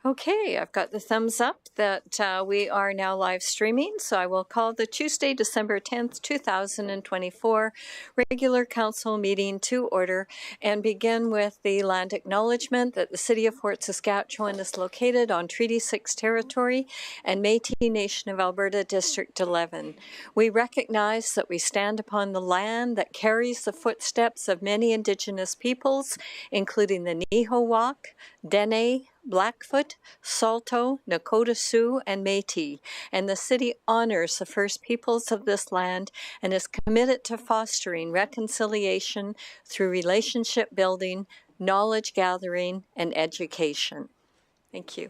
Okay, I've got the thumbs up that we are now live streaming, so I will call the Tuesday, December 10th, 2024 regular council meeting to order and begin with the land acknowledgement that the City of Fort Saskatchewan is located on Treaty 6 territory and Métis Nation of Alberta District 11. We recognize that we stand upon the land that carries the footsteps of many Indigenous peoples, including the Nihilwak, Dene, Blackfoot, Saulteaux, Nakota Sioux, and Métis, and the city honors the First Peoples of this land and is committed to fostering reconciliation through relationship building, knowledge gathering, and education. Thank you.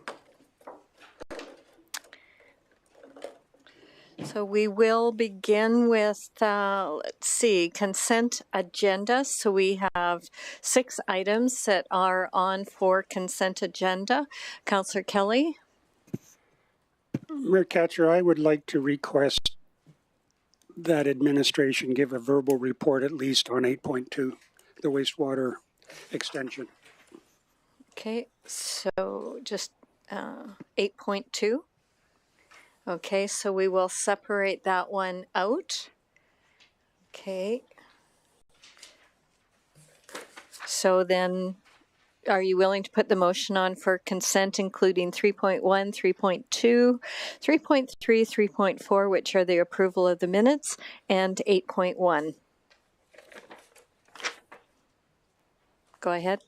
So we will begin with, consent agenda. So we have 6 items that are on for consent agenda. Councillor Kelly. Mayor Katcher, I would like to request that administration give a verbal report at least on 8.2, the wastewater extension. Okay, so just 8.2. Okay, so we will separate that one out. Okay. So then, are you willing to put the motion on for consent, including 3.1, 3.2, 3.3, 3.4, which are the approval of the minutes, and 8.1? Go ahead.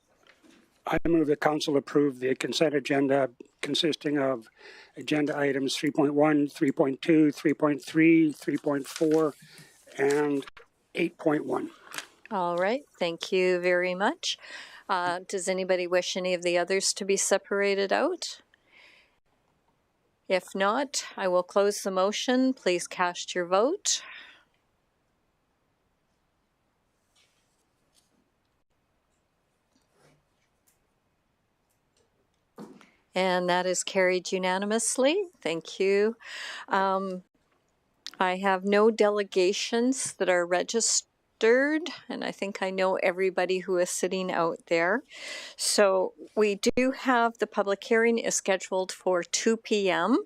I move that council approve the consent agenda consisting of agenda items 3.1, 3.2, 3.3, 3.4, and 8.1. All right, thank you very much. Does anybody wish any of the others to be separated out? If not, I will close the motion. Please cast your vote. And that is carried unanimously. Thank you. I have no delegations that are registered, and I think I know everybody who is sitting out there. So we do have the public hearing is scheduled for 2 p.m.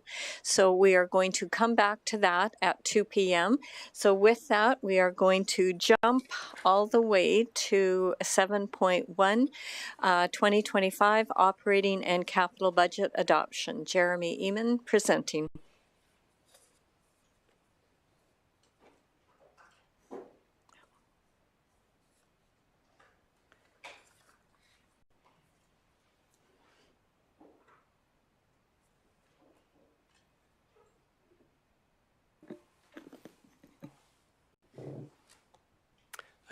So we are going to come back to that at 2 p.m. So with that, we are going to jump all the way to 7.1, 2025 operating and capital budget adoption. Jeremy Eamon presenting.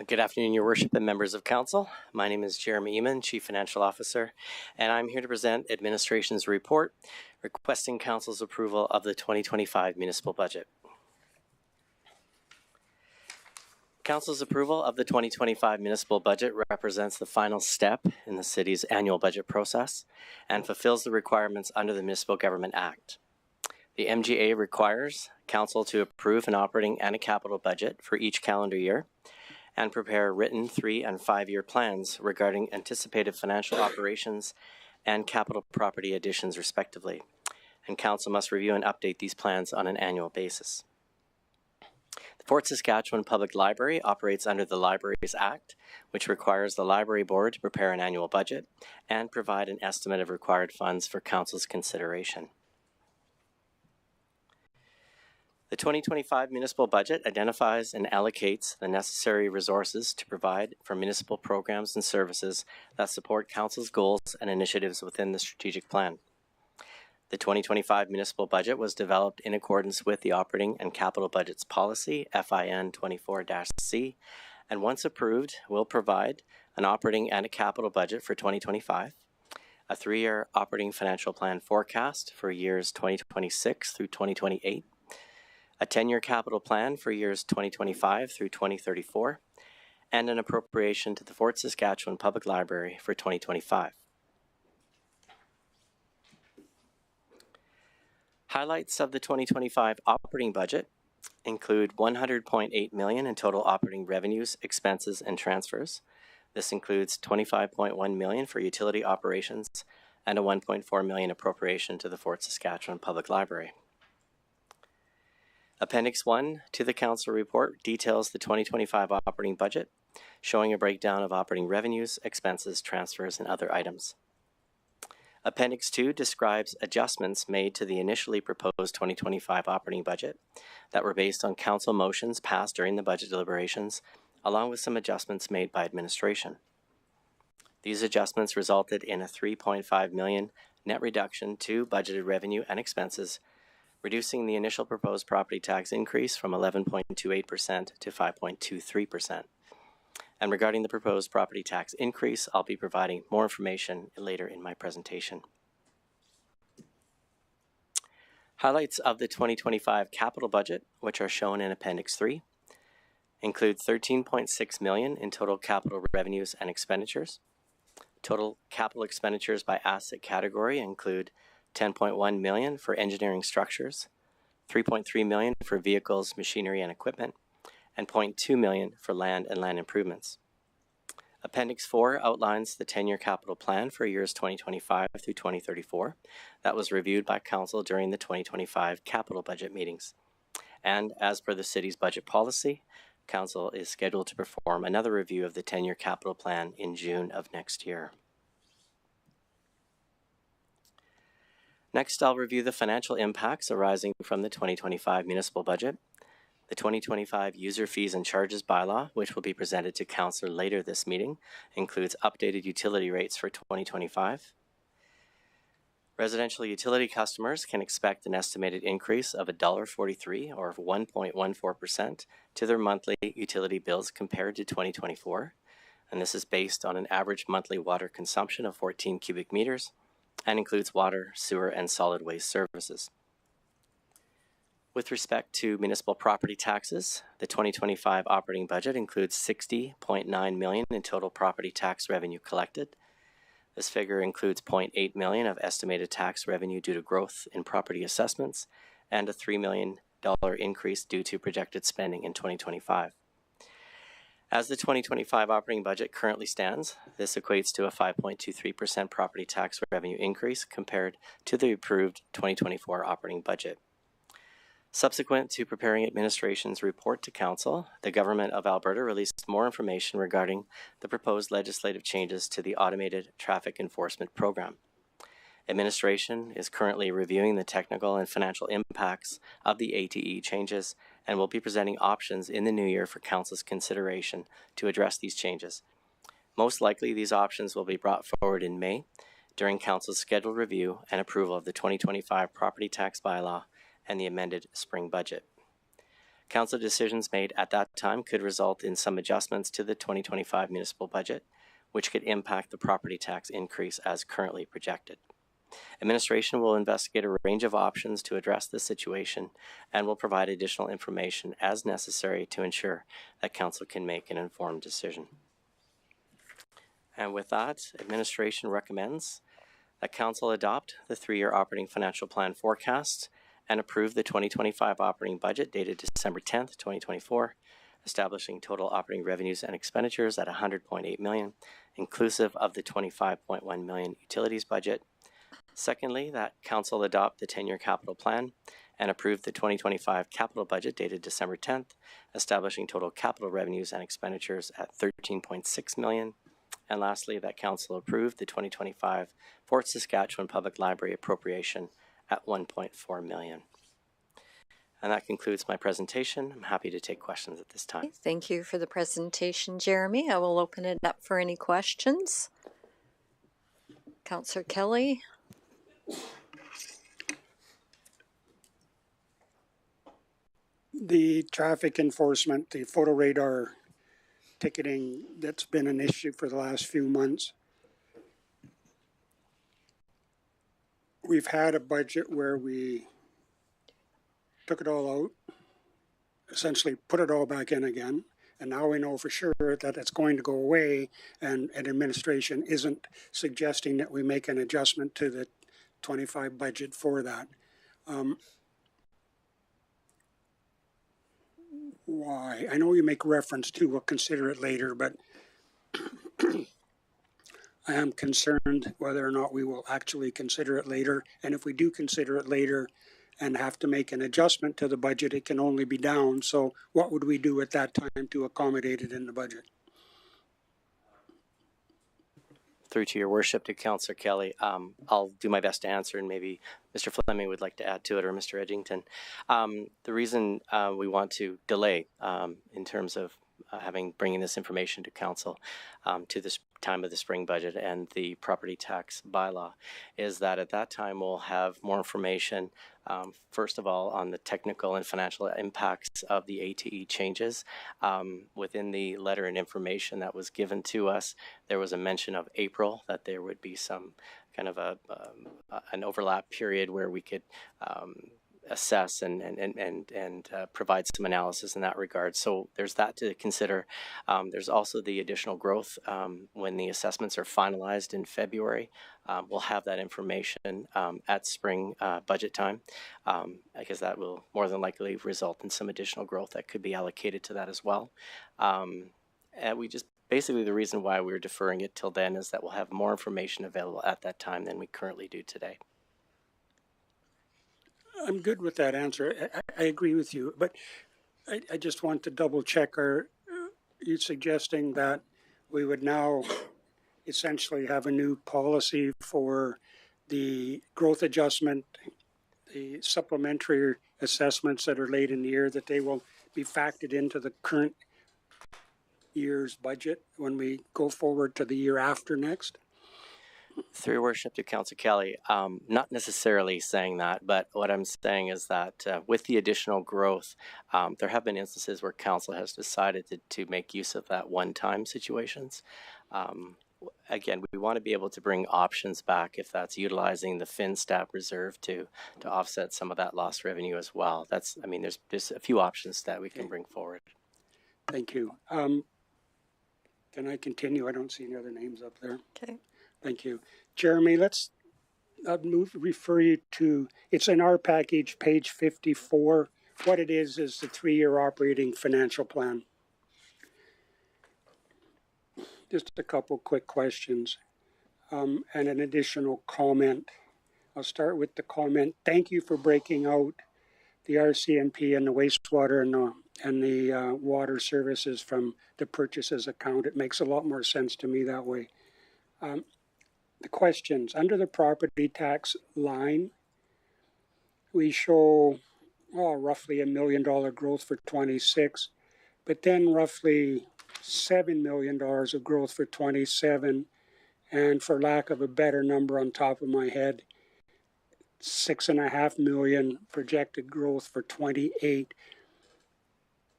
Good afternoon, Your Worship and members of Council. My name is Jeremy Eamon, Chief Financial Officer, and I'm here to present Administration's report requesting Council's approval of the 2025 municipal budget. Council's approval of the 2025 municipal budget represents the final step in the city's annual budget process and fulfills the requirements under the Municipal Government Act. The MGA requires Council to approve an operating and a capital budget for each calendar year and prepare written 3- and 5-year plans regarding anticipated financial operations and capital property additions respectively. And Council must review and update these plans on an annual basis. The Fort Saskatchewan Public Library operates under the Libraries Act, which requires the Library Board to prepare an annual budget and provide an estimate of required funds for Council's consideration. The 2025 municipal budget identifies and allocates the necessary resources to provide for municipal programs and services that support Council's goals and initiatives within the strategic plan. The 2025 municipal budget was developed in accordance with the Operating and Capital Budgets Policy, FIN 24-C, and once approved, will provide an operating and a capital budget for 2025, a 3-year operating financial plan forecast for years 2026 through 2028, a 10-year capital plan for years 2025 through 2034, and an appropriation to the Fort Saskatchewan Public Library for 2025. Highlights of the 2025 operating budget include $100.8 million in total operating revenues, expenses, and transfers. This includes $25.1 million for utility operations and a $1.4 million appropriation to the Fort Saskatchewan Public Library. Appendix 1 to the Council report details the 2025 operating budget, showing a breakdown of operating revenues, expenses, transfers, and other items. Appendix 2 describes adjustments made to the initially proposed 2025 operating budget that were based on Council motions passed during the budget deliberations, along with some adjustments made by administration. These adjustments resulted in a $3.5 million net reduction to budgeted revenue and expenses, reducing the initial proposed property tax increase from 11.28% to 5.23%. And regarding the proposed property tax increase, I'll be providing more information later in my presentation. Highlights of the 2025 capital budget, which are shown in Appendix 3, include $13.6 million in total capital revenues and expenditures. Total capital expenditures by asset category include $10.1 million for engineering structures, $3.3 million for vehicles, machinery, and equipment, and $0.2 million for land and land improvements. Appendix 4 outlines the 10-year capital plan for years 2025 through 2034 that was reviewed by Council during the 2025 capital budget meetings. And as per the City's budget policy, Council is scheduled to perform another review of the 10-year capital plan in June of next year. Next, I'll review the financial impacts arising from the 2025 municipal budget. The 2025 User Fees and Charges Bylaw, which will be presented to Council later this meeting, includes updated utility rates for 2025. Residential utility customers can expect an estimated increase of $1.43 or 1.14% to their monthly utility bills compared to 2024, and this is based on an average monthly water consumption of 14 cubic meters and includes water, sewer, and solid waste services. With respect to municipal property taxes, the 2025 operating budget includes $60.9 million in total property tax revenue collected. This figure includes $0.8 million of estimated tax revenue due to growth in property assessments and a $3 million increase due to projected spending in 2025. As the 2025 operating budget currently stands, this equates to a 5.23% property tax revenue increase compared to the approved 2024 operating budget. Subsequent to preparing administration's report to Council, the Government of Alberta released more information regarding the proposed legislative changes to the Automated Traffic Enforcement Program. Administration is currently reviewing the technical and financial impacts of the ATE changes and will be presenting options in the new year for Council's consideration to address these changes. Most likely, these options will be brought forward in May during Council's scheduled review and approval of the 2025 property tax bylaw and the amended spring budget. Council decisions made at that time could result in some adjustments to the 2025 municipal budget, which could impact the property tax increase as currently projected. Administration will investigate a range of options to address this situation and will provide additional information as necessary to ensure that Council can make an informed decision. And with that, administration recommends that Council adopt the 3-year operating financial plan forecast and approve the 2025 operating budget dated December 10th, 2024, establishing total operating revenues and expenditures at $100.8 million, inclusive of the $25.1 million utilities budget. Secondly, that Council adopt the 10-year capital plan and approve the 2025 capital budget dated December 10th, establishing total capital revenues and expenditures at $13.6 million. And lastly, that Council approve the 2025 Fort Saskatchewan Public Library appropriation at $1.4 million. And that concludes my presentation. I'm happy to take questions at this time. Thank you for the presentation, Jeremy. I will open it up for any questions. Councillor Kelly. The traffic enforcement, the photo radar ticketing, that's been an issue for the last few months. We've had a budget where we took it all out, essentially put it all back in again, and now we know for sure that it's going to go away, and administration isn't suggesting that we make an adjustment to the 25 budget for that. Why? I know you make reference to, we'll consider it later, but I am concerned whether or not we will actually consider it later. And if we do consider it later and have to make an adjustment to the budget, it can only be down. So what would we do at that time to accommodate it in the budget? Through to your worship, to Councillor Kelly, I'll do my best to answer, and maybe Mr. Fleming would like to add to it, or Mr. Edgington. The reason we want to delay in terms of bringing this information to council to this time of the spring budget and the property tax bylaw is that at that time we'll have more information, first of all, on the technical and financial impacts of the ATE changes. Within the letter and information that was given to us, there was a mention of April, that there would be some kind of an overlap period where we could assess and provide some analysis in that regard. So there's that to consider. There's also the additional growth when the assessments are finalized in February. We'll have that information at spring budget time, because that will more than likely result in some additional growth that could be allocated to that as well. And we just basically, the reason why we're deferring it till then is that we'll have more information available at that time than we currently do today. I'm good with that answer. I agree with you, but I just want to double check. Are you suggesting that we would now essentially have a new policy for the growth adjustment, the supplementary assessments that are late in the year, that they will be factored into the current year's budget when we go forward to the year after next? Through your worship to Councillor Kelly, not necessarily saying that, but what I'm saying is that with the additional growth, there have been instances where council has decided to make use of that one-time situations. Again, we want to be able to bring options back if that's utilizing the FinStab reserve to offset some of that lost revenue as well. That's, I mean, there's a few options that we can bring forward. Thank you. Can I continue? I don't see any other names up there. Okay. Thank you. Jeremy, let's refer you to, it's in our package, page 54. What it is the 3-year operating financial plan. Just a couple quick questions and an additional comment. I'll start with the comment. Thank you for breaking out the RCMP and the wastewater and the water services from the purchases account. It makes a lot more sense to me that way. The questions, under the property tax line, we show roughly $1 million growth for 26, but then roughly $7 million of growth for 27, and for lack of a better number on top of my head, $6.5 million projected growth for 28.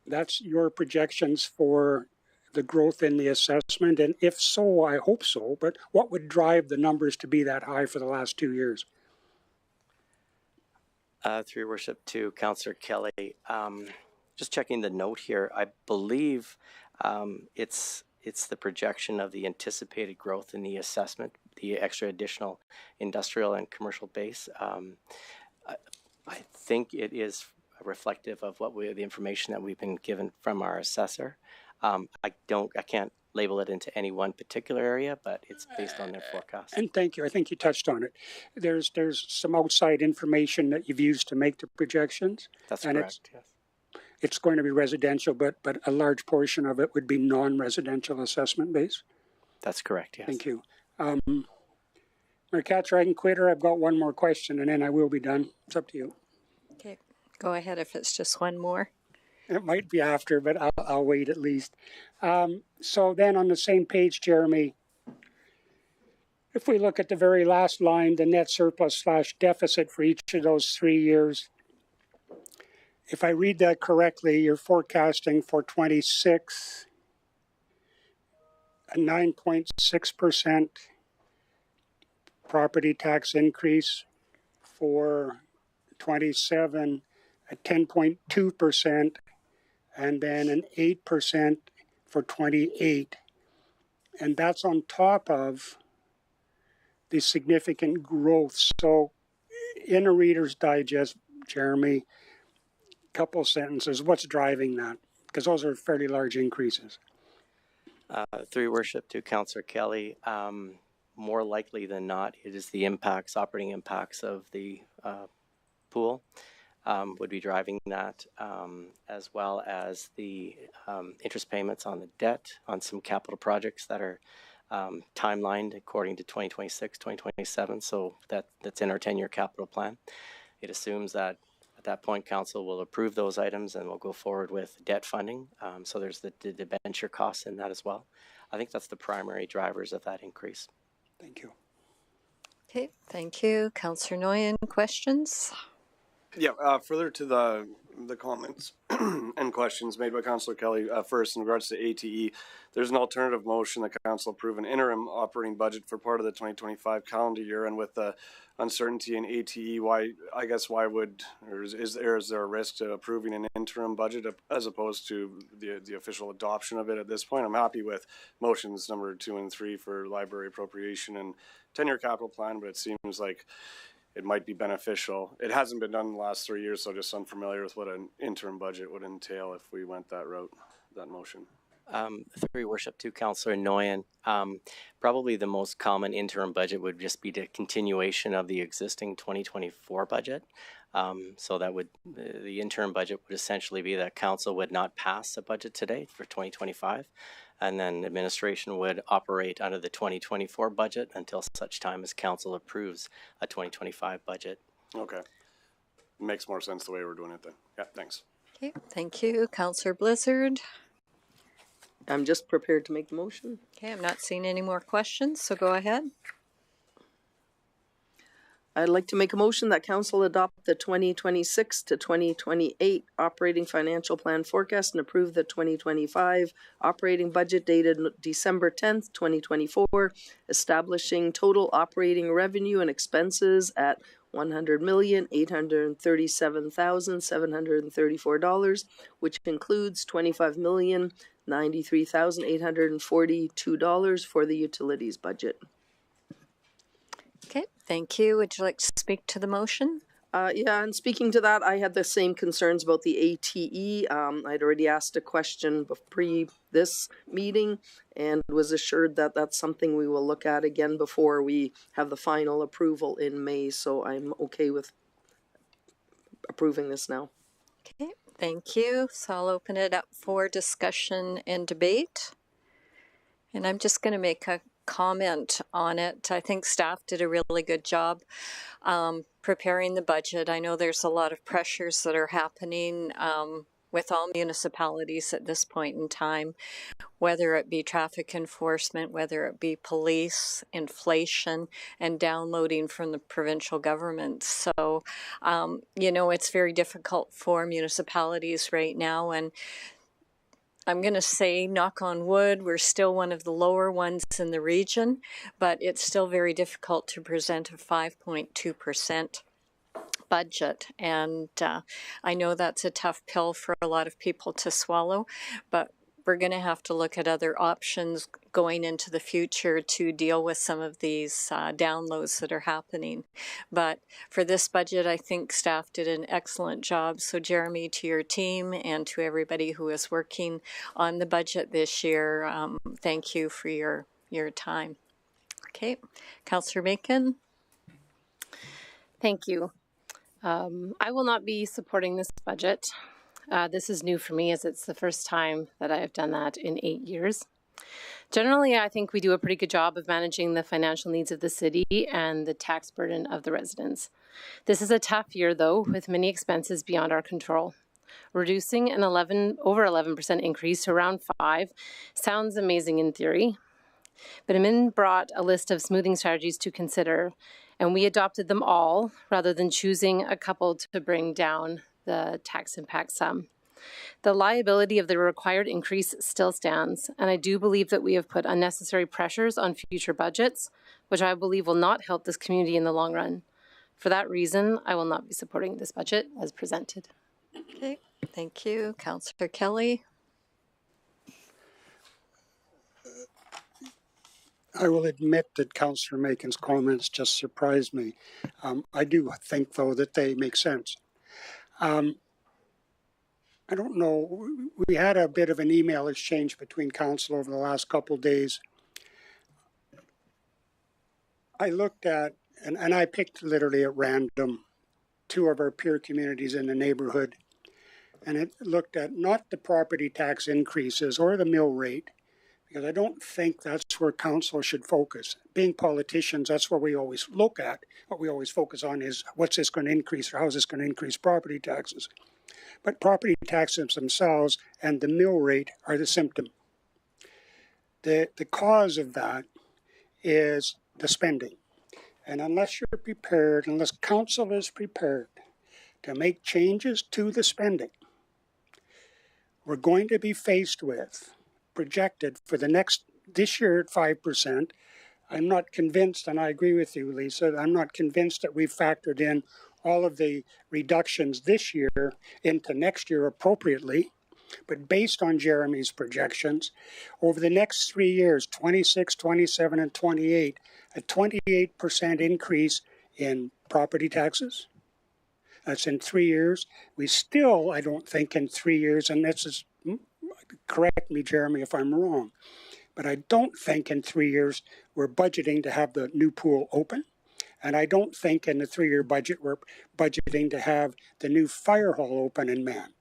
That's your projections for the growth in the assessment, and if so, I hope so, but what would drive the numbers to be that high for the last 2 years? Through your worship to Councillor Kelly, just checking the note here, I believe it's the projection of the anticipated growth in the assessment, the extra additional industrial and commercial base. I think it is reflective of the information that we've been given from our assessor. I can't label it into any one particular area, but it's based on their forecast. And thank you. I think you touched on it. There's some outside information that you've used to make the projections. That's and correct, yes. It's going to be residential, but a large portion of it would be non-residential assessment base. That's correct, yes. Thank you. Marquette Dragon-Quitter, I've got one more question, and then I will be done. It's up to you. Okay. Go ahead if it's just one more. It might be after, but I'll wait at least. So then on the same page, Jeremy, if we look at the very last line, the net surplus / deficit for each of those 3 years, if I read that correctly, you're forecasting for 26 a 9.6% property tax increase, for 27 a 10.2%, and then an 8% for 28. And that's on top of the significant growth. So in a Reader's Digest, Jeremy, couple sentences, what's driving that? Because those are fairly large increases. Through your worship to Councillor Kelly, more likely than not, it is the impacts, operating impacts of the pool would be driving that, as well as the interest payments on the debt on some capital projects that are timelined according to 2026, 2027. So that's in our 10-year capital plan. It assumes that at that point, council will approve those items and we'll go forward with debt funding. So there's the debenture costs in that as well. I think that's the primary drivers of that increase. Thank you. Okay, thank you. Councillor Nguyen, questions? Yeah, further to the comments and questions made by Councillor Kelly, first in regards to ATE, there's an alternative motion that council approve an interim operating budget for part of the 2025 calendar year, and with the uncertainty in ATE, why would, or is there a risk to approving an interim budget as opposed to the official adoption of it at this point? I'm happy with motions number 2 and 3 for library appropriation and 10-year capital plan, but it seems like it might be beneficial. It hasn't been done in the last 3 years, so just unfamiliar with what an interim budget would entail if we went that route, that motion. Through your worship to Councillor Nguyen, probably the most common interim budget would just be the continuation of the existing 2024 budget. So that would, the interim budget would essentially be that council would not pass a budget today for 2025, and then administration would operate under the 2024 budget until such time as council approves a 2025 budget. Okay. Makes more sense the way we're doing it then. Yeah, thanks. Okay, thank you. Councillor Blizzard. I'm just prepared to make the motion. Okay, I'm not seeing any more questions, so go ahead. I'd like to make a motion that council adopt the 2026 to 2028 operating financial plan forecast and approve the 2025 operating budget dated December 10th, 2024, establishing total operating revenue and expenses at $100,837,734, which includes $25,093,842 for the utilities budget. Okay, thank you. Would you like to speak to the motion? Yeah, and speaking to that, I had the same concerns about the ATE. I'd already asked a question pre this meeting and was assured that that's something we will look at again before we have the final approval in May. So I'm okay with approving this now. Okay, thank you. So I'll open it up for discussion and debate. And I'm just going to make a comment on it. I think staff did a really good job preparing the budget. I know there's a lot of pressures that are happening with all municipalities at this point in time, whether it be traffic enforcement, whether it be police, inflation, and downloading from the provincial government. So, it's very difficult for municipalities right now, and I'm going to say, knock on wood, we're still one of the lower ones in the region, but it's still very difficult to present a 5.2% budget. And I know that's a tough pill for a lot of people to swallow, but we're going to have to look at other options going into the future to deal with some of these downloads that are happening. But for this budget, I think staff did an excellent job. So Jeremy, to your team and to everybody who is working on the budget this year, thank you for your time. Okay, Councillor Macon. Thank you. I will not be supporting this budget. This is new for me, as it's the first time that I have done that in 8 years. Generally, I think we do a pretty good job of managing the financial needs of the city and the tax burden of the residents. This is a tough year, though, with many expenses beyond our control. Reducing an over 11% increase to around 5% sounds amazing in theory, but Amin brought a list of smoothing strategies to consider, and we adopted them all rather than choosing a couple to bring down the tax impact sum. The liability of the required increase still stands, and I do believe that we have put unnecessary pressures on future budgets, which I believe will not help this community in the long run. For that reason, I will not be supporting this budget as presented. Okay, thank you. Councillor Kelly. I will admit that Councillor Macon's comments just surprised me. I do think, though, that they make sense. I don't know, we had a bit of an email exchange between council over the last couple of days. I looked at, and I picked literally at random, two of our peer communities in the neighborhood, and it looked at not the property tax increases or the mill rate, because I don't think that's where council should focus. Being politicians, that's what we always look at. What we always focus on is what's this going to increase or how's this going to increase property taxes. But property taxes themselves and the mill rate are the symptom. The cause of that is the spending. And unless you're prepared, unless council is prepared to make changes to the spending, we're going to be faced with, projected for this year at 5%. I'm not convinced, and I agree with you, Lisa, I'm not convinced that we've factored in all of the reductions this year into next year appropriately. But based on Jeremy's projections, over the next 3 years, 26, 27, and 28, a 28% increase in property taxes. That's in 3 years. We still, I don't think in 3 years, and this is, correct me, Jeremy, if I'm wrong, but I don't think in 3 years we're budgeting to have the new pool open. And I don't think in the 3-year budget we're budgeting to have the new fire hall open and manned.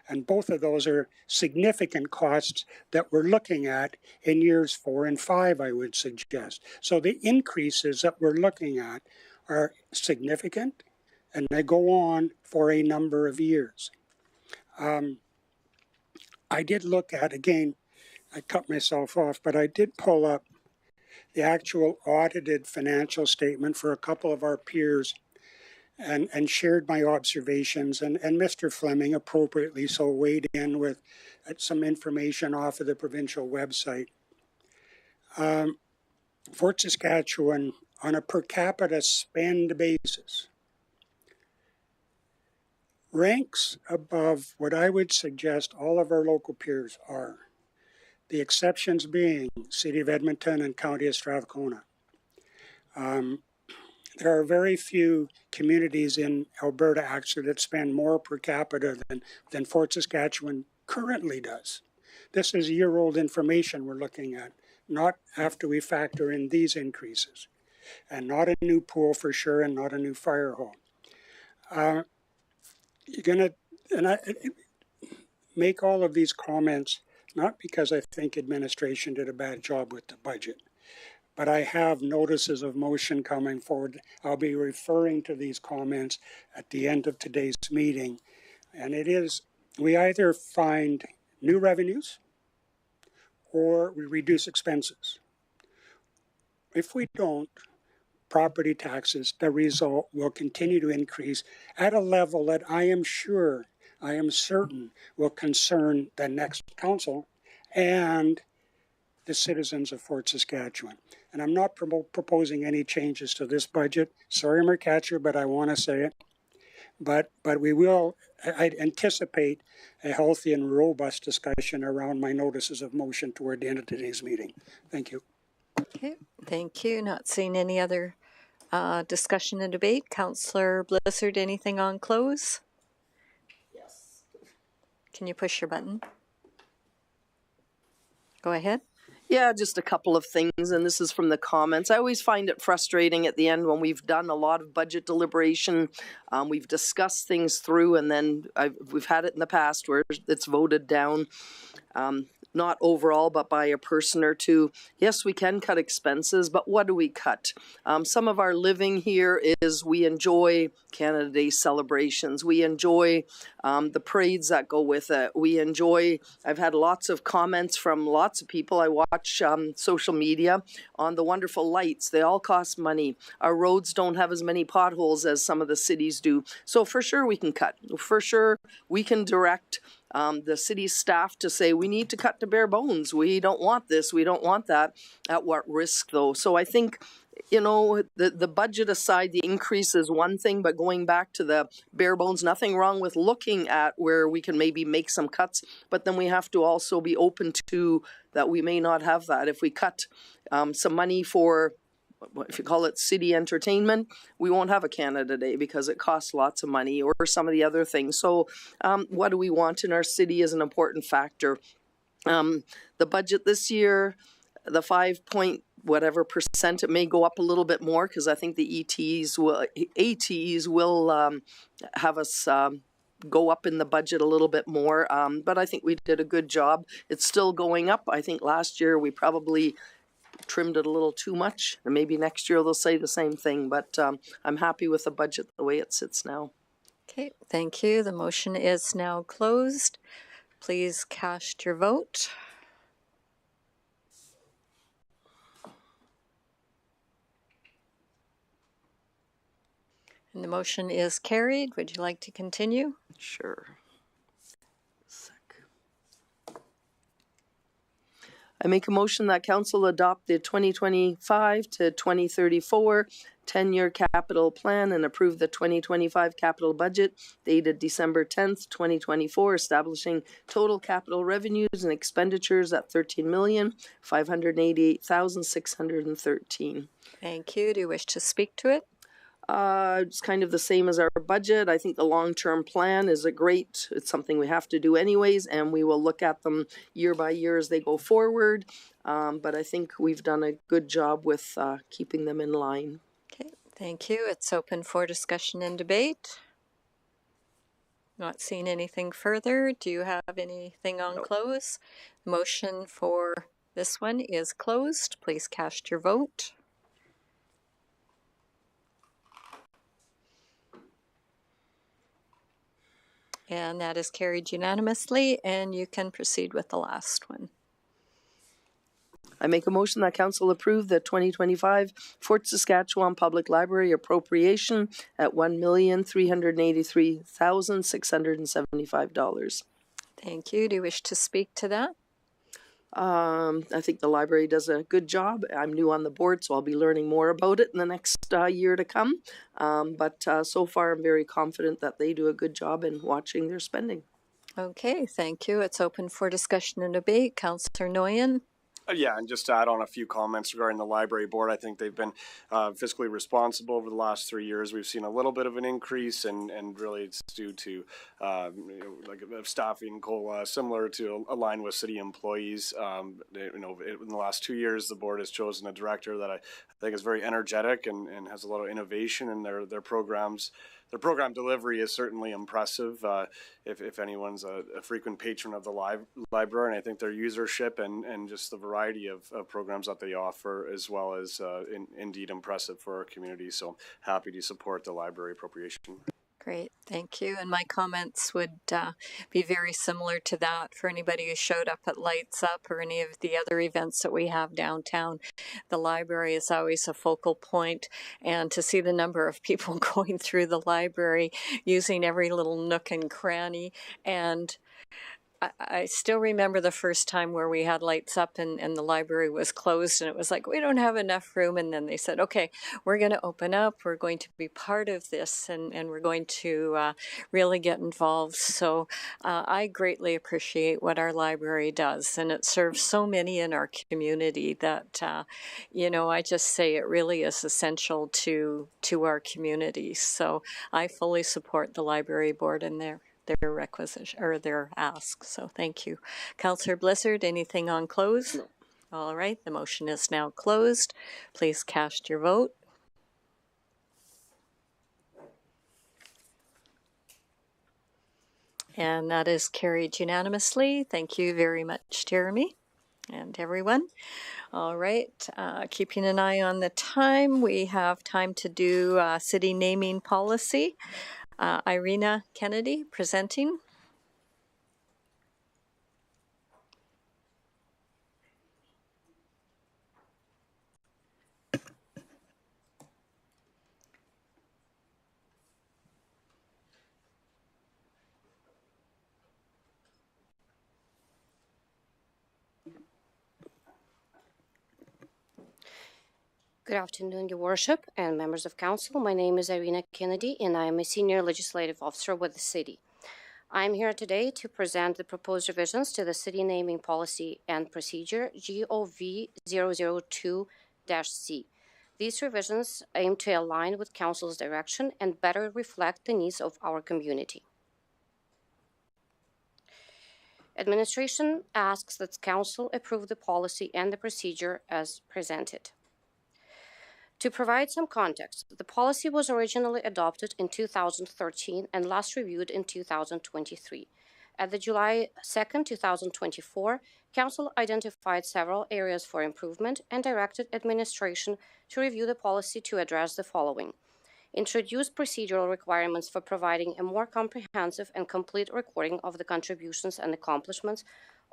And both of those are significant costs that we're looking at in years 4 and 5, I would suggest. So the increases that we're looking at are significant, and they go on for a number of years. I did look at, again, I cut myself off, but I did pull up the actual audited financial statement for a couple of our peers and shared my observations, and Mr. Fleming appropriately so weighed in with some information off of the provincial website. Fort Saskatchewan, on a per capita spend basis, ranks above what I would suggest all of our local peers are. The exceptions being City of Edmonton and County of Strathcona. There are very few communities in Alberta actually that spend more per capita than Fort Saskatchewan currently does. This is year-old information we're looking at, not after we factor in these increases, and not a new pool for sure, and not a new fire hall. You're gonna, and I make all of these comments not because I think administration did a bad job with the budget, but I have notices of motion coming forward. I'll be referring to these comments at the end of today's meeting. And it is, we either find new revenues or we reduce expenses. If we don't, property taxes, the result will continue to increase at a level that I am certain will concern the next council and the citizens of Fort Saskatchewan. And I'm not proposing any changes to this budget. Sorry, Mercatcher, but I want to say it. But we will, I anticipate a healthy and robust discussion around my notices of motion toward the end of today's meeting. Thank you. Okay, thank you. Not seeing any other discussion and debate. Councillor Blizzard, anything on close? Yes. Can you push your button? Go ahead. Yeah, just a couple of things, and this is from the comments. I always find it frustrating at the end when we've done a lot of budget deliberation. We've discussed things through, and then we've had it in the past where it's voted down. Not overall, but by a person or two. Yes, we can cut expenses, but what do we cut? Some of our living here is we enjoy Canada Day celebrations. We enjoy the parades that go with it. We enjoy, I've had lots of comments from lots of people. I watch social media on the wonderful lights. They all cost money. Our roads don't have as many potholes as some of the cities do. So for sure we can cut. For sure we can direct the city staff to say, we need to cut to bare bones. We don't want this. We don't want that. At what risk, though? So I think, you know, the budget aside, the increase is one thing, but going back to the bare bones, nothing wrong with looking at where we can maybe make some cuts, but then we have to also be open to that we may not have that. If we cut some money for, if you call it city entertainment, we won't have a Canada Day because it costs lots of money, or some of the other things. So what do we want in our city is an important factor. The budget this year, the whatever percent. It may go up a little bit more because I think the ATEs will have us go up in the budget a little bit more. But I think we did a good job. It's still going up. I think last year we probably trimmed it a little too much, and maybe next year they'll say the same thing. But I'm happy with the budget the way it sits now. Okay, thank you. The motion is now closed. Please cast your vote. And the motion is carried. Would you like to continue? Sure. I make a motion that council adopt the 2025 to 2034 10-year capital plan and approve the 2025 capital budget dated December 10th, 2024, establishing total capital revenues and expenditures at $13,588,613. Thank you. Do you wish to speak to it? It's kind of the same as our budget. I think the long-term plan is it's something we have to do anyways, and we will look at them year by year as they go forward. But I think we've done a good job with keeping them in line. Okay, thank you. It's open for discussion and debate. Not seeing anything further. Do you have anything on close? Motion for this one is closed. Please cast your vote. And that is carried unanimously, and you can proceed with the last one. I make a motion that council approve the 2025 Fort Saskatchewan Public Library appropriation at $1,383,675. Thank you. Do you wish to speak to that? I think the library does a good job. I'm new on the board, so I'll be learning more about it in the next year to come. But so far, I'm very confident that they do a good job in watching their spending. Okay, thank you. It's open for discussion and debate. Councillor Nguyen. Yeah, and just to add on a few comments regarding the library board, I think they've been fiscally responsible over the last 3 years. We've seen a little bit of an increase, and really it's due to like a staffing COLA, similar to align with city employees. In the last 2 years, the board has chosen a director that I think is very energetic and has a lot of innovation in their programs. Their program delivery is certainly impressive. If anyone's a frequent patron of the library, and I think their usership and just the variety of programs that they offer, as well as indeed impressive for our community. So happy to support the library appropriation. Great, thank you. And my comments would be very similar to that for anybody who showed up at Lights Up or any of the other events that we have downtown. The library is always a focal point, and to see the number of people going through the library, using every little nook and cranny, and I still remember the first time where we had Lights Up and the library was closed, and it was like, we don't have enough room. And then they said, okay, we're going to open up. We're going to be part of this, and we're going to really get involved. So I greatly appreciate what our library does, and it serves so many in our community that, I just say it really is essential to our community. So I fully support the library board in their requisition or their ask. So thank you. Councillor Blizzard, anything on close? No. All right, the motion is now closed. Please cast your vote. And that is carried unanimously. Thank you very much, Jeremy and everyone. All right, keeping an eye on the time, we have time to do city naming policy. Irina Kennedy presenting. Good afternoon, Your Worship and members of Council. My name is Irina Kennedy, and I am a Senior Legislative Officer with the City. I am here today to present the proposed revisions to the City Naming Policy and Procedure, GOV 002-C. These revisions aim to align with Council's direction and better reflect the needs of our community. Administration asks that Council approve the policy and the procedure as presented. To provide some context, the policy was originally adopted in 2013 and last reviewed in 2023. At the July 2nd, 2024, Council identified several areas for improvement and directed administration to review the policy to address the following. Introduce procedural requirements for providing a more comprehensive and complete recording of the contributions and accomplishments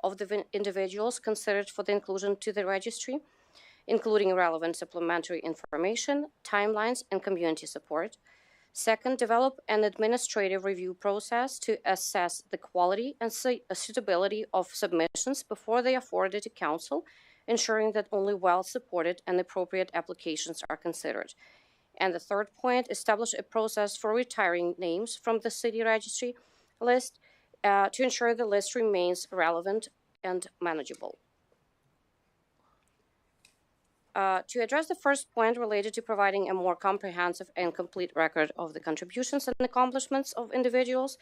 of the individuals considered for the inclusion to the registry, including relevant supplementary information, timelines, and community support. Second, develop an administrative review process to assess the quality and suitability of submissions before they are forwarded to Council, ensuring that only well-supported and appropriate applications are considered. And the third point, establish a process for retiring names from the city registry list to ensure the list remains relevant and manageable. To address the first point related to providing a more comprehensive and complete record of the contributions and accomplishments of individuals,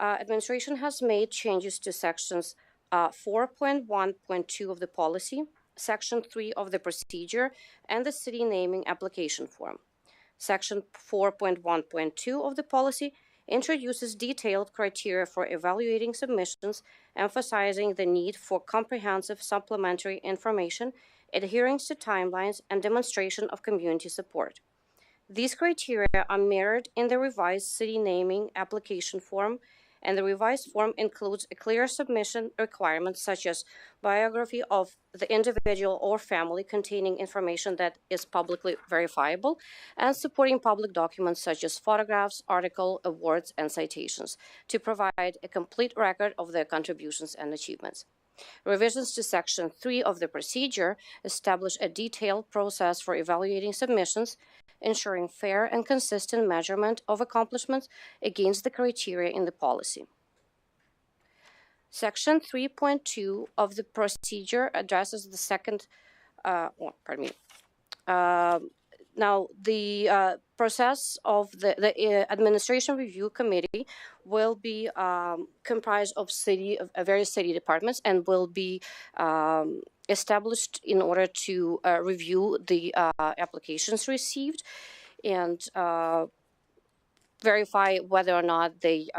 administration has made changes to sections 4.1.2 of the policy, section 3 of the procedure, and the city naming application form. Section 4.1.2 of the policy introduces detailed criteria for evaluating submissions, emphasizing the need for comprehensive supplementary information, adherence to timelines, and demonstration of community support. These criteria are mirrored in the revised city naming application form, and the revised form includes a clear submission requirements such as biography of the individual or family containing information that is publicly verifiable, and supporting public documents such as photographs, article, awards, and citations to provide a complete record of their contributions and achievements. Revisions to Section 3 of the procedure establish a detailed process for evaluating submissions, ensuring fair and consistent measurement of accomplishments against the criteria in the policy. Section 3.2 of the procedure addresses the second, now, the process of the Administration Review Committee will be comprised of various city departments and will be established in order to review the applications received and verify whether or not the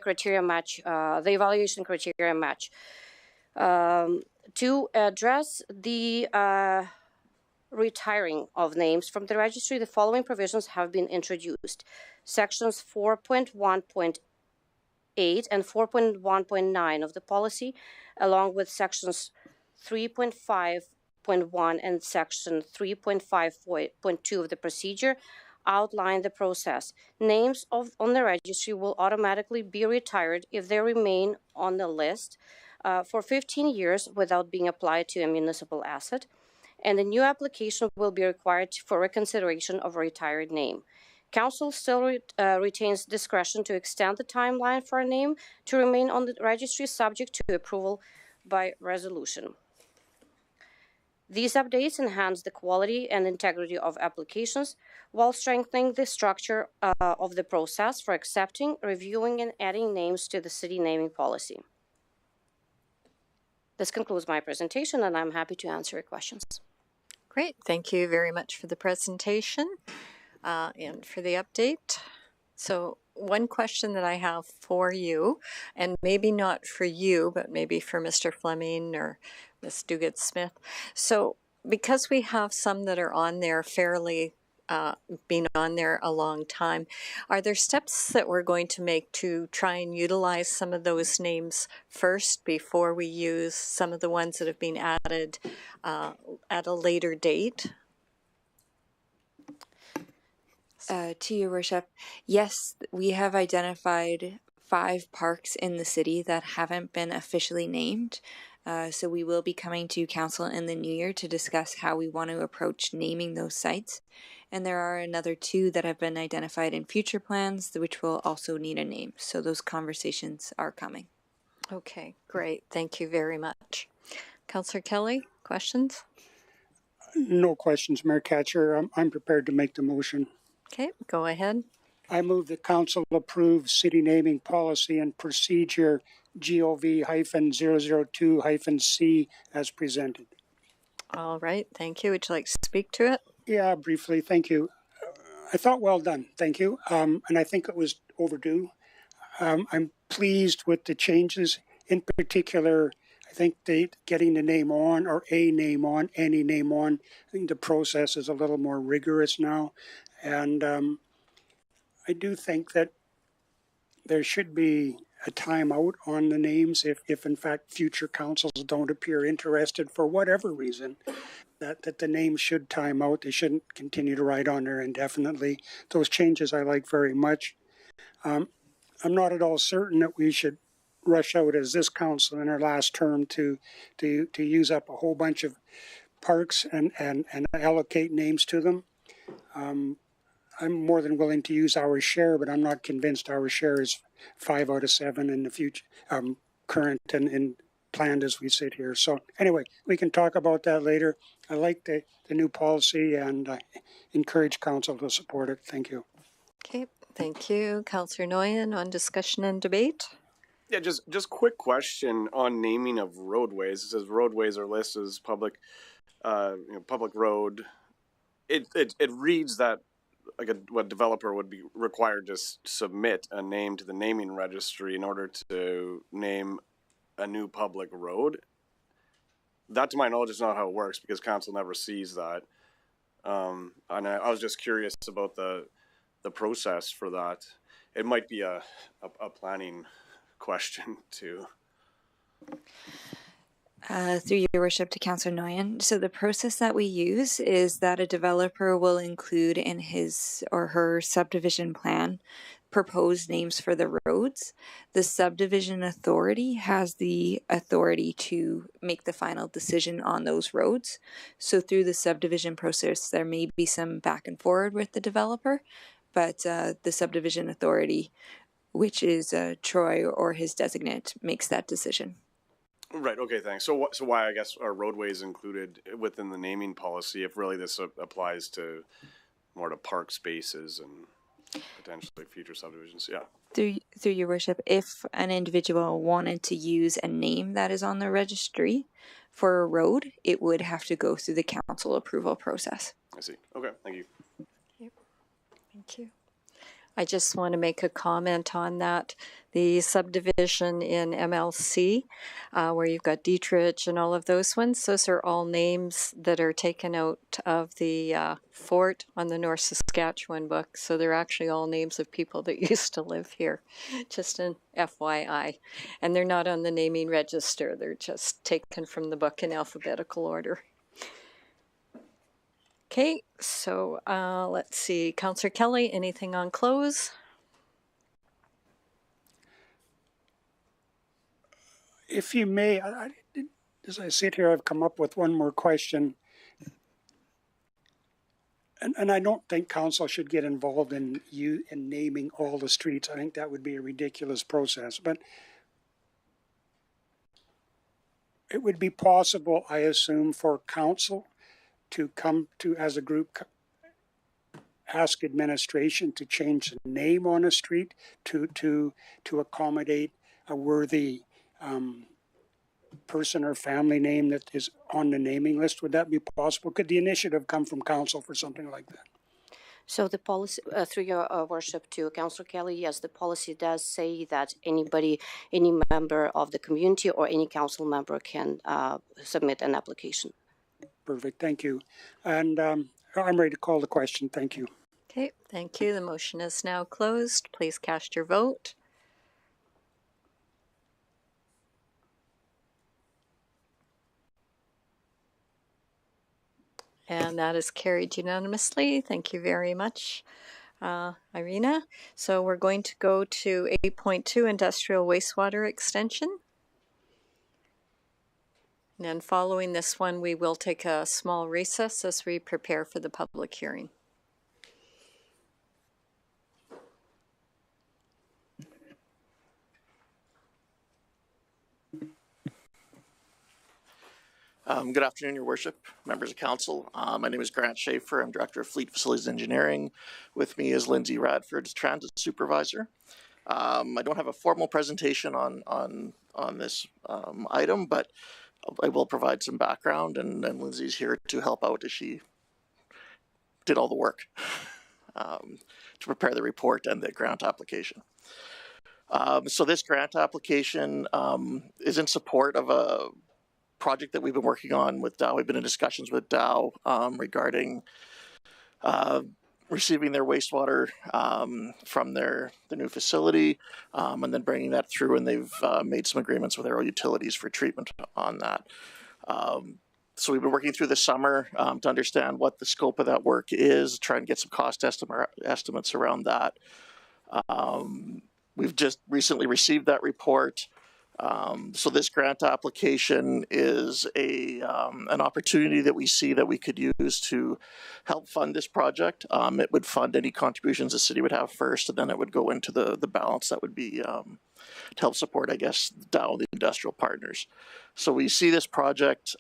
criteria match, the evaluation criteria match. To address the retiring of names from the registry, the following provisions have been introduced. Sections 4.1.8 and 4.1.9 of the policy, along with sections 3.5.1 and section 3.5.2 of the procedure, outline the process. Names on the registry will automatically be retired if they remain on the list for 15 years without being applied to a municipal asset, and a new application will be required for reconsideration of a retired name. Council still retains discretion to extend the timeline for a name to remain on the registry subject to approval by resolution. These updates enhance the quality and integrity of applications while strengthening the structure of the process for accepting, reviewing, and adding names to the city naming policy. This concludes my presentation, and I'm happy to answer your questions. Great. Thank you very much for the presentation and for the update. So one question that I have for you, and maybe not for you, but maybe for Mr. Fleming or Ms. Duguid-Smith. So because we have some that are on there fairly been on there a long time, are there steps that we're going to make to try and utilize some of those names first before we use some of the ones that have been added at a later date? To your worship, yes, we have identified 5 parks in the city that haven't been officially named. So we will be coming to council in the new year to discuss how we want to approach naming those sites. And there are another 2 that have been identified in future plans, which will also need a name. So those conversations are coming. Okay, great. Thank you very much. Councillor Kelly, questions? No questions, Mayor Katcher. I'm prepared to make the motion. Okay, go ahead. I move the council approve city naming policy and procedure GOV-002-C as presented. All right, thank you. Would you like to speak to it? Yeah, briefly, thank you. I thought well done, thank you. And I think it was overdue. I'm pleased with the changes. In particular, I think getting the name on or a name on, any name on, I think the process is a little more rigorous now. And I do think that there should be a timeout on the names if in fact future councils don't appear interested for whatever reason, that the names should time out. They shouldn't continue to ride on there indefinitely. Those changes I like very much. I'm not at all certain that we should rush out as this council in our last term to use up a whole bunch of parks and allocate names to them. I'm more than willing to use our share, but I'm not convinced our share is 5 out of 7 in the future, current and planned as we sit here. So anyway, we can talk about that later. I like the new policy and I encourage council to support it. Thank you. Okay, thank you. Councillor Nguyen on discussion and debate. Yeah, just quick question on naming of roadways. It says roadways are listed as public, public road. It reads that like what developer would be required to submit a name to the naming registry in order to name a new public road. That, to my knowledge, is not how it works because council never sees that. And I was just curious about the process for that. It might be a planning question too. Through your worship to Councillor Nguyen. So the process that we use is that a developer will include in his or her subdivision plan proposed names for the roads. The subdivision authority has the authority to make the final decision on those roads. So through the subdivision process, there may be some back and forward with the developer, but the subdivision authority, which is Troy or his designate, makes that decision. Right. Okay. Thanks. So why, I guess, are roadways included within the naming policy if really this applies to more to park spaces and potentially future subdivisions? Yeah. Through your worship, if an individual wanted to use a name that is on the registry for a road, it would have to go through the council approval process. I see. Okay. Thank you. Thank you. I just want to make a comment on that. The subdivision in MLC, where you've got Dietrich and all of those ones, those are all names that are taken out of the fort on the North Saskatchewan book. So they're actually all names of people that used to live here, just an FYI. And they're not on the naming register. They're just taken from the book in alphabetical order. Okay, so let's see. Councillor Kelly, anything on close? If you may, as I sit here, I've come up with one more question. And I don't think council should get involved in naming all the streets. I think that would be a ridiculous process. But it would be possible, I assume, for council to come to, as a group, ask administration to change the name on a street to accommodate a worthy person or family name that is on the naming list. Would that be possible? Could the initiative come from council for something like that? So the policy, through your worship to Councillor Kelly, yes, the policy does say that any member of the community or any council member can submit an application. Perfect, thank you. And I'm ready to call the question. Thank you. Okay, thank you. The motion is now closed. Please cast your vote. And that is carried unanimously. Thank you very much, Irina. So we're going to go to 8.2, Industrial Wastewater Extension. And then following this one, we will take a small recess as we prepare for the public hearing. Good afternoon, Your Worship, members of council. My name is Grant Schaefer. I'm Director of Fleet Facilities Engineering. With me is Lindsay Radford, Transit Supervisor. I don't have a formal presentation on this item, but I will provide some background, and Lindsay's here to help out as she did all the work to prepare the report and the grant application. So this grant application is in support of a project that we've been working on with Dow. We've been in discussions with Dow regarding receiving their wastewater from their new facility and then bringing that through, and they've made some agreements with Aero Utilities for treatment on that. So we've been working through the summer to understand what the scope of that work is, try and get some cost estimates around that. We've just recently received that report. So this grant application is an opportunity that we see that we could use to help fund this project. It would fund any contributions the city would have first, and then it would go into the balance that would be to help support, I guess, Dow, the industrial partners. So we see this project,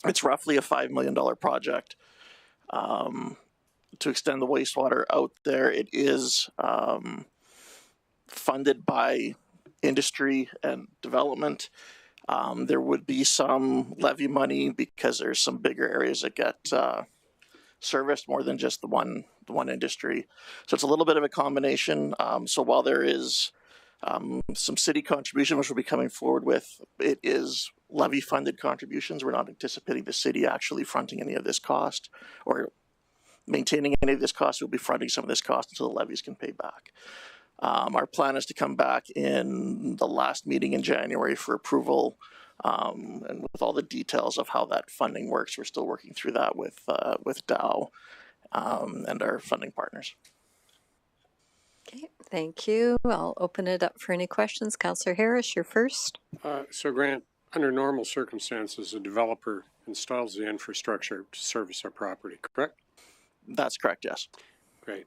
it's roughly a $5 million project to extend the wastewater out there. It is funded by industry and development. There would be some levy money because there's some bigger areas that get serviced more than just the one industry. So it's a little bit of a combination. So while there is some city contribution, which we'll be coming forward with, it is levy funded contributions. We're not anticipating the city actually fronting any of this cost or maintaining any of this cost. We'll be fronting some of this cost until the levies can pay back. Our plan is to come back in the last meeting in January for approval, and with all the details of how that funding works. We're still working through that with Dow and our funding partners. Okay, thank you. I'll open it up for any questions. Councillor Harris, you're first. So Grant, under normal circumstances, a developer installs the infrastructure to service our property, correct? That's correct, yes. Great.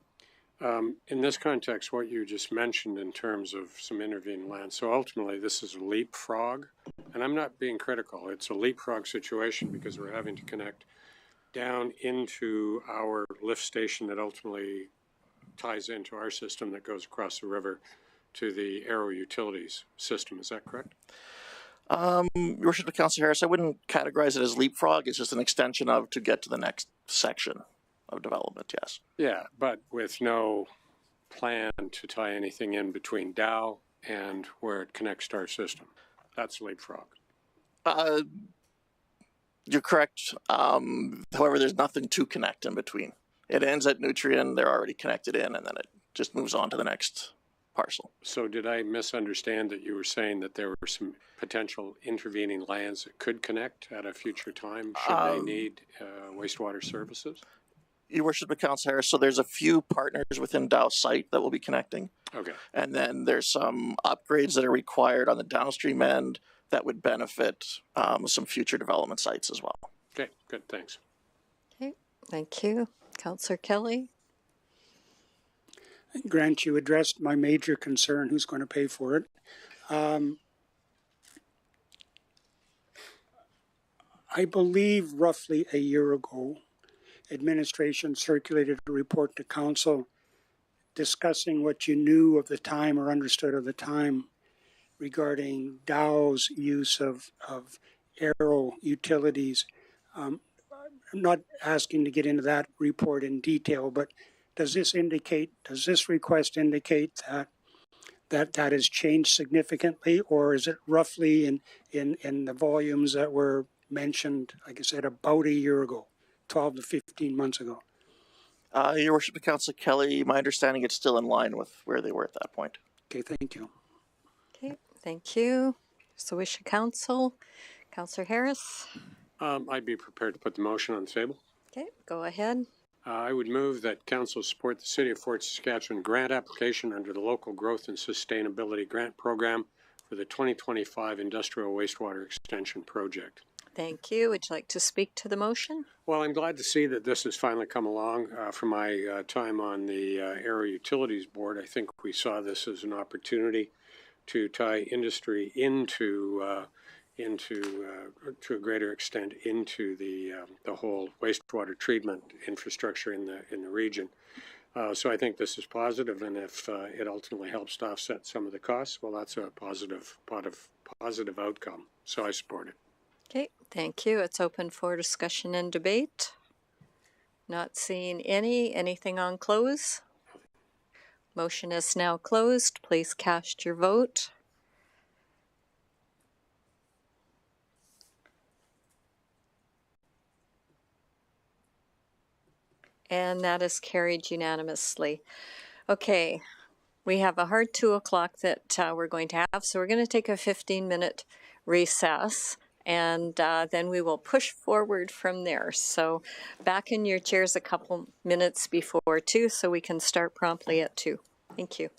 In this context, what you just mentioned in terms of some intervening land, so ultimately this is a leapfrog, and I'm not being critical. It's a leapfrog situation because we're having to connect down into our lift station that ultimately ties into our system that goes across the river to the Aero Utilities system. Is that correct? Your Worship, Councillor Harris, I wouldn't categorize it as leapfrog. It's just an extension of to get to the next section of development, yes. Yeah, but with no plan to tie anything in between Dow and where it connects to our system. That's leapfrog. You're correct. However, there's nothing to connect in between. It ends at Nutrien, they're already connected in, and then it just moves on to the next parcel. So did I misunderstand that you were saying that there were some potential intervening lands that could connect at a future time should they need wastewater services? Your Worship, Councillor Harris, so there's a few partners within Dow site that will be connecting. Okay. And then there's some upgrades that are required on the downstream end that would benefit some future development sites as well. Okay, good, thanks. Okay, thank you. Councillor Kelly. Grant, you addressed my major concern, who's going to pay for it. I believe roughly a year ago, administration circulated a report to council discussing what you knew of the time or understood of the time regarding Dow's use of Aero Utilities. I'm not asking to get into that report in detail, but does this request indicate that has changed significantly, or is it roughly in the volumes that were mentioned, like I said, about a year ago, 12 to 15 months ago? Your Worship, Councillor Kelly, my understanding it's still in line with where they were at that point. Okay, thank you. Okay, thank you. So wish of council. Councillor Harris. I'd be prepared to put the motion on the table. Okay, go ahead. I would move that council support the City of Fort Saskatchewan grant application under the Local Growth and Sustainability Grant Program for the 2025 Industrial Wastewater Extension Project. Thank you. Would you like to speak to the motion? Well, I'm glad to see that this has finally come along. From my time on the Aero Utilities Board, I think we saw this as an opportunity to tie industry into to a greater extent into the whole wastewater treatment infrastructure in the region. So I think this is positive, and if it ultimately helps to offset some of the costs, well, that's a positive outcome. So I support it. Okay, thank you. It's open for discussion and debate. Not seeing any. Anything on close? Motion is now closed. Please cast your vote. And that is carried unanimously. Okay, we have a hard 2 o'clock that we're going to have, so we're going to take a 15-minute recess, and then we will push forward from there. So back in your chairs a couple minutes before 2 so we can start promptly at 2. Thank you.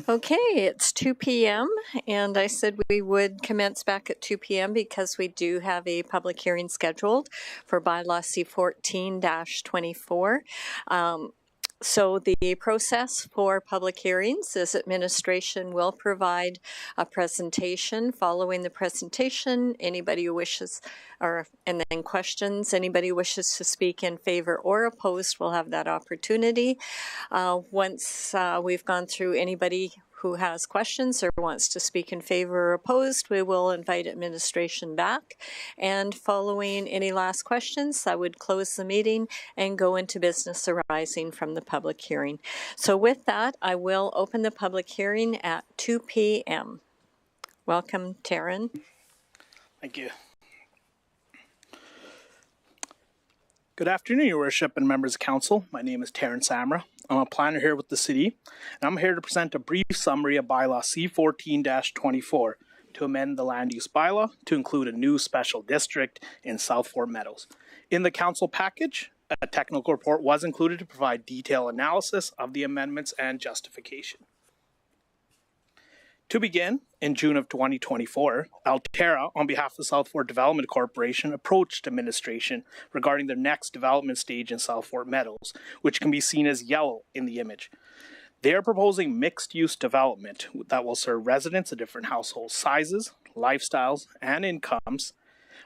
Okay, it's 2 p.m. and I said we would commence back at 2 p.m. because we do have a public hearing scheduled for bylaw C14-24. So the process for public hearings is administration will provide a presentation. Following the presentation, anybody who wishes, and then questions, anybody who wishes to speak in favor or opposed will have that opportunity. Once we've gone through anybody who has questions or wants to speak in favor or opposed, we will invite administration back. And following any last questions, I would close the meeting and go into business arising from the public hearing. So with that, I will open the public hearing at 2 p.m. Welcome, Taryn. Thank you. Good afternoon, Your Worship and members of council. My name is Taryn Samra. I'm a planner here with the city, and I'm here to present a brief summary of bylaw C14-24 to amend the land use bylaw to include a new special district in South Fort Meadows. In the council package, a technical report was included to provide detailed analysis of the amendments and justification. To begin, in June of 2024, Alterra, on behalf of the South Fort Development Corporation, approached administration regarding their next development stage in South Fort Meadows, which can be seen as yellow in the image. They are proposing mixed-use development that will serve residents of different household sizes, lifestyles, and incomes,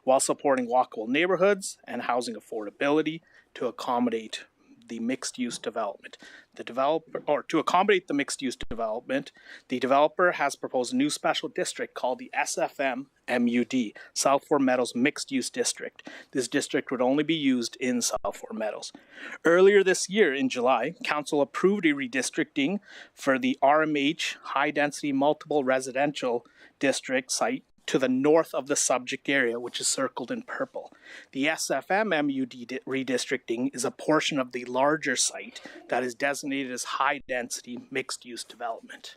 while supporting walkable neighborhoods and housing affordability to accommodate the mixed-use development. To accommodate the mixed-use development, the developer has proposed a new special district called the SFM MUD, South Fort Meadows Mixed-Use District. This district would only be used in South Fort Meadows. Earlier this year, in July, Council approved a redistricting for the RMH High-Density Multiple Residential District site to the north of the subject area, which is circled in purple. The SFM MUD redistricting is a portion of the larger site that is designated as high-density mixed-use development.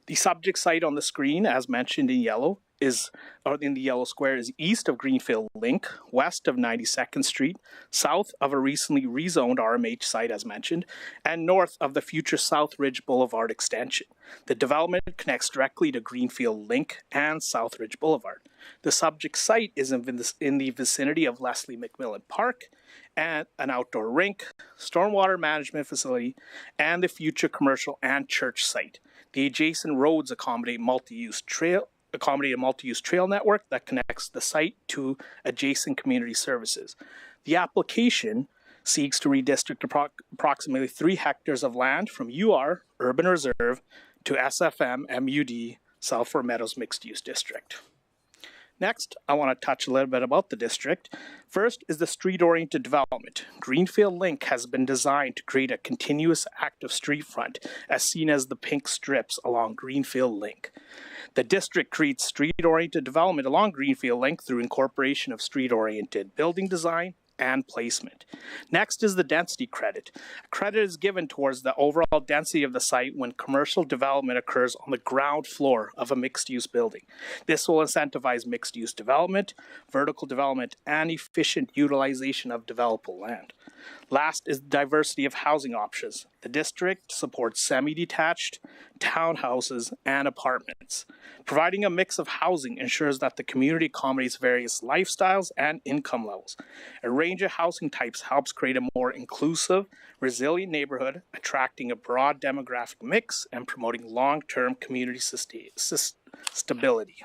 The subject site on the screen, as mentioned in yellow, in the yellow square, is east of Greenfield Link, west of 92nd Street, south of a recently rezoned RMH site, as mentioned, and north of the future South Ridge Boulevard extension. The development connects directly to Greenfield Link and South Ridge Boulevard. The subject site is in the vicinity of Leslie McMillan Park, and an outdoor rink, stormwater management facility, and the future commercial and church site. The adjacent roads accommodate a multi-use trail network that connects the site to adjacent community services. The application seeks to redistrict approximately 3 hectares of land from UR, Urban Reserve, to SFM MUD, South Fort Meadows Mixed Use District. Next, I want to touch a little bit about the district. First is the street-oriented development. Greenfield Link has been designed to create a continuous active street front, as seen as the pink strips along Greenfield Link. The district creates street-oriented development along Greenfield Link through incorporation of street-oriented building design and placement. Next is the density credit. Credit is given towards the overall density of the site when commercial development occurs on the ground floor of a mixed-use building. This will incentivize mixed-use development, vertical development, and efficient utilization of developable land. Last is diversity of housing options. The district supports semi-detached, townhouses, and apartments. Providing a mix of housing ensures that the community accommodates various lifestyles and income levels. A range of housing types helps create a more inclusive, resilient neighborhood, attracting a broad demographic mix and promoting long-term community stability.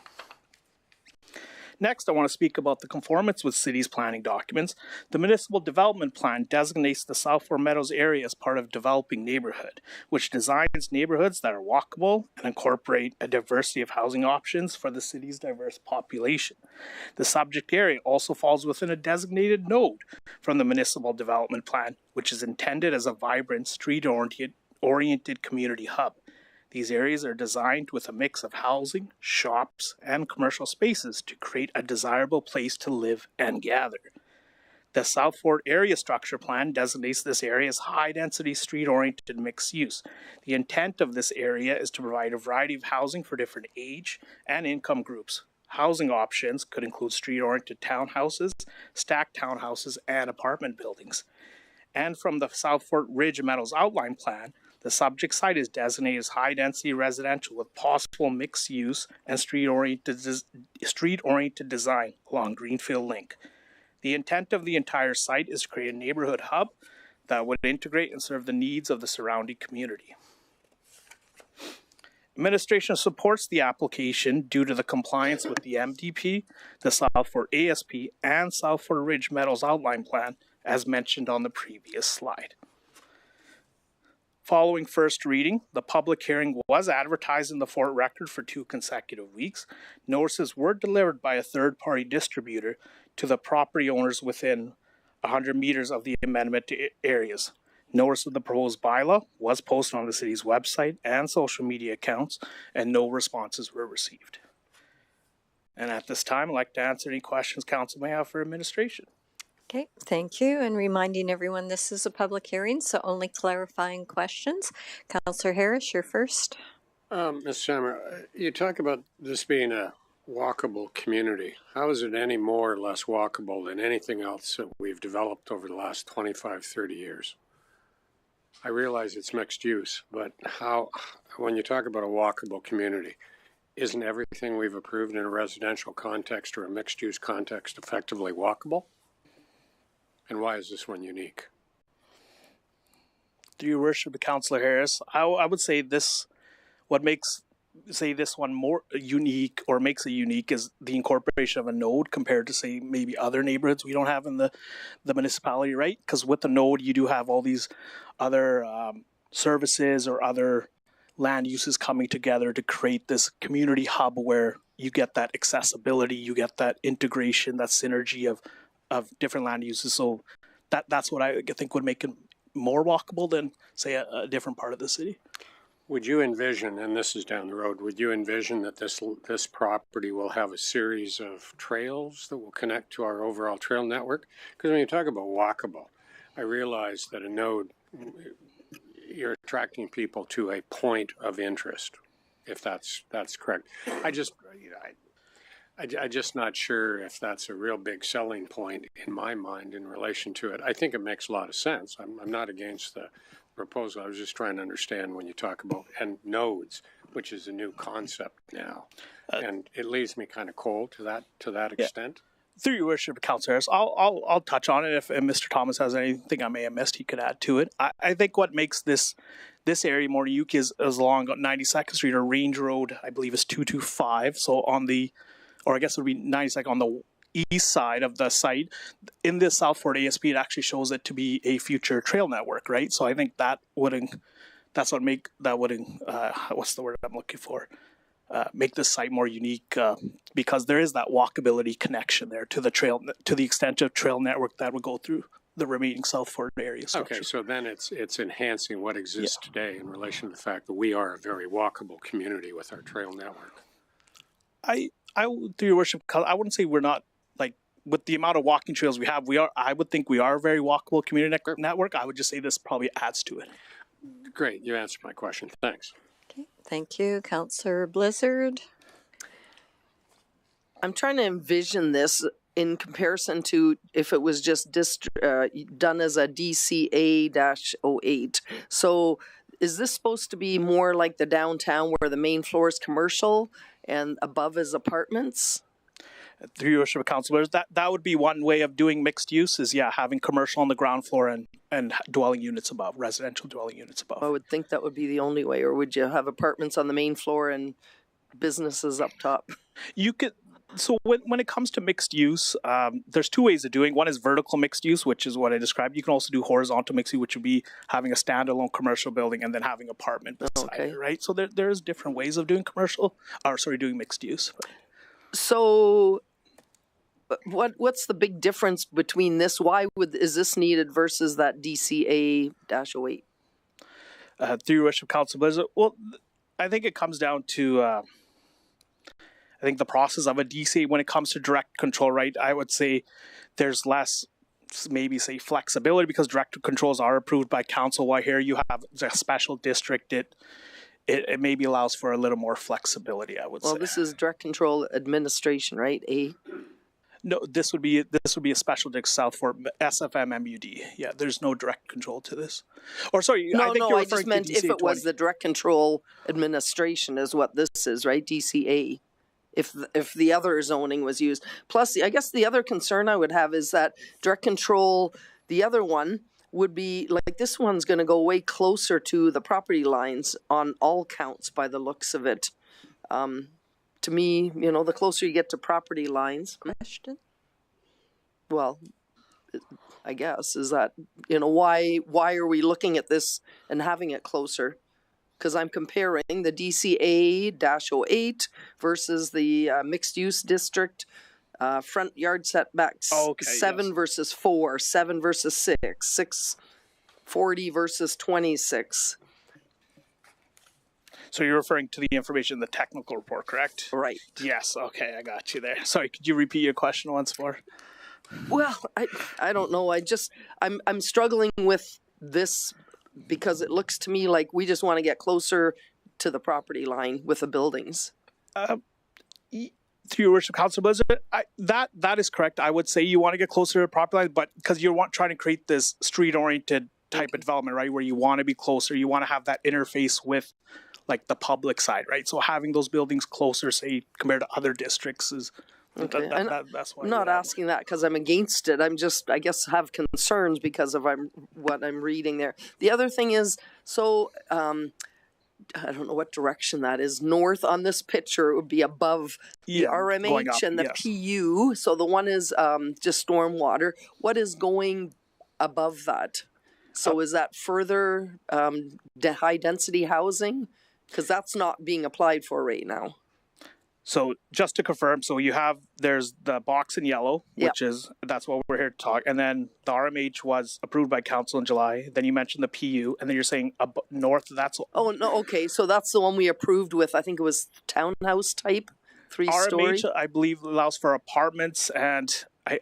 Next, I want to speak about the conformance with city's planning documents. The Municipal Development Plan designates the South Fort Meadows area as part of developing neighborhood, which designs neighborhoods that are walkable and incorporate a diversity of housing options for the city's diverse population. The subject area also falls within a designated node from the Municipal Development Plan, which is intended as a vibrant, street-oriented community hub. These areas are designed with a mix of housing, shops, and commercial spaces to create a desirable place to live and gather. The South Fort Area Structure Plan designates this area as high-density, street-oriented mixed use. The intent of this area is to provide a variety of housing for different age and income groups. Housing options could include street-oriented townhouses, stacked townhouses, and apartment buildings. And from the South Fort Ridge Meadows Outline Plan, The subject site is designated as high-density residential with possible mixed use and street-oriented design along Greenfield Link. The intent of the entire site is to create a neighborhood hub that would integrate and serve the needs of the surrounding community. Administration supports the application due to the compliance with the MDP, the South Fork ASP, and South Fork Ridge Meadows Outline Plan, as mentioned on the previous slide. Following first reading, the public hearing was advertised in the Fort Record for 2 consecutive weeks. Notices were delivered by a third-party distributor to the property owners within 100 meters of the amendment areas. Notice of the proposed bylaw was posted on the city's website and social media accounts, and no responses were received. And at this time, I'd like to answer any questions council may have for administration. Okay, thank you. And reminding everyone this is a public hearing, so only clarifying questions. Councillor Harris, you're first. Ms. Sammer, you talk about this being a walkable community. How is it any more or less walkable than anything else that we've developed over the last 25, 30 years? I realize it's mixed use, but how, when you talk about a walkable community, isn't everything we've approved in a residential context or a mixed use context effectively walkable? And why is this one unique? Through your worship, Councillor Harris, I would say this, what makes this one more unique or makes it unique is the incorporation of a node compared to, say, maybe other neighborhoods we don't have in the municipality, right? Because with the node, you do have all these other services or other land uses coming together to create this community hub where you get that accessibility, you get that integration, that synergy of different land uses. So that's what I think would make it more walkable than, say, a different part of the city. Would you envision, and this is down the road, would you envision that this property will have a series of trails that will connect to our overall trail network? Because when you talk about walkable, I realize that a node, you're attracting people to a point of interest, if that's correct. I'm just not sure if that's a real big selling point in my mind in relation to it. I think it makes a lot of sense. I'm not against the proposal. I was just trying to understand when you talk about nodes, which is a new concept now, and it leaves me kind of cold to that extent. Through your worship, Councillor Harris, I'll touch on it. If Mr. Thomas has anything I may have missed, he could add to it. I think what makes this area more unique is along 92nd Street or Range Road, I believe is 225. So on the, or I guess it would be 92nd on the east side of the site. In this South Fork ASP, it actually shows it to be a future trail network, right? So I think that would what's the word I'm looking for? Make this site more unique because there is that walkability connection there to the trail, to the extent of trail network that would go through the remaining South Fork area structure. Okay, so then it's enhancing what exists today in relation to the fact that we are a very walkable community with our trail network. Through your worship, I wouldn't say we're not, like, with the amount of walking trails we have, I would think we are a very walkable community network. I would just say this probably adds to it. Great, you answered my question. Thanks. Okay, thank you. Councillor Blizzard. I'm trying to envision this in comparison to if it was just done as a DCA-08. So is this supposed to be more like the downtown where the main floor is commercial and above is apartments? Through your worship, councillors, that would be one way of doing mixed use is, having commercial on the ground floor and dwelling units above, residential dwelling units above. I would think that would be the only way, or would you have apartments on the main floor and businesses up top? You could. So when it comes to mixed use, there's two ways of doing. One is vertical mixed use, which is what I described. You can also do horizontal mixed use, which would be having a standalone commercial building and then having apartment beside it, right? So there's different ways of doing doing mixed use. So what's the big difference between this? Is this needed versus that DCA-08? Through your worship, Council Blizzard, well, I think it comes down to I think the process of a DC when it comes to direct control, right? I would say there's less, maybe say flexibility because direct controls are approved by council. While here you have a special district, it maybe allows for a little more flexibility, I would say. Well, this is direct control administration, right? No, this would be a special district south for SFM MUD. Yeah, there's no direct control to this. Or sorry, I think you're I referring just to meant if DCA it was 20. the direct control administration is what this is, right? DCA. If the other zoning was used. Plus, I guess the other concern I would have is that direct control, the other one would be like this one's going to go way closer to the property lines on all counts by the looks of it. To me, you know, the closer you get to property lines, Question? well, I guess is that, you know, why are we looking at this and having it closer? Because I'm comparing the DCA-08 versus the mixed use district front yard setbacks. Okay, 7 yes. versus 4, 7 versus 6, 640 versus 26. So you're referring to the information in the technical report, correct? Right. Yes. Okay, I got you there. Sorry, could you repeat your question once more? Well, I don't know. I'm struggling with this because it looks to me like we just want to get closer to the property line with the buildings. Through your worship, Councilor Blizzard, that is correct. I would say you want to get closer to the property line, but because you're trying to create this street-oriented type of development, right, where you want to be closer, you want to have that interface with like the public side, right? So having those buildings closer, say, compared to other districts is Okay. that's why. I'm not asking that because I'm against it. I'm just, I guess, have concerns because of what I'm reading there. The other thing is, so I don't know what direction that is. North on this picture, it would be above the going RMH up, and the yes. PU. So the one is just stormwater. What is going above that? So is that further high density housing? Because that's not being applied for right now. So just to confirm, so there's the box in yellow, which that's what we're here to talk. And then the RMH was approved by council in July. Then you mentioned the PU, and then you're saying north, that's... Oh, no, okay. So that's the one we approved with, I think it was townhouse type, 3-story. RMH, I believe, allows for apartments, and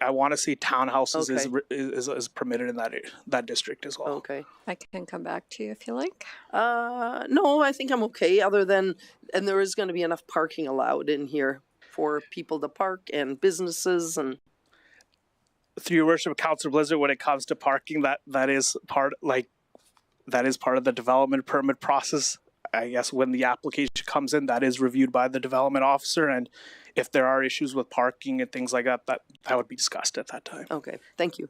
I want to say townhouses is permitted in that district as well. Okay. I can come back to you if you like. No, I think I'm okay, other than, and there is going to be enough parking allowed in here for people to park and businesses and... Through your worship, Councilor Blizzard, when it comes to parking, that is part of the development permit process. I guess when the application comes in, that is reviewed by the development officer, and if there are issues with parking and things like that, that would be discussed at that time. Okay, thank you.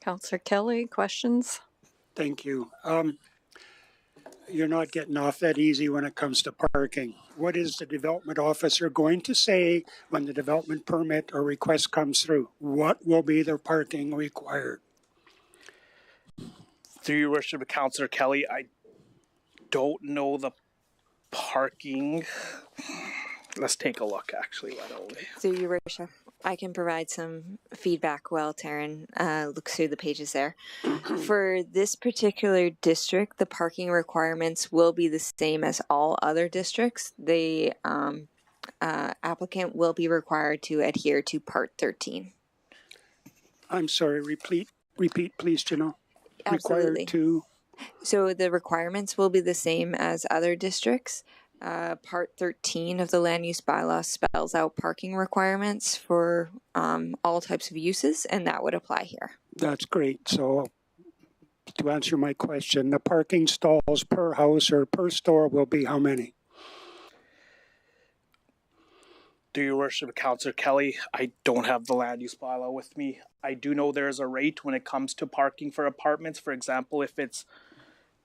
Councillor Kelly, questions? Thank you. You're not getting off that easy when it comes to parking. What is the development officer going to say when the development permit or request comes through? What will be the parking required? Through your worship, Councillor Kelly, I don't know the parking. Let's take a look, actually. Why don't we? Through your worship, I can provide some feedback while Taryn looks through the pages there. For this particular district, the parking requirements will be the same as all other districts. The applicant will be required to adhere to Part 13. I'm sorry, repeat please, Janelle. Absolutely. Required to... So the requirements will be the same as other districts. Part 13 of the land use bylaw spells out parking requirements for all types of uses, and that would apply here. That's great. So to answer my question, the parking stalls per house or per store will be how many? Do your worship, Councillor Kelly, I don't have the land use bylaw with me. I do know there's a rate when it comes to parking for apartments. For example, if it's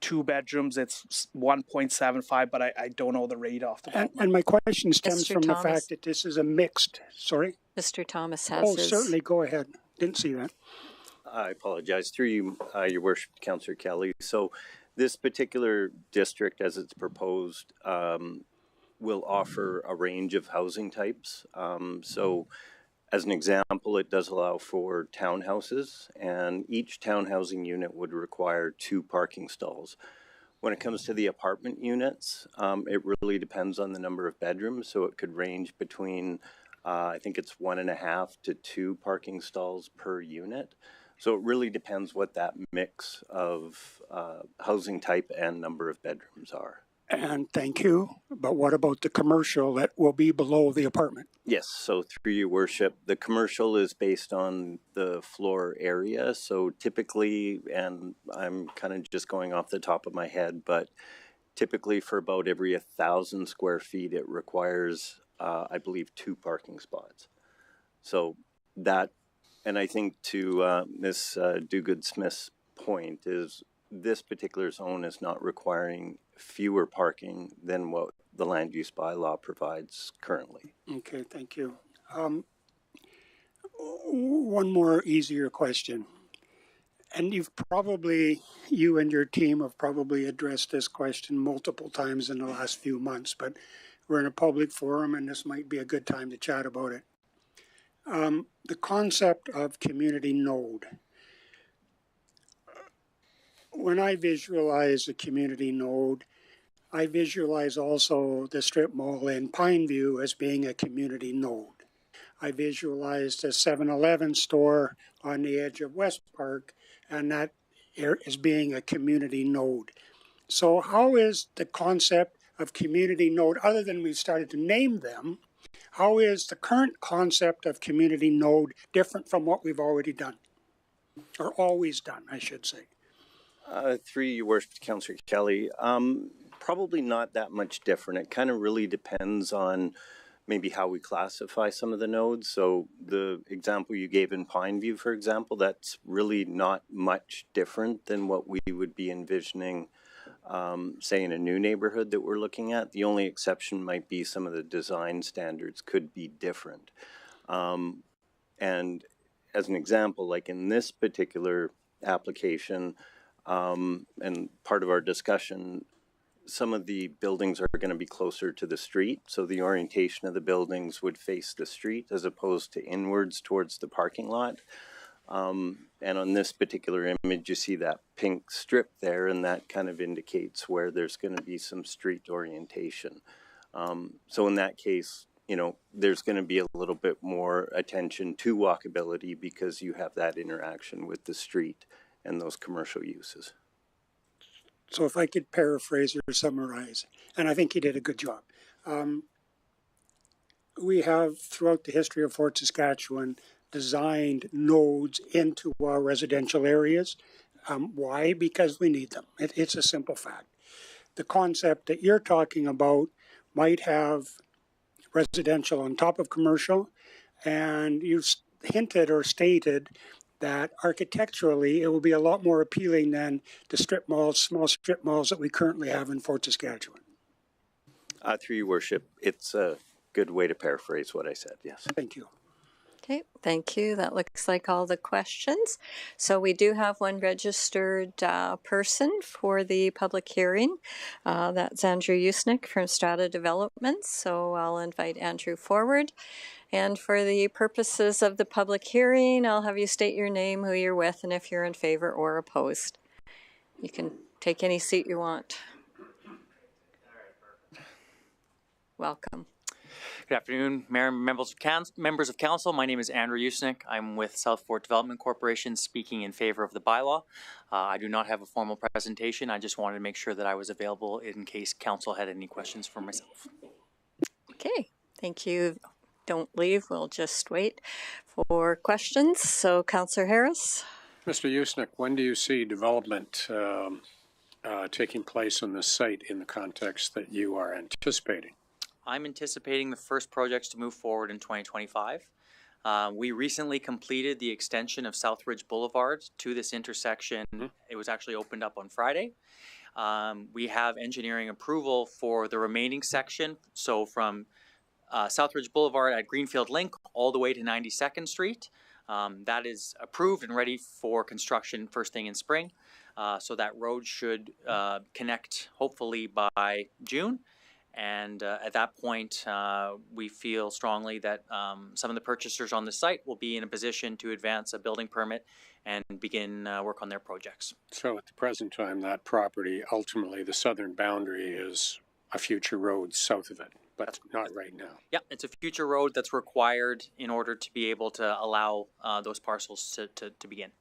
2 bedrooms, it's 1.75, but I don't know the rate off the bat. And my question stems Mr. from the Thomas. fact that this is a mixed, sorry? Mr. Thomas has Oh, his... certainly, go ahead. Didn't see that. I apologize. Through you, your worship, Councillor Kelly. So this particular district, as it's proposed, will offer a range of housing types. So as an example, it does allow for townhouses, and each townhousing unit would require 2 parking stalls. When it comes to the apartment units, it really depends on the number of bedrooms. So it could range between, I think it's 1.5 to 2 parking stalls per unit. So it really depends what that mix of housing type and number of bedrooms are. And thank you. but what about the commercial that will be below the apartment? Yes, so through your worship, the commercial is based on the floor area. So typically, and I'm kind of just going off the top of my head, but typically for about every 1,000 square feet, it requires, I believe, 2 parking spots. So that, and I think to Ms. Duguid-Smith's point is this particular zone is not requiring fewer parking than what the land use bylaw provides currently. Okay, thank you. One more easier question. And you and your team have probably addressed this question multiple times in the last few months, but we're in a public forum and this might be a good time to chat about it. The concept of community node. When I visualize a community node, I visualize also the strip mall in Pineview as being a community node. I visualized a 7-Eleven store on the edge of West Park, and that is being a community node. So how is the concept of community node, other than we've started to name them, how is the current concept of community node different from what we've already done? Or always done, I should say. Through your worship, Councillor Kelly, probably not that much different. It kind of really depends on maybe how we classify some of the nodes. So the example you gave in Pineview, for example, that's really not much different than what we would be envisioning, say, in a new neighborhood that we're looking at. The only exception might be some of the design standards could be different. And as an example, like in this particular application, and part of our discussion, some of the buildings are going to be closer to the street, so the orientation of the buildings would face the street as opposed to inwards towards the parking lot. And on this particular image, you see that pink strip there, and that kind of indicates where there's going to be some street orientation. So in that case, you know, there's going to be a little bit more attention to walkability because you have that interaction with the street and those commercial uses. So if I could paraphrase or summarize, and I think you did a good job. We have, throughout the history of Fort Saskatchewan, designed nodes into our residential areas. Why? Because we need them. It's a simple fact. The concept that you're talking about might have residential on top of commercial, and you've hinted or stated that architecturally it will be a lot more appealing than the strip malls, small strip malls that we currently have in Fort Saskatchewan. Through your worship, it's a good way to paraphrase what I said, yes. Thank you. Okay, thank you. That looks like all the questions. So we do have one registered person for the public hearing. That's Andrew Usnick from Strata Developments. So I'll invite Andrew forward. And for the purposes of the public hearing, I'll have you state your name, who you're with, and if you're in favor or opposed. You can take any seat you want. Welcome. Good afternoon, Mayor and members of Council. My name is Andrew Usnick. I'm with South Fort Development Corporation, speaking in favor of the bylaw. I do not have a formal presentation. I just wanted to make sure that I was available in case Council had any questions for myself. Okay, thank you. Don't leave. We'll just wait for questions. So, Councillor Harris. Mr. Usnick, when do you see development taking place on this site in the context that you are anticipating? I'm anticipating the first projects to move forward in 2025. We recently completed the extension of Southridge Boulevard to this intersection. It was actually opened up on Friday. We have engineering approval for the remaining section. So from Southridge Boulevard at Greenfield Link all the way to 92nd Street. That is approved and ready for construction first thing in spring. So that road should connect hopefully by June. And at that point, we feel strongly that some of the purchasers on the site will be in a position to advance a building permit and begin work on their projects. So at the present time, that property, ultimately the southern boundary is a future road south of it, but not right now. Yeah, it's a future road that's required in order to be able to allow those parcels to begin.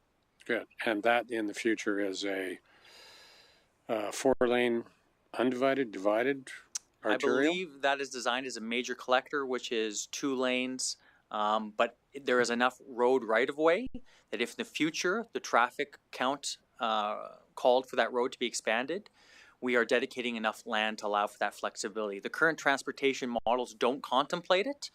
Good. And that in the future is a 4-lane undivided, divided Arterial? I believe that is designed as a major collector, which is 2 lanes. But there is enough road right of way that if in the future the traffic count called for that road to be expanded, we are dedicating enough land to allow for that flexibility. The current transportation models don't contemplate it,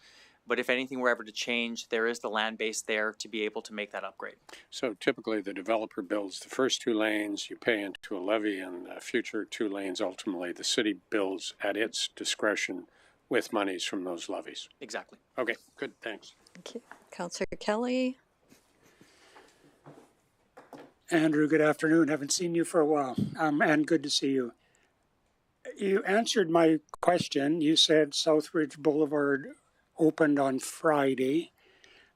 but if anything were ever to change, there is the land base there to be able to make that upgrade. So typically the developer builds the first 2 lanes, you pay into a levy, and the future 2 lanes, ultimately the city builds at its discretion with monies from those levies. Exactly. Okay, good, thanks. Thank you. Councillor Kelly. Andrew, good afternoon. Haven't seen you for a while, and good to see you. You answered my question. You said Southridge Boulevard opened on Friday,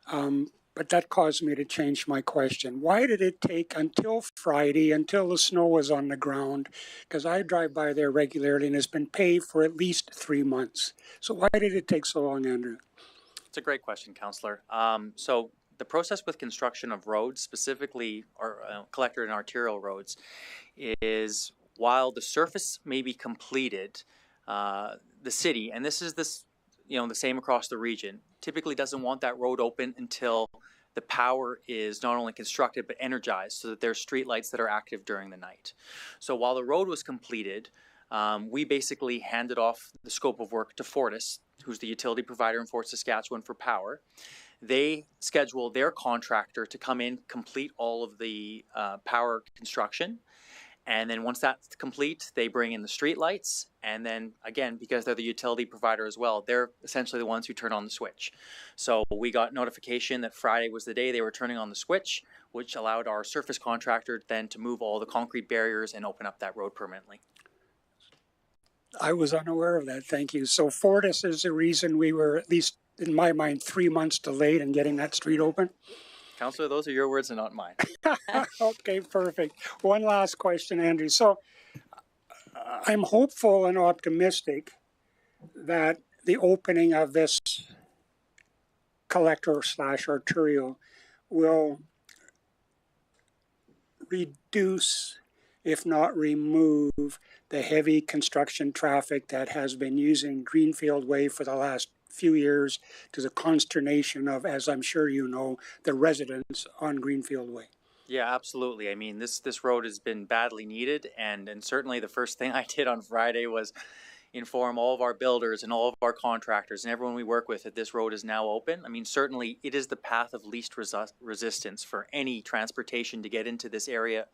but that caused me to change my question. Why did it take until Friday, until the snow was on the ground? Because I drive by there regularly and it's been paved for at least 3 months. So why did it take so long, Andrew? It's a great question, Councillor. So the process with construction of roads, specifically collector and arterial roads, is while the surface may be completed, the city, and this is the same across the region, typically doesn't want that road open until the power is not only constructed but energized, so that there's streetlights that are active during the night. So while the road was completed, we basically handed off the scope of work to Fortis, who's the utility provider in Fort Saskatchewan for power. They schedule their contractor to come in, complete all of the power construction. And then once that's complete, they bring in the street lights. And then again, because they're the utility provider as well, they're essentially the ones who turn on the switch. So we got notification that Friday was the day they were turning on the switch, which allowed our surface contractor then to move all the concrete barriers and open up that road permanently. I was unaware of that. Thank you. So Fortis is the reason we were, at least in my mind, 3 months delayed in getting that street open. Councillor, those are your words and not mine. Okay, perfect. One last question, Andrew. So I'm hopeful and optimistic that the opening of this collector/arterial will reduce, if not remove, the heavy construction traffic that has been using Greenfield Way for the last few years, to the consternation of, as I'm sure you know, the residents on Greenfield Way. Yeah, absolutely. I mean, this road has been badly needed, and certainly the first thing I did on Friday was inform all of our builders and all of our contractors and everyone we work with that this road is now open. I mean, certainly it is the path of least resistance for any transportation to get into this area.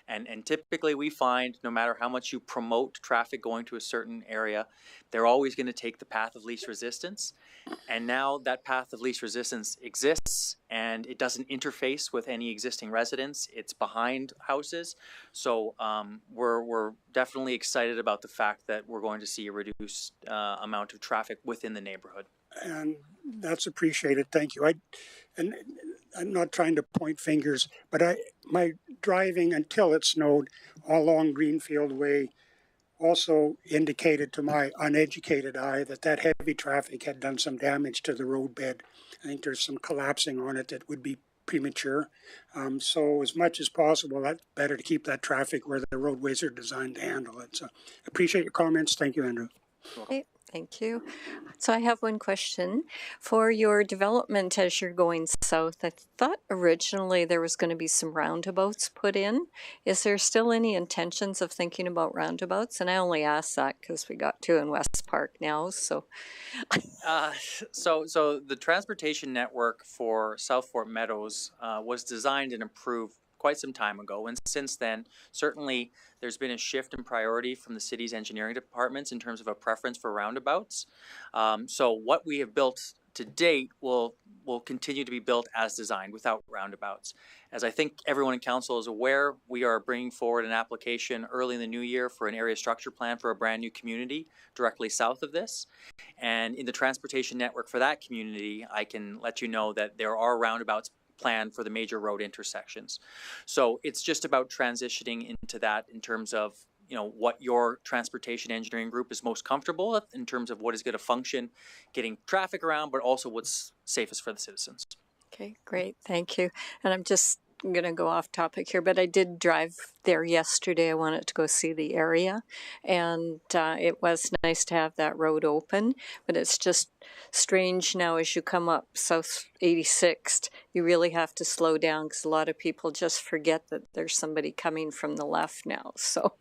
And typically we find no matter how much you promote traffic going to a certain area, they're always going to take the path of least resistance. And now that path of least resistance exists and it doesn't interface with any existing residents. It's behind houses. So we're definitely excited about the fact that we're going to see a reduced amount of traffic within the neighborhood. And that's appreciated. Thank you. And I'm not trying to point fingers, but my driving until it snowed along Greenfield Way also indicated to my uneducated eye that heavy traffic had done some damage to the roadbed. I think there's some collapsing on it that would be premature. So as much as possible, that's better to keep that traffic where the roadways are designed to handle it. So appreciate your comments. Thank you, Andrew. Okay, thank you. So I have one question. For your development as you're going south, I thought originally there was going to be some roundabouts put in. Is there still any intentions of thinking about roundabouts? And I only ask that because we got 2 in West Park now, so. So the transportation network for South Fort Meadows was designed and approved quite some time ago, and since then certainly there's been a shift in priority from the city's engineering departments in terms of a preference for roundabouts. So what we have built to date will continue to be built as designed without roundabouts. As I think everyone in council is aware, we are bringing forward an application early in the new year for an area structure plan for a brand new community directly south of this. And in the transportation network for that community, I can let you know that there are roundabouts plan for the major road intersections. So it's just about transitioning into that in terms of, you know, what your transportation engineering group is most comfortable with in terms of what is going to function, getting traffic around, but also what's safest for the citizens. Okay, great, thank you. And I'm just I'm going to go off topic here, but I did drive there yesterday. I wanted to go see the area, and it was nice to have that road open, but it's just strange now as you come up South 86th, you really have to slow down because a lot of people just forget that there's somebody coming from the left now. So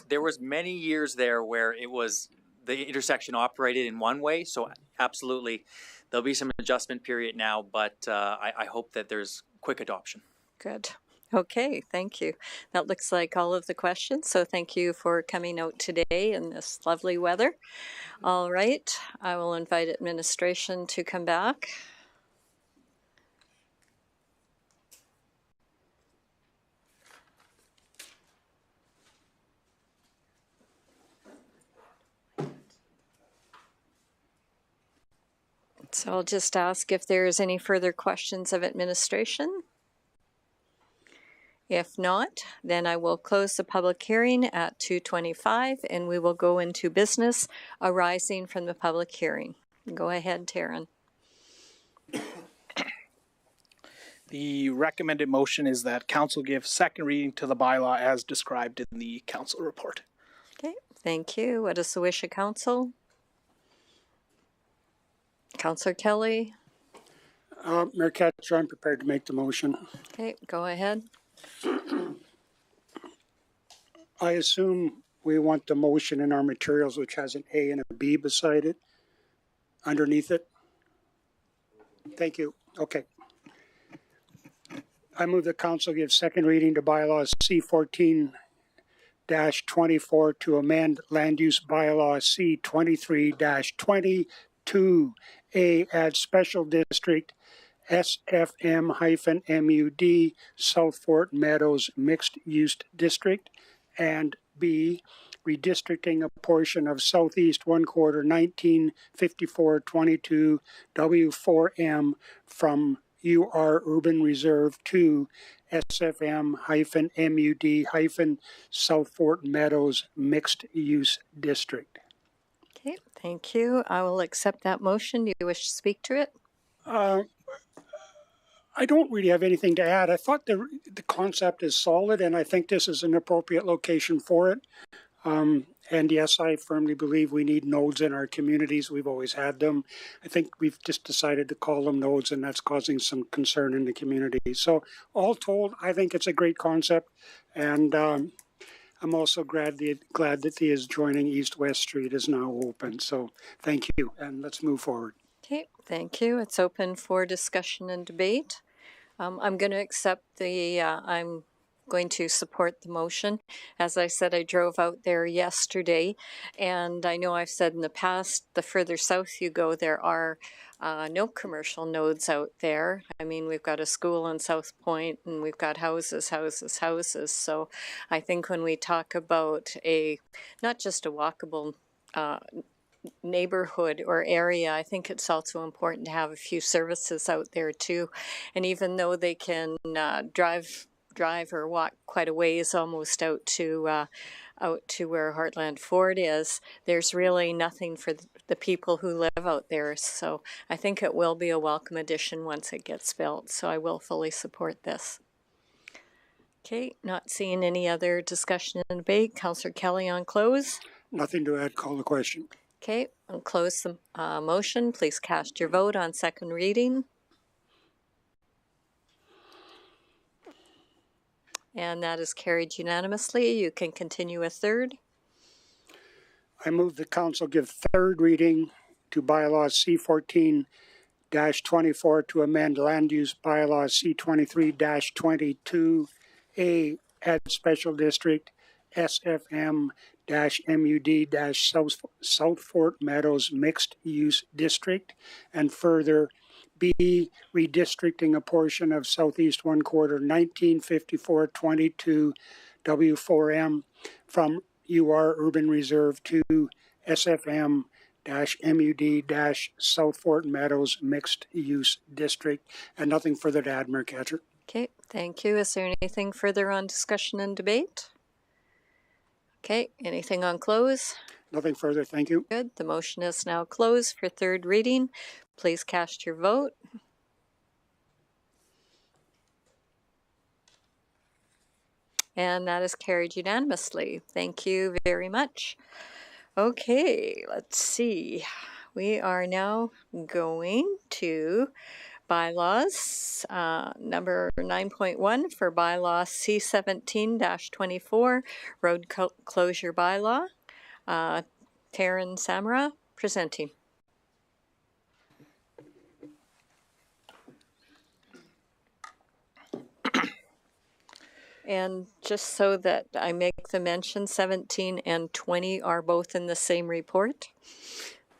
There was many years there where it was the intersection operated in one way, so absolutely there'll be some adjustment period now, but I hope that there's quick adoption. good. Okay, thank you. That looks like all of the questions. So thank you for coming out today in this lovely weather. All right, I will invite administration to come back. So I'll just ask if there's any further questions of administration. If not, then I will close the public hearing at 2:25 and we will go into business arising from the public hearing. Go ahead, Taryn. The recommended motion is that council give second reading to the bylaw as described in the council report. Okay, thank you. What is the wish of council? Councillor Kelly? Mayor Catcher, I'm prepared to make the motion. Okay, go ahead. I assume we want the motion in our materials, which has an A and a B beside it, underneath it. Thank you. Okay. I move the council give second reading to bylaws C14-24 to amend land use bylaw C23-20 to A, add special district SFM-MUD South Fort Meadows Mixed Use District, and B, redistricting a portion of southeast 1/4 1954-22 W4M from UR Urban Reserve to SFM-MUD South Fort Meadows Mixed Use District. Okay, thank you. I will accept that motion. Do you wish to speak to it? I don't really have anything to add. I thought the concept is solid, and I think this is an appropriate location for it. And yes, I firmly believe we need nodes in our communities. We've always had them. I think we've just decided to call them nodes, and that's causing some concern in the community. So all told, I think it's a great concept, and I'm also glad that the is joining East-West Street is now open. So thank you, and let's move forward. Okay, thank you. It's open for discussion and debate. I'm going to accept I'm going to support the motion. As I said, I drove out there yesterday, and I know I've said in the past, the further south you go, there are no commercial nodes out there. I mean, we've got a school in South Point, and we've got houses. So I think when we talk about not just a walkable neighborhood or area, I think it's also important to have a few services out there too. And even though they can drive or walk quite a ways almost out to where Heartland Ford is, there's really nothing for the people who live out there. So I think it will be a welcome addition once it gets built. So I will fully support this. Okay, not seeing any other discussion and debate. Councillor Kelly on close. Nothing to add. Call the question. Okay, I'll close the motion. Please cast your vote on second reading. And that is carried unanimously. You can continue a third. I move the council give third reading to bylaws C14-24 to amend land use bylaws C23-22 A, add special district SFM-MUD-South Fort Meadows Mixed Use District, and further B, redistricting a portion of southeast 1/4 1954-22 W4M from UR Urban Reserve to SFM-MUD-South Fort Meadows Mixed Use District, and nothing further to add, Mayor Catcher. Okay, thank you. Is there anything further on discussion and debate? Okay, anything on close? Nothing further, thank you. Good. The motion is now closed for third reading. Please cast your vote. And that is carried unanimously. Thank you very much. Okay, let's see. We are now going to bylaws, number 9.1 for bylaw C17-24, road closure bylaw. Taryn Samra presenting. And just so that I make the mention, 17 and 20 are both in the same report.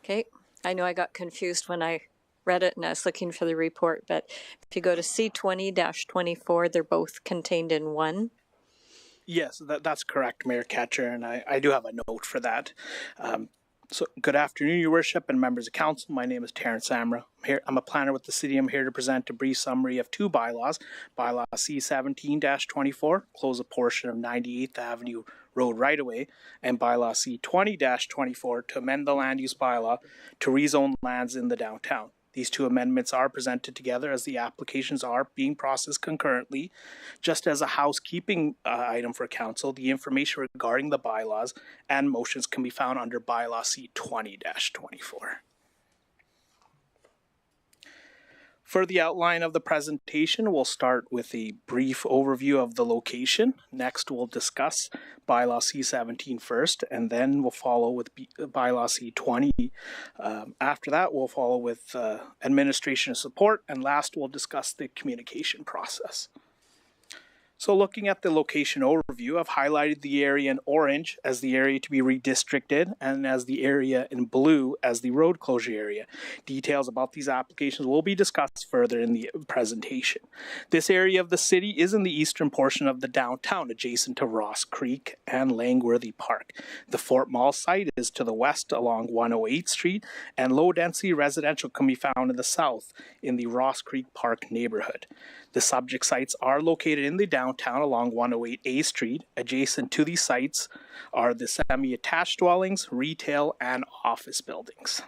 Okay, I know I got confused when I read it and I was looking for the report, but if you go to C20-24, they're both contained in one. Yes, that's correct, Mayor Ketcher, and I do have a note for that. So good afternoon, Your Worship and members of council. My name is Terrence Samra. I'm a planner with the city. I'm here to present a brief summary of two bylaws. Bylaw C17-24, close a portion of 98th Avenue Road right-of-way, and Bylaw C20-24 to amend the land use bylaw to rezone lands in the downtown. These two amendments are presented together as the applications are being processed concurrently. Just as a housekeeping item for council, the information regarding the bylaws and motions can be found under Bylaw C20-24. For the outline of the presentation, we'll start with a brief overview of the location. Next, we'll discuss Bylaw C17 first, and then we'll follow with Bylaw C20. After that, we'll follow with administration support, and last, we'll discuss the communication process. So looking at the location overview, I've highlighted the area in orange as the area to be redistricted and as the area in blue as the road closure area. Details about these applications will be discussed further in the presentation. This area of the city is in the eastern portion of the downtown, adjacent to Ross Creek and Langworthy Park. The Fort Mall site is to the west along 108th Street, and low-density residential can be found in the south in the Ross Creek Park neighborhood. The subject sites are located in the downtown along 108A Street. Adjacent to these sites are the semi-attached dwellings, retail, and office buildings.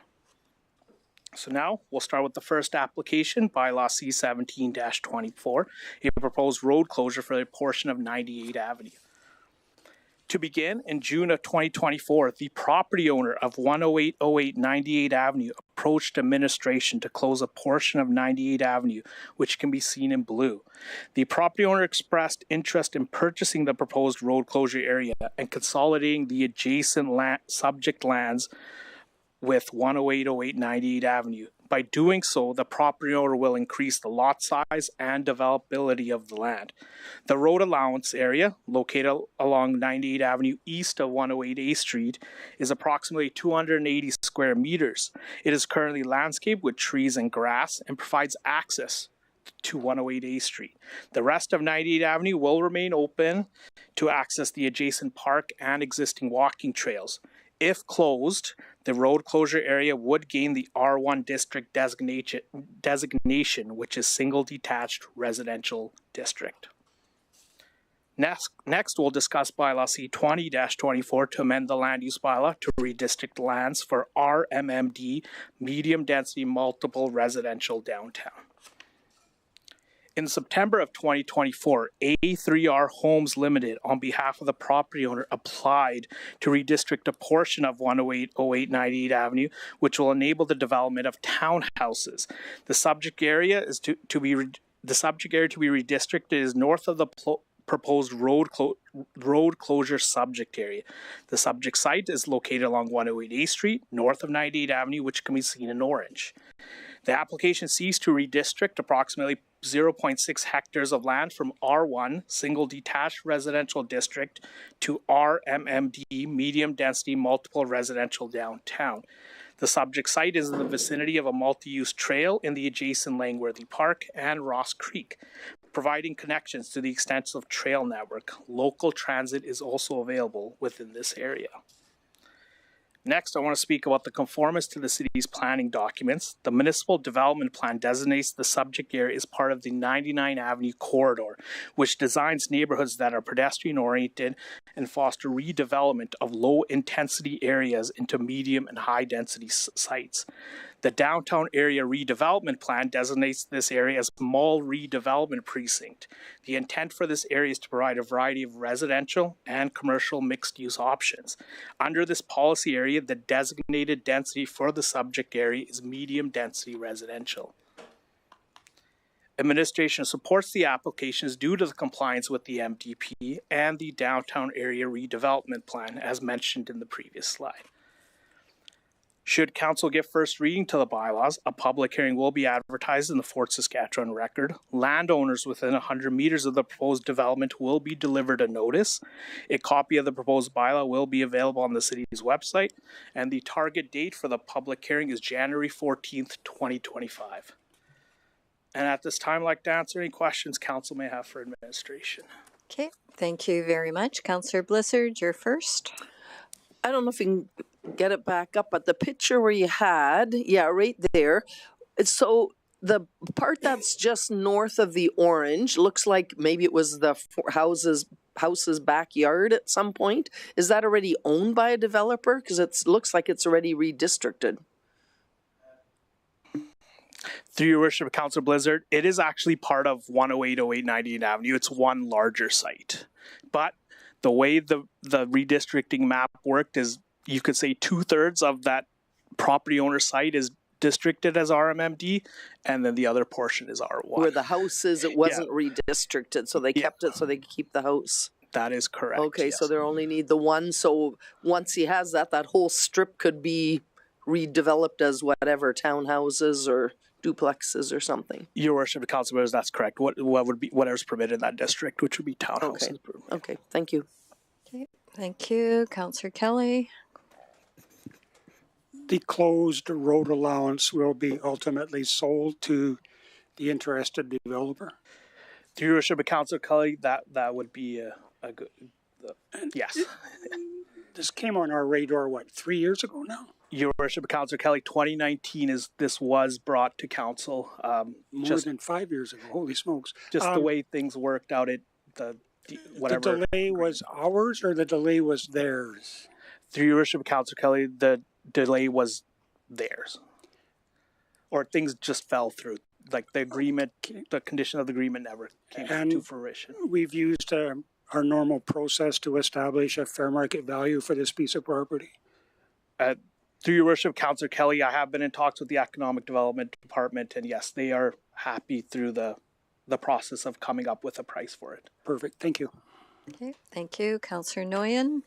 So now we'll start with the first application, Bylaw C17-24, a proposed road closure for a portion of 98th Avenue. To begin, in June of 2024, the property owner of 10808 98th Avenue approached administration to close a portion of 98th Avenue, which can be seen in blue. The property owner expressed interest in purchasing the proposed road closure area and consolidating the adjacent subject lands with 10808 98th Avenue. By doing so, the property owner will increase the lot size and developability of the land. The road allowance area, located along 98th Avenue east of 108A Street, is approximately 280 square meters. It is currently landscaped with trees and grass and provides access to 108A Street. The rest of 98th Avenue will remain open to access the adjacent park and existing walking trails. If closed, the road closure area would gain the R1 district designation, which is single detached residential district. Next, we'll discuss Bylaw C20-24 to amend the land use bylaw to redistrict lands for RMMD, medium density multiple residential downtown. In September of 2024, A3R Homes Limited, on behalf of the property owner, applied to redistrict a portion of 10808 98th Avenue, which will enable the development of townhouses. The subject area to be redistricted is north of the proposed road closure subject area. The subject site is located along 108A Street, north of 98th Avenue, which can be seen in orange. The application seeks to redistrict approximately 0.6 hectares of land from R1, single detached residential district, to RMMD, medium density multiple residential downtown. The subject site is in the vicinity of a multi-use trail in the adjacent Langworthy Park and Ross Creek, providing connections to the extensive trail network. Local transit is also available within this area. Next, I want to speak about the conformance to the city's planning documents. The municipal development plan designates the subject area as part of the 99 Avenue corridor, which designs neighborhoods that are pedestrian-oriented and foster redevelopment of low-intensity areas into medium and high-density sites. The downtown area redevelopment plan designates this area as mall redevelopment precinct. The intent for this area is to provide a variety of residential and commercial mixed-use options. Under this policy area, the designated density for the subject area is medium-density residential. Administration supports the applications due to the compliance with the MDP and the downtown area redevelopment plan, as mentioned in the previous slide. Should council give first reading to the bylaws, a public hearing will be advertised in the Fort Saskatchewan Record. Landowners within 100 meters of the proposed development will be delivered a notice. A copy of the proposed bylaw will be available on the city's website, and the target date for the public hearing is January 14th, 2025. And at this time, I'd like to answer any questions council may have for administration. Okay, thank you very much. Councillor Blizzard, you're first. I don't know if you can get it back up, but the picture where you had, yeah, right there. So the part that's just north of the orange looks like maybe it was the house's backyard at some point. Is that already owned by a developer? Because it looks like it's already redistricted. Through your worship, Councillor Blizzard, it is actually part of 10808 98 Avenue. It's one larger site. But the way the redistricting map worked is, you could say 2/3 of that property owner site is districted as RMMD, and then the other portion is R1. Where the house is, it wasn't redistricted, so they kept it so they could keep the house. That is correct. Okay, yes. so they only need the one. So once he has that, that whole strip could be redeveloped as whatever, townhouses or duplexes or something. Your worship, Council members, that's correct. What would be whatever's permitted in that district, which would be townhouses. Okay, thank you. Okay, thank you. Councillor Kelly. The closed road allowance will be ultimately sold to the interested developer. Through your worship, Councillor Kelly, that would be a good, yes. This came on our radar, 3 years ago now? Your worship, Councillor Kelly, 2019 this was brought to council. More than 5 years ago. Holy smokes! Just the way things worked out, whatever. The delay was ours, or the delay was theirs? Through your worship, Councillor Kelly, the delay was theirs, or things just fell through. Like the agreement, the condition of the agreement never came to fruition. We've used our normal process to establish a fair market value for this piece of property. Through your worship, Councillor Kelly, I have been in talks with the Economic Development Department, and yes, they are happy through the process of coming up with a price for it. Perfect. Thank you. Okay, thank you. Councillor Nguyen.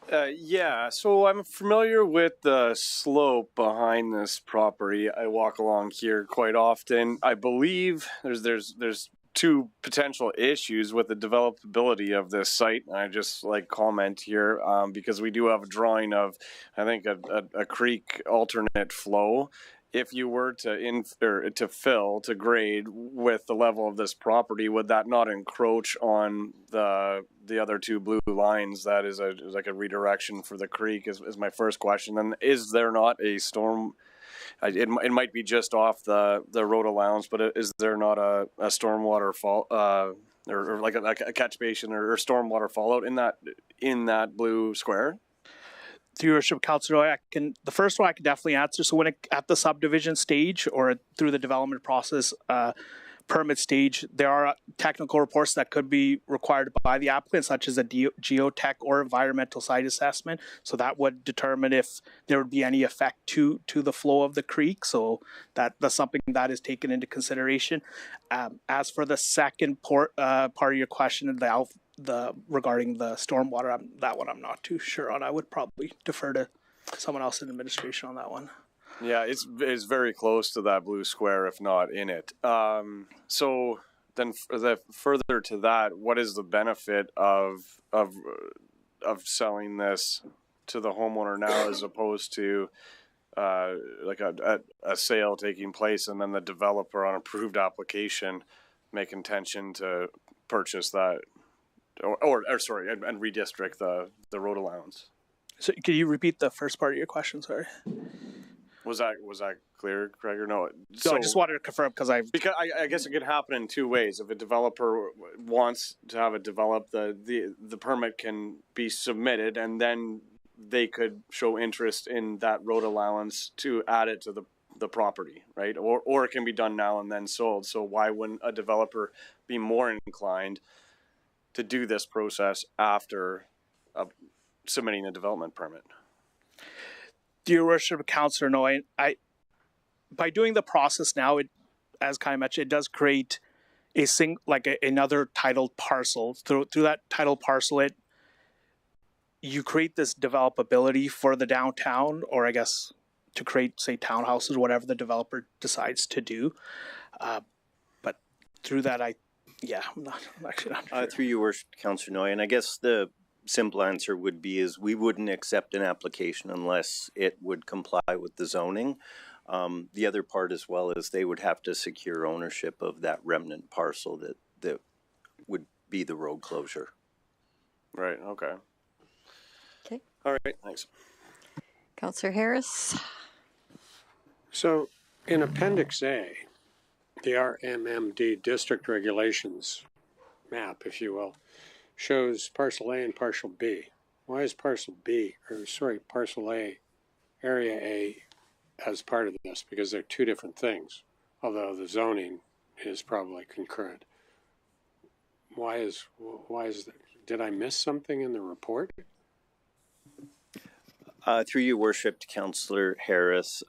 Yeah, so I'm familiar with the slope behind this property. I walk along here quite often. I believe there's two potential issues with the developability of this site. And I just comment here because we do have a drawing of, I think, a creek alternate flow. If you were to grade with the level of this property, would that not encroach on the other two blue lines? That is like a redirection for the creek is my first question. And is there not a storm? It might be just off the road allowance, but is there not a stormwater fall or like a catch basin or stormwater fallout in that blue square? Through your worship, Councillor, the first one I can definitely answer. So when at the subdivision stage or through the development process, permit stage, there are technical reports that could be required by the applicant, such as a geotech or environmental site assessment. So that would determine if there would be any effect to the flow of the creek. So that's something that is taken into consideration. As for the second part of your question, regarding the stormwater, that one I'm not too sure on. I would probably defer to someone else in administration on that one. Yeah, it's very close to that blue square, if not in it. So then, further to that, what is the benefit of selling this to the homeowner now, as opposed to like a sale taking place and then the developer on approved application make intention to purchase that, or and redistrict the road allowance? So can you repeat the first part of your question? Sorry. Was that clear, Craig, or no? So I just wanted to confirm because I guess it could happen in two ways. If a developer wants to have it developed, the permit can be submitted, and then they could show interest in that road allowance to add it to the property, right? Or it can be done now and then sold. So why wouldn't a developer be more inclined to do this process after submitting a development permit? Dear Worship, Councillor Noy, by doing the process now, it, as Kai mentioned, it does create another titled parcel. Through that titled parcel, you create this developability for the downtown, or I guess to create, say, townhouses, whatever the developer decides to do. But through that, I'm actually not sure. Through your worship, Councillor Noy, and I guess the simple answer would be is we wouldn't accept an application unless it would comply with the zoning. The other part as well is they would have to secure ownership of that remnant parcel that would be the road closure. Right, okay. Okay. All right, thanks. Councillor Harris. So in Appendix A, the RMMD district regulations map, if you will, shows parcel A and parcel B. Why is parcel A, area A, as part of this? Because they're two different things, although the zoning is probably concurrent. Why is that? Did I miss something in the report? Through your worship, Councillor Harris,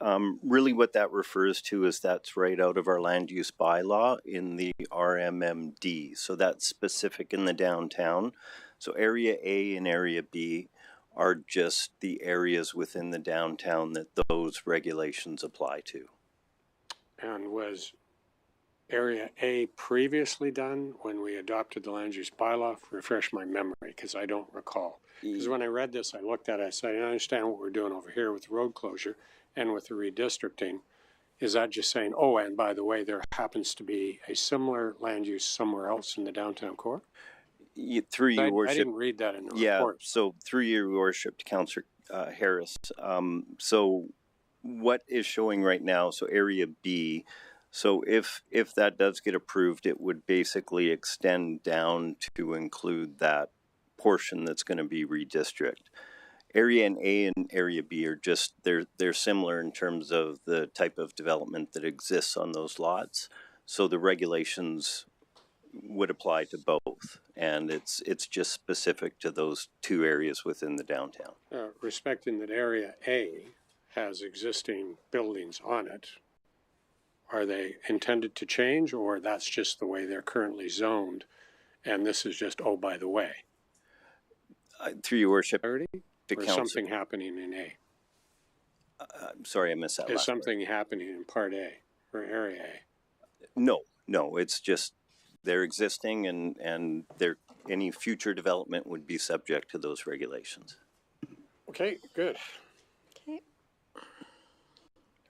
really what that refers to is that's right out of our land use bylaw in the RMMD. So that's specific in the downtown. So area A and area B are just the areas within the downtown that those regulations apply to. And was area A previously done when we adopted the land use bylaw? Refresh my memory, because I don't recall. Because when I read this, I looked at it, I said, I understand what we're doing over here with the road closure and with the redistricting. Is that just saying, oh, and by the way, there happens to be a similar land use somewhere else in the downtown core? Through your worship, I didn't read that in the report. Yeah, so through your worship, Councillor Harris, so what is showing right now, so area B, so if that does get approved, it would basically extend down to include that portion that's going to be redistricted. Area A and Area B are just, they're similar in terms of the type of development that exists on those lots. So the regulations would apply to both, and it's just specific to those two areas within the downtown. Respecting that Area A has existing buildings on it, are they intended to change, or that's just the way they're currently zoned, and this is just, oh, by the way? Through your worship, or something happening in A? I'm sorry, I missed that. Is something happening in Part A or Area A? No, it's just they're existing, and any future development would be subject to those regulations. Okay, good. Okay.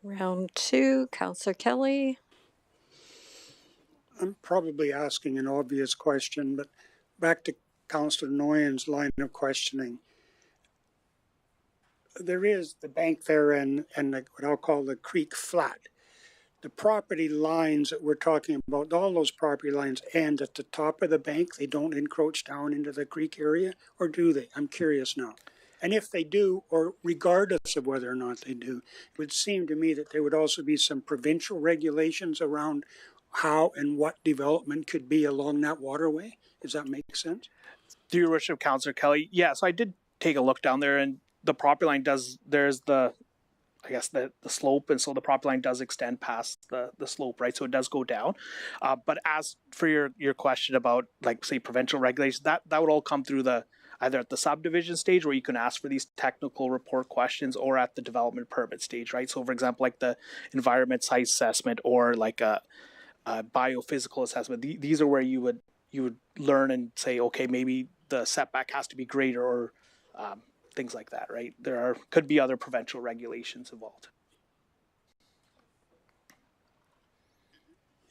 Round two, Councillor Kelly. I'm probably asking an obvious question, but back to Councillor Nguyen's line of questioning. There is the bank there and what I'll call the creek flat. The property lines that we're talking about, all those property lines end at the top of the bank. They don't encroach down into the creek area, or do they? I'm curious now. And if they do, or regardless of whether or not they do, it would seem to me that there would also be some provincial regulations around how and what development could be along that waterway. Does that make sense? Through your worship, Councillor Kelly, yeah, so I did take a look down there, and the property line there's the slope, and so the property line does extend past the slope, right? So it does go down. But as for your question about, like, say, provincial regulations, that would all come through either at the subdivision stage, where you can ask for these technical report questions, or at the development permit stage, right? So, for example, like the environment site assessment, or like a biophysical assessment. These are where you would learn and say, okay, maybe the setback has to be greater, or things like that, right? Could be other provincial regulations involved.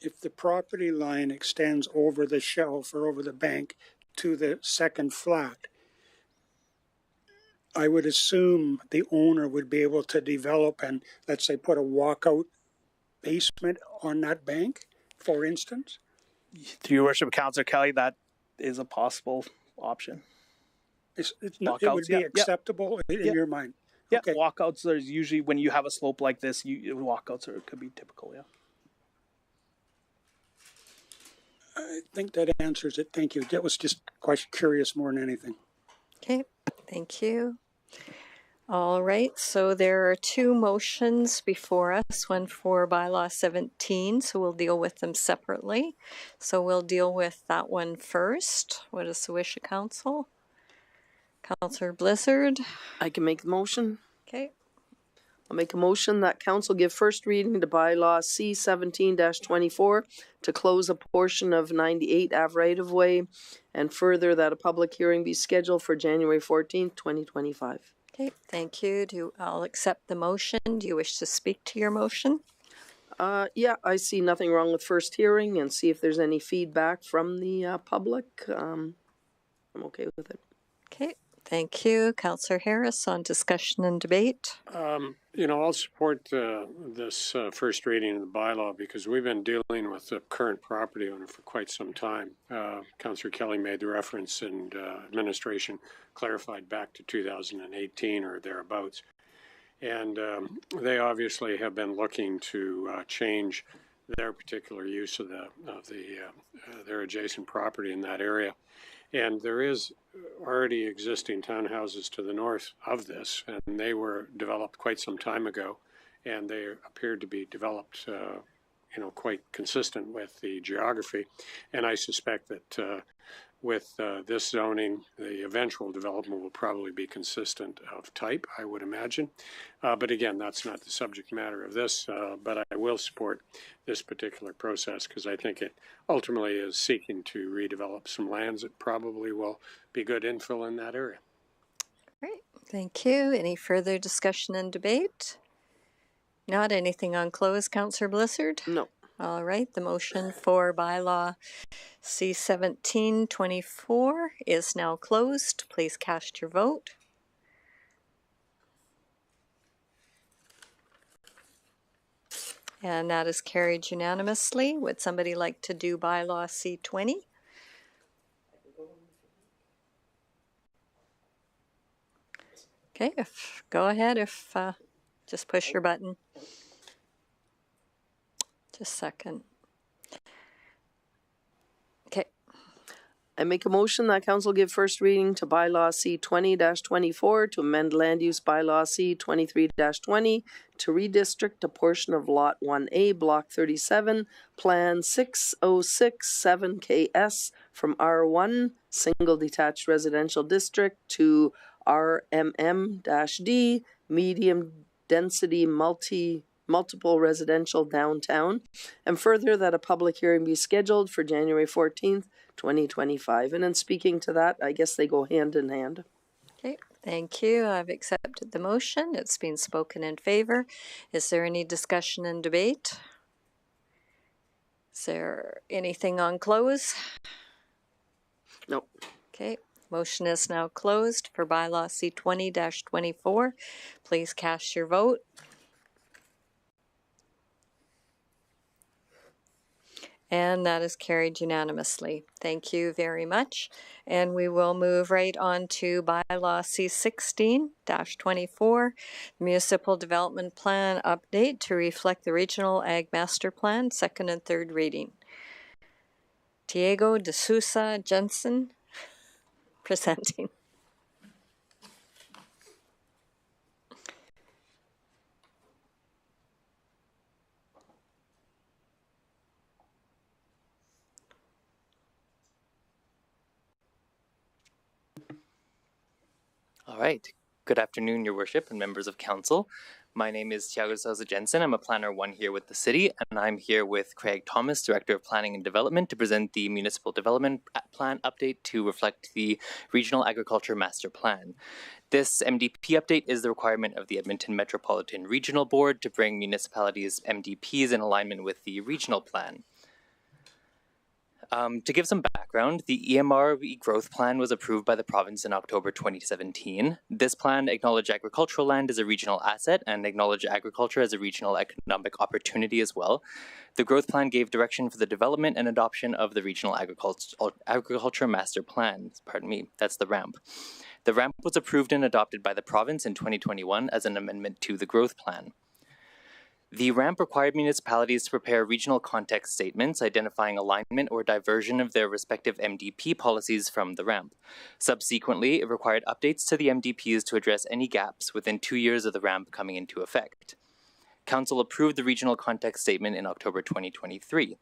If the property line extends over the shelf or over the bank to the second flat, I would assume the owner would be able to develop and, let's say, put a walkout basement on that bank, for instance? Through your worship, Councillor Kelly, that is a possible option. It would be acceptable in your mind? Yeah, Okay. walkouts, there's usually, when you have a slope like this, walkouts could be typical, yeah. I think that answers it. Thank you. That was just quite curious more than anything. Okay, thank you. All right, so there are two motions before us, one for bylaw 17, so we'll deal with them separately. So we'll deal with that one first. What is the wish of council? Councillor Blizzard. I can make the motion. Okay. I'll make a motion that council give first reading to bylaw C-17-24 to close a portion of 98 Ave right of way, and further that a public hearing be scheduled for January 14th, 2025. Okay, thank you. I'll accept the motion. Do you wish to speak to your motion? Yeah, I see nothing wrong with first hearing and see if there's any feedback from the public. I'm okay with it. Okay, thank you. Councillor Harris on discussion and debate. I'll support this first reading of the bylaw because we've been dealing with the current property owner for quite some time. Councillor Kelly made the reference and administration clarified back to 2018 or thereabouts. And they obviously have been looking to change their particular use of their adjacent property in that area. And there is already existing townhouses to the north of this, and they were developed quite some time ago, and they appeared to be developed, quite consistent with the geography. And I suspect that with this zoning, the eventual development will probably be consistent of type, I would imagine. But again, that's not the subject matter of this, but I will support this particular process because I think it ultimately is seeking to redevelop some lands that probably will be good infill in that area. Great, thank you. Any further discussion and debate? Not anything on close, Councillor Blizzard? No. All right, the motion for bylaw C-17-24 is now closed. Please cast your vote. And that is carried unanimously. Would somebody like to do bylaw C-20? Okay, go ahead if just push your button. Just a second. Okay. I make a motion that council give first reading to bylaw C-20-24 to amend land use bylaw C-23-20 to redistrict a portion of lot 1A, block 37, plan 6067KS from R1, single detached residential district, to RMM-D, medium density multiple residential downtown, and further that a public hearing be scheduled for January 14th, 2025. And in speaking to that, I guess they go hand in hand. Okay, thank you. I've accepted the motion. It's been spoken in favor. Is there any discussion and debate? Is there anything on close? No. Okay, motion is now closed for bylaw C-20-24. Please cast your vote. And that is carried unanimously. Thank you very much. And we will move right on to bylaw C-16-24, Municipal Development Plan Update to reflect the Regional Ag Master Plan, second and third reading. Diego de Sousa Jensen presenting. All right. Good afternoon, Your Worship and members of council. My name is Tiago Sousa Jensen. I'm a planner one here with the city, and I'm here with Craig Thomas, Director of Planning and Development, to present the Municipal Development Plan update to reflect the Regional Agriculture Master Plan. This MDP update is the requirement of the Edmonton Metropolitan Regional Board to bring municipalities' MDPs in alignment with the regional plan. To give some background, the EMRB growth plan was approved by the province in October 2017. This plan acknowledged agricultural land as a regional asset and acknowledged agriculture as a regional economic opportunity as well. The growth plan gave direction for the development and adoption of the Regional Agriculture Master Plan. That's the RAMP. The RAMP was approved and adopted by the province in 2021 as an amendment to the growth plan. The RAMP required municipalities to prepare regional context statements identifying alignment or diversion of their respective MDP policies from the RAMP. Subsequently, it required updates to the MDPs to address any gaps within 2 years of the RAMP coming into effect. Council approved the regional context statement in October 2023.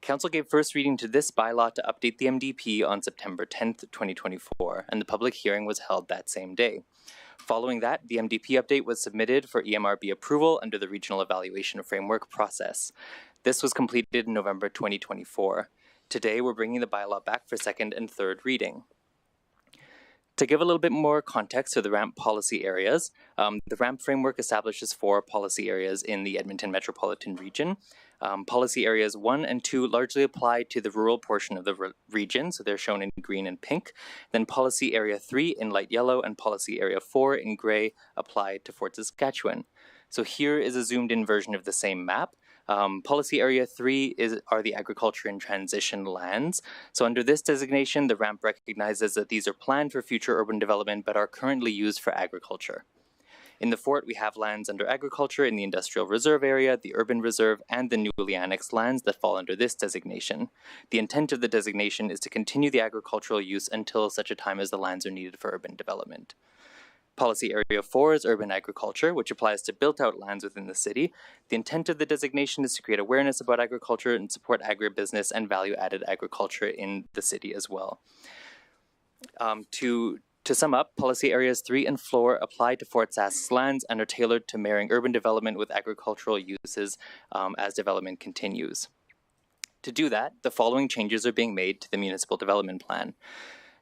Council gave first reading to this bylaw to update the MDP on September 10th, 2024, and the public hearing was held that same day. Following that, the MDP update was submitted for EMRB approval under the Regional Evaluation Framework process. This was completed in November 2024. Today, we're bringing the bylaw back for second and third reading. To give a little bit more context to the RAMP policy areas, the RAMP framework establishes 4 policy areas in the Edmonton metropolitan region. Policy areas 1 and 2 largely apply to the rural portion of the region, so they're shown in green and pink. Then policy area 3 in light yellow and policy area 4 in gray apply to Fort Saskatchewan. So here is a zoomed in version of the same map. Policy area 3 are the agriculture in transition lands. So under this designation, the RAMP recognizes that these are planned for future urban development but are currently used for agriculture. In the fort, we have lands under agriculture in the Industrial Reserve area, the Urban Reserve, and the newly annexed lands that fall under this designation. The intent of the designation is to continue the agricultural use until such a time as the lands are needed for urban development. Policy Area 4 is urban agriculture, which applies to built-out lands within the city. The intent of the designation is to create awareness about agriculture and support agribusiness and value-added agriculture in the city as well. To sum up, Policy Areas 3 and 4 apply to Fort Sask's lands and are tailored to marrying urban development with agricultural uses as development continues. To do that, the following changes are being made to the Municipal Development Plan.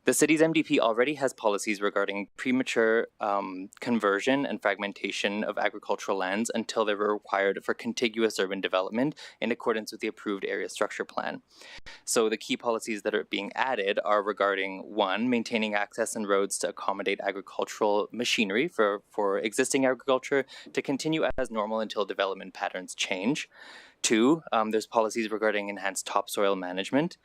The city's MDP already has policies regarding premature conversion and fragmentation of agricultural lands until they were required for contiguous urban development in accordance with the approved area structure plan. So the key policies that are being added are regarding 1, maintaining access and roads to accommodate agricultural machinery for existing agriculture to continue as normal until development patterns change. 2, there's policies regarding enhanced topsoil management.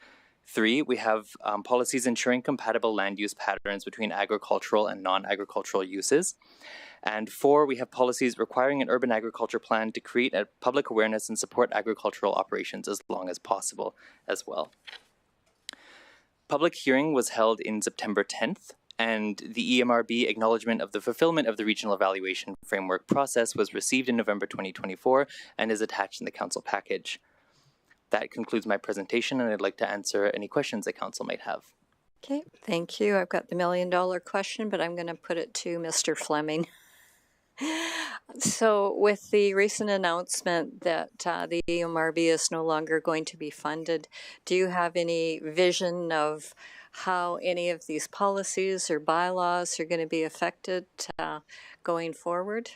3, we have policies ensuring compatible land use patterns between agricultural and non-agricultural uses. And 4, we have policies requiring an urban agriculture plan to create a public awareness and support agricultural operations as long as possible as well. Public hearing was held in September 10th, and the EMRB acknowledgement of the fulfillment of the Regional Evaluation Framework process was received in November 2024 and is attached in the council package. That concludes my presentation, and I'd like to answer any questions that council might have. Okay, thank you. I've got the $1 million question, but I'm going to put it to Mr. Fleming. So with the recent announcement that the EMRB is no longer going to be funded, do you have any vision of how any of these policies or bylaws are going to be affected going forward?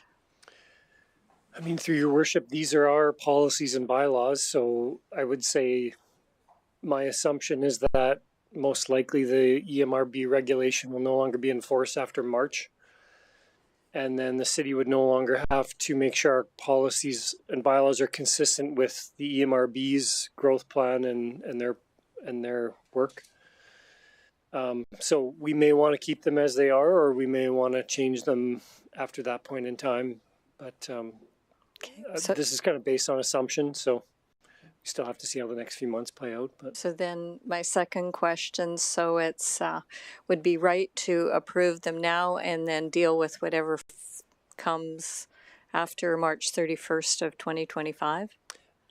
I mean, through your worship, these are our policies and bylaws, so I would say my assumption is that most likely the EMRB regulation will no longer be enforced after March. And then the city would no longer have to make sure our policies and bylaws are consistent with the EMRB's growth plan and their work. So we may want to keep them as they are, or we may want to change them after that point in time. But so this is kind of based on assumption, so we still have to see how the next few months play out. But so then my second question, so it's would be right to approve them now and then deal with whatever comes after March 31st of 2025?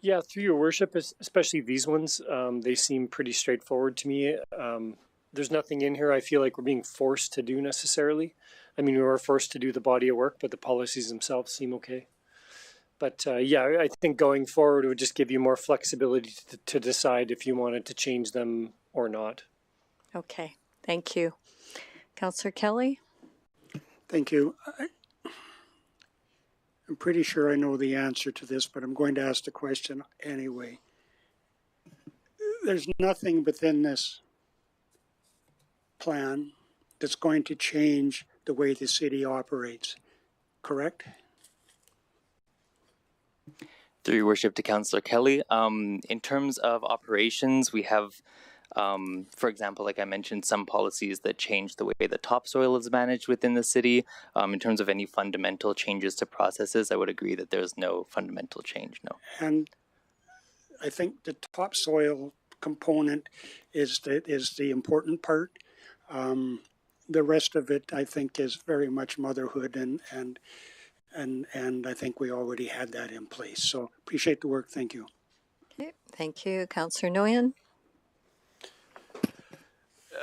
Yeah, through your worship, especially these ones, they seem pretty straightforward to me. There's nothing in here I feel like we're being forced to do necessarily. I mean, we were forced to do the body of work, but the policies themselves seem okay. But yeah, I think going forward, it would just give you more flexibility to decide if you wanted to change them or not. Okay, thank you. Councillor Kelly? Thank you. I'm pretty sure I know the answer to this, but I'm going to ask the question anyway. there's nothing within this plan that's going to change the way the city operates, correct? Through your worship to Councillor Kelly, in terms of operations, we have, for example, like I mentioned, some policies that change the way the topsoil is managed within the city. In terms of any fundamental changes to processes, I would agree that there's no fundamental change, no. And I think the topsoil component is the important part. The rest of it, I think, is very much motherhood, and I think we already had that in place. So appreciate the work. Thank you. Okay, thank you, Councillor Nguyen.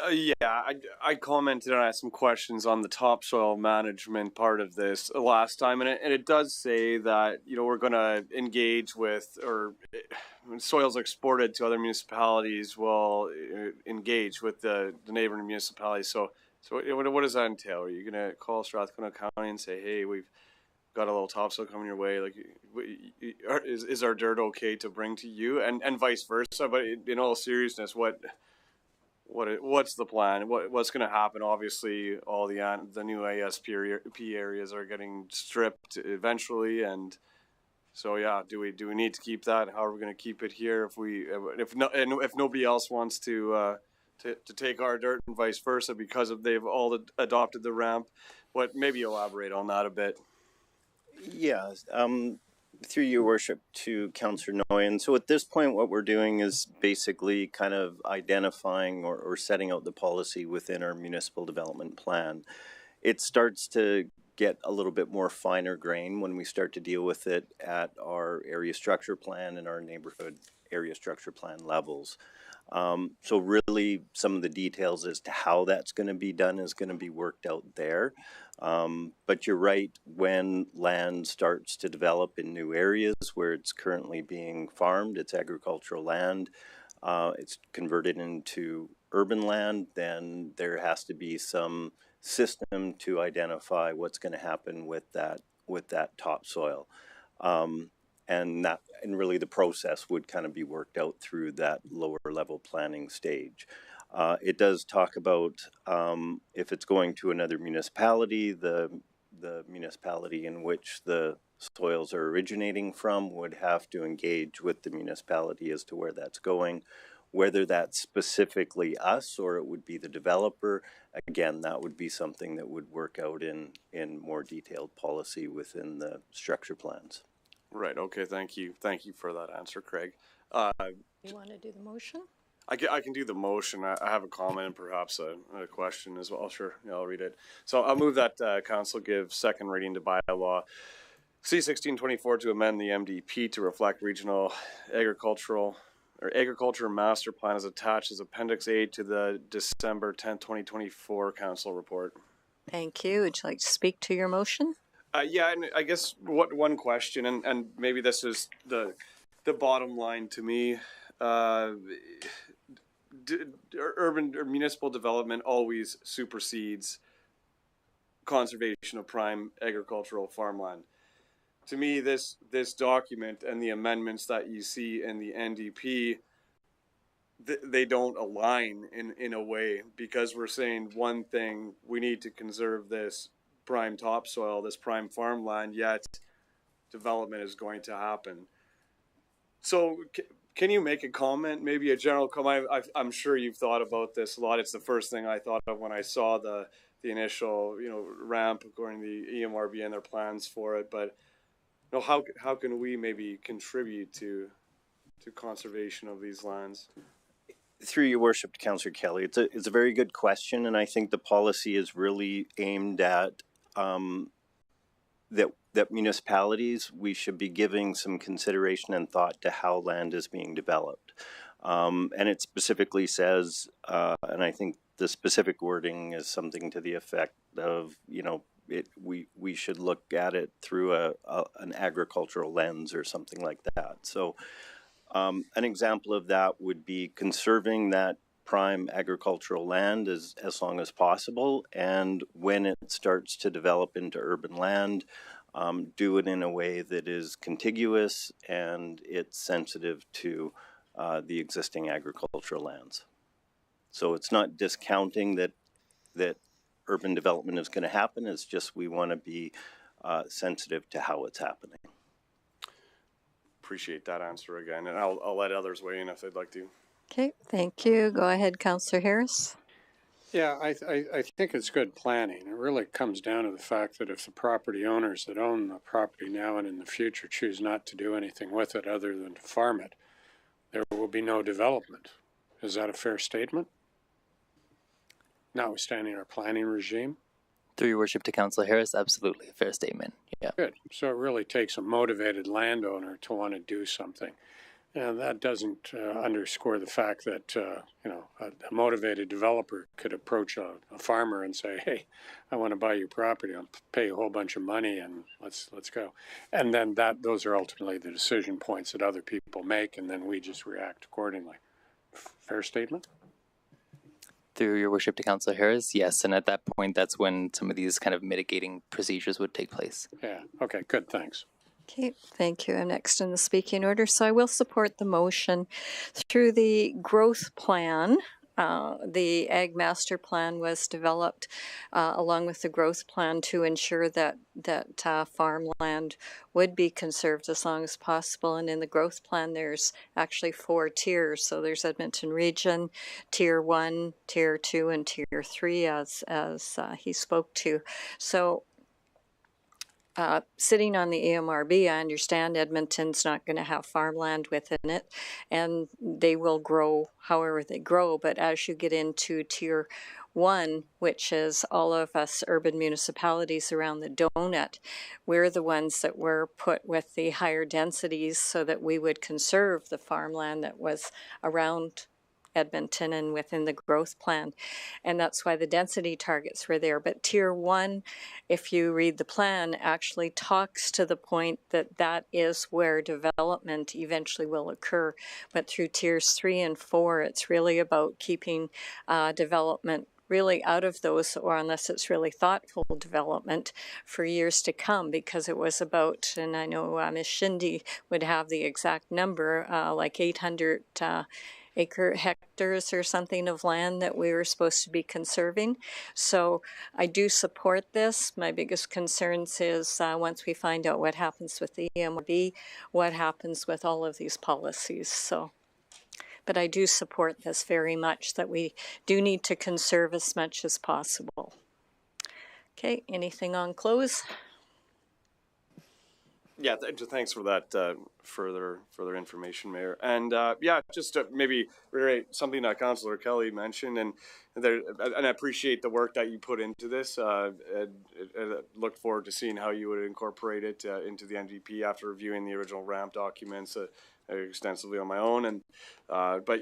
I commented and I had some questions on the topsoil management part of this last time, and it does say that, you know, we're going to engage with, or when soils exported to other municipalities will engage with the neighboring municipalities. So what does that entail? Are you going to call Strathcona County and say, hey, we've got a little topsoil coming your way? Like, is our dirt okay to bring to you, and vice versa? But in all seriousness, what's the plan? What's going to happen? Obviously, all the new ASP areas are getting stripped eventually, and so yeah, do we need to keep that? How are we going to keep it here if nobody else wants to take our dirt, and vice versa, because they've all adopted the ramp? Maybe elaborate on that a bit. Yeah, through your worship to Councillor Nguyen. So at this point, what we're doing is basically kind of identifying or setting out the policy within our municipal development plan. It starts to get a little bit more finer grain when we start to deal with it at our area structure plan and our neighborhood area structure plan levels. So really some of the details as to how that's going to be done is going to be worked out there. But you're right, when land starts to develop in new areas where it's currently being farmed, it's agricultural land, it's converted into urban land, then there has to be some system to identify what's going to happen with that topsoil. And really the process would kind of be worked out through that lower level planning stage. It does talk about if it's going to another municipality, the municipality in which the soils are originating from would have to engage with the municipality as to where that's going. Whether that's specifically us or it would be the developer, again, that would be something that would work out in more detailed policy within the structure plans. Right. Okay. Thank you for that answer, Craig. You want to do the motion? I can do the motion. I have a comment and perhaps a question as well. Sure. Yeah, I'll read it. So I'll move that council give second reading to bylaw C-1624 to amend the MDP to reflect regional agriculture master plan as attached as Appendix A to the December 10th, 2024 council report. Thank you. Would you like to speak to your motion? Yeah, and I guess one question, and maybe this is the bottom line to me. Urban or municipal development always supersedes conservation of prime agricultural farmland. To me, this document and the amendments that you see in the NDP, they don't align in a way, because we're saying one thing, we need to conserve this prime topsoil, this prime farmland, yet development is going to happen. So can you make a comment, maybe a general comment? I'm sure you've thought about this a lot. It's the first thing I thought of when I saw the initial, ramp according to the EMRB and their plans for it. But how can we maybe contribute to conservation of these lands? Through your worship, Councillor Kelly, it's a very good question, and I think the policy is really aimed at that municipalities, we should be giving some consideration and thought to how land is being developed. And it specifically says, and I think the specific wording is something to the effect of, we should look at it through an agricultural lens or something like that. So an example of that would be conserving that prime agricultural land as long as possible, and when it starts to develop into urban land, do it in a way that is contiguous and it's sensitive to the existing agricultural lands. So it's not discounting that urban development is going to happen. It's just we want to be sensitive to how it's happening. Appreciate that answer again, and I'll let others weigh in if they'd like to. Okay, thank you. Go ahead, Councillor Harris. Yeah, I think it's good planning. It really comes down to the fact that if the property owners that own the property now and in the future choose not to do anything with it other than to farm it, there will be no development. Is that a fair statement? Notwithstanding our planning regime? Through your worship to Councillor Harris, absolutely a fair statement. Yeah. Good. So it really takes a motivated landowner to want to do something. And that doesn't underscore the fact that, a motivated developer could approach a farmer and say, hey, I want to buy your property. I'll pay you a whole bunch of money and let's go. And then those are ultimately the decision points that other people make, and then we just react accordingly. Fair statement? Through your worship to Councillor Harris, yes. And at that point, that's when some of these kind of mitigating procedures would take place. Yeah. Okay, good. Thanks. Okay, thank you. I'm next in the speaking order, so I will support the motion. Through the growth plan, the Ag Master Plan was developed along with the growth plan to ensure that farmland would be conserved as long as possible. And in the growth plan, there's actually 4 tiers. So there's Edmonton Region, Tier 1, Tier 2, and Tier 3, as he spoke to. So sitting on the EMRB, I understand Edmonton's not going to have farmland within it, and they will grow however they grow. But as you get into Tier 1, which is all of us urban municipalities around the donut, we're the ones that were put with the higher densities so that we would conserve the farmland that was around Edmonton and within the growth plan. And that's why the density targets were there. But Tier 1, if you read the plan, actually talks to the point that that is where development eventually will occur. But through Tiers 3 and 4, it's really about keeping development really out of those, or unless it's really thoughtful development for years to come, because it was about, and I know Ms. Shindy would have the exact number, like 800 hectares or something of land that we were supposed to be conserving. So I do support this. My biggest concerns is once we find out what happens with the EMRB, what happens with all of these policies. So, but I do support this very much, that we do need to conserve as much as possible. Okay, anything on close? Yeah, thanks for that further information, Mayor. And just to maybe reiterate something that Councillor Kelly mentioned, and I appreciate the work that you put into this. And look forward to seeing how you would incorporate it into the NDP after reviewing the original RAMP documents extensively on my own. And but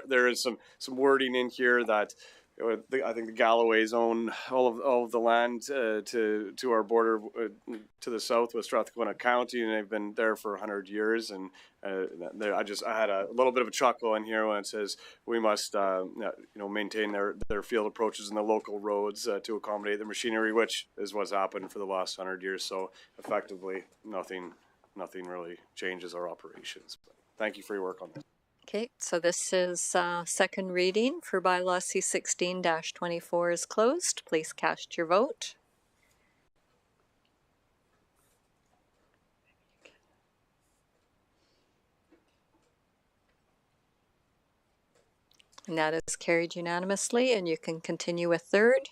there is some wording in here that, I think the Galloways own all of the land to our border to the south with Strathcona County, and they've been there for 100 years. And I had a little bit of a chuckle in here when it says we must maintain their field approaches and the local roads to accommodate the machinery, which is what's happened for the last 100 years. So effectively, nothing really changes our operations. But thank you for your work on this. Okay, so this is second reading for bylaw C16-24 is closed. Please cast your vote. And that is carried unanimously, and you can continue with third.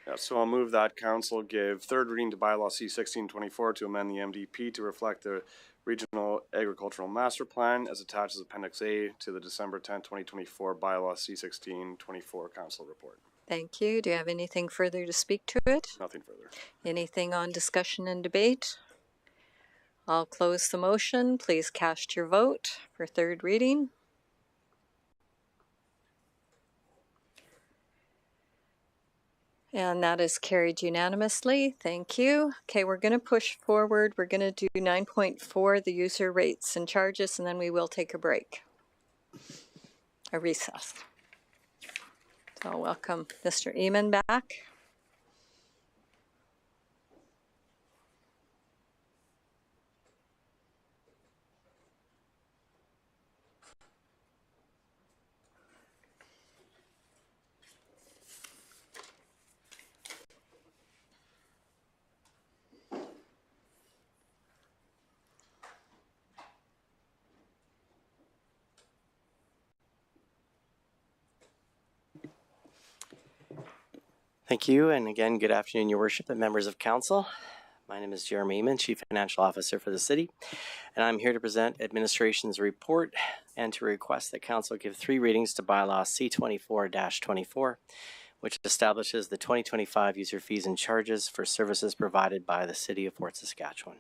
Yeah, so I'll move that council give third reading to bylaw C16-24 to amend the MDP to reflect the Regional Agricultural Master Plan as attached as Appendix A to the December 10, 2024 bylaw C16-24 council report. Thank you. Do you have anything further to speak to it? Nothing further. Anything on discussion and debate? I'll close the motion. Please cast your vote for third reading. And that is carried unanimously. Thank you. Okay, we're going to push forward. We're going to do 9.4, the user rates and charges, and then we will take a break, a recess. So I'll welcome Mr. Eamon back. Thank you, and again, good afternoon, Your Worship and members of council. My name is Jeremy Eamon, Chief Financial Officer for the city, and I'm here to present administration's report and to request that council give 3 readings to bylaw C24-24, which establishes the 2025 user fees and charges for services provided by the City of Fort Saskatchewan.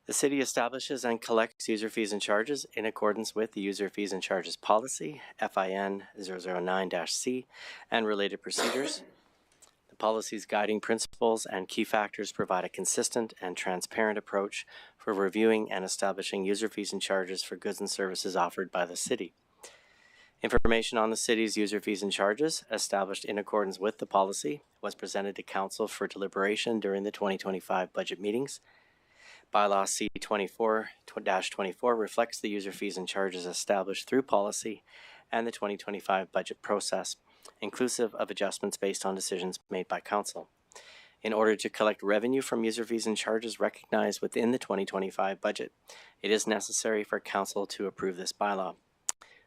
The city establishes and collects user fees and charges in accordance with the User Fees and Charges Policy, FIN 009-C, and related procedures. The policy's guiding principles and key factors provide a consistent and transparent approach for reviewing and establishing user fees and charges for goods and services offered by the city. Information on the city's user fees and charges, established in accordance with the policy, was presented to council for deliberation during the 2025 budget meetings. Bylaw C24-24 reflects the user fees and charges established through policy and the 2025 budget process, inclusive of adjustments based on decisions made by council. In order to collect revenue from user fees and charges recognized within the 2025 budget, it is necessary for council to approve this bylaw.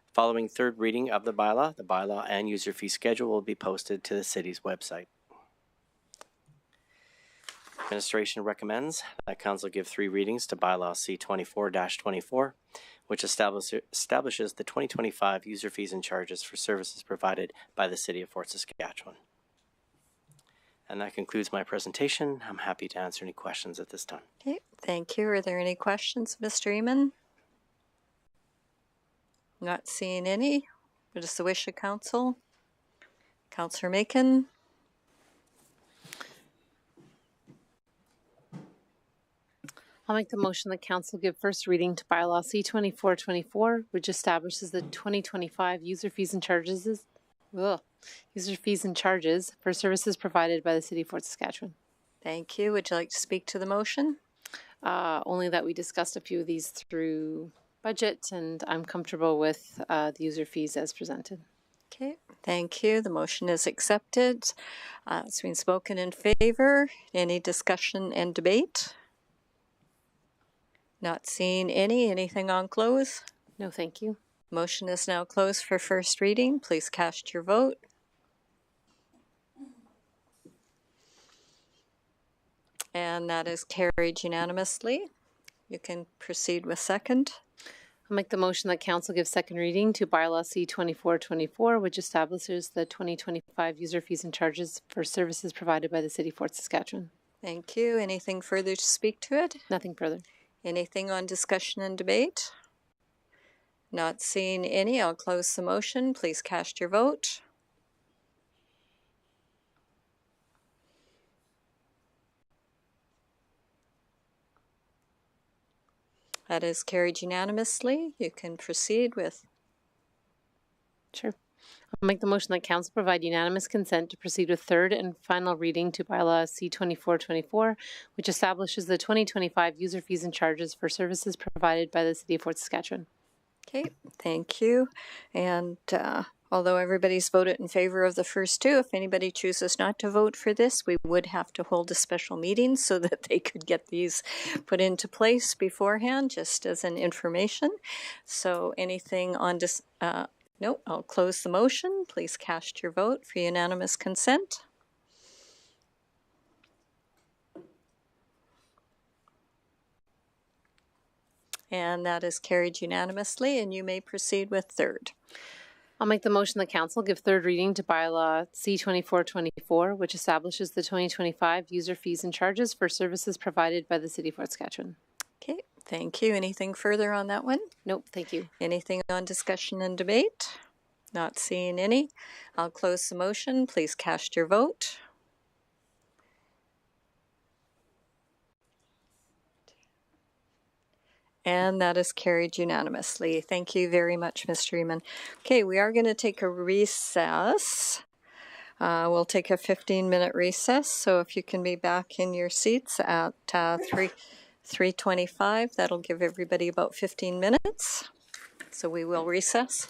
Following third reading of the bylaw and user fee schedule will be posted to the city's website. Administration recommends that council give 3 readings to bylaw C24-24, which establishes the 2025 user fees and charges for services provided by the City of Fort Saskatchewan. And that concludes my presentation. I'm happy to answer any questions at this time. Okay, thank you. Are there any questions, Mr. Eamon? Not seeing any. What is the wish of council? Councillor Macon? I'll make the motion that council give first reading to bylaw C24-24, which establishes the 2025 user fees and charges for services provided by the City of Fort Saskatchewan. Thank you. Would you like to speak to the motion? Only that we discussed a few of these through budget, and I'm comfortable with the user fees as presented. Okay, thank you. The motion is accepted. It's been spoken in favor. Any discussion and debate? Not seeing any. Anything on close? No, thank you. Motion is now closed for first reading. Please cast your vote. And that is carried unanimously. You can proceed with second. I'll make the motion that council give second reading to bylaw C24-24, which establishes the 2025 user fees and charges for services provided by the City of Fort Saskatchewan. Thank you. Anything further to speak to it? Nothing further. Anything on discussion and debate? Not seeing any. I'll close the motion. Please cast your vote. That is carried unanimously. You can proceed with. Sure. I'll make the motion that council provide unanimous consent to proceed with third and final reading to bylaw C24-24, which establishes the 2025 user fees and charges for services provided by the City of Fort Saskatchewan. Okay, thank you. And although everybody's voted in favor of the first 2, if anybody chooses not to vote for this, we would have to hold a special meeting so that they could get these put into place beforehand, just as an information. So anything on this? No, I'll close the motion. Please cast your vote for unanimous consent. And that is carried unanimously, and you may proceed with third. I'll make the motion that council give third reading to bylaw C24-24, which establishes the 2025 user fees and charges for services provided by the City of Fort Saskatchewan. Okay, thank you. Anything further on that one? Nope, thank you. Anything on discussion and debate? Not seeing any. I'll close the motion. Please cast your vote. And that is carried unanimously. Thank you very much, Mr. Eamon. Okay, we are going to take a recess. We'll take a 15-minute recess. So if you can be back in your seats at 3:25, that'll give everybody about 15 minutes. So we will recess.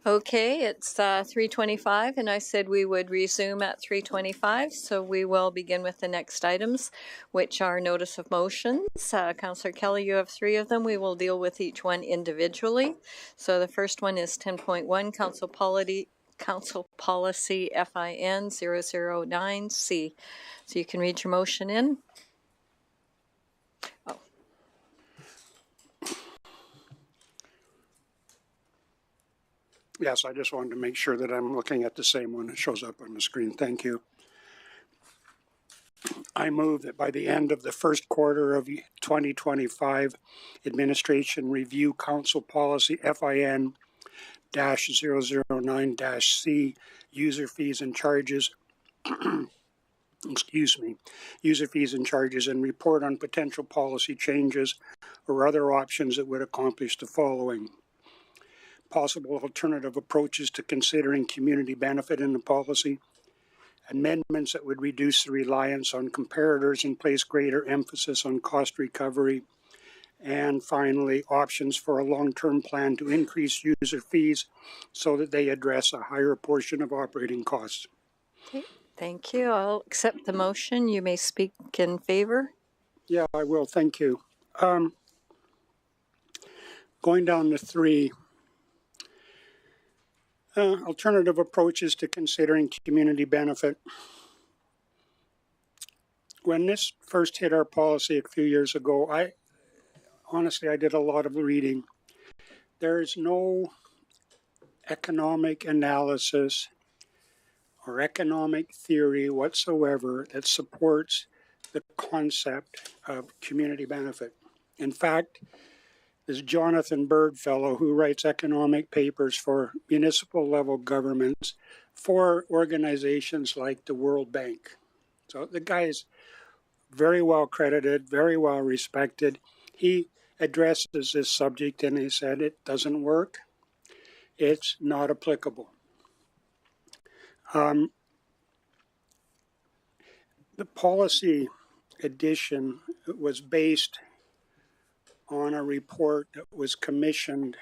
Okay, it's 3:25, and I said we would resume at 3:25, so we will begin with the next items, which are notice of motions. Councillor Kelly, you have 3 of them. We will deal with each one individually. So the first one is 10.1, Council Policy FIN 009C. So you can read your motion in. Oh. Yes, I just wanted to make sure that I'm looking at the same one that shows up on the screen. Thank you. I move that by the end of the first quarter of 2025, Administration review Council Policy FIN-009-C, user fees and charges, user fees and charges, and report on potential policy changes or other options that would accomplish the following. Possible alternative approaches to considering community benefit in the policy, amendments that would reduce the reliance on comparators and place greater emphasis on cost recovery, and finally, options for a long-term plan to increase user fees so that they address a higher portion of operating costs. Okay, thank you. I'll accept the motion. You may speak in favor. Yeah, I will. Thank you. Going down to 3. Alternative approaches to considering community benefit. When this first hit our policy a few years ago, I did a lot of reading. There is no economic analysis or economic theory whatsoever that supports the concept of community benefit. In fact, this Jonathan Bird fellow who writes economic papers for municipal level governments for organizations like the World Bank. So the guy is very well credited, very well respected. He addresses this subject and he said it doesn't work. It's not applicable. The policy edition was based on a report that was commissioned,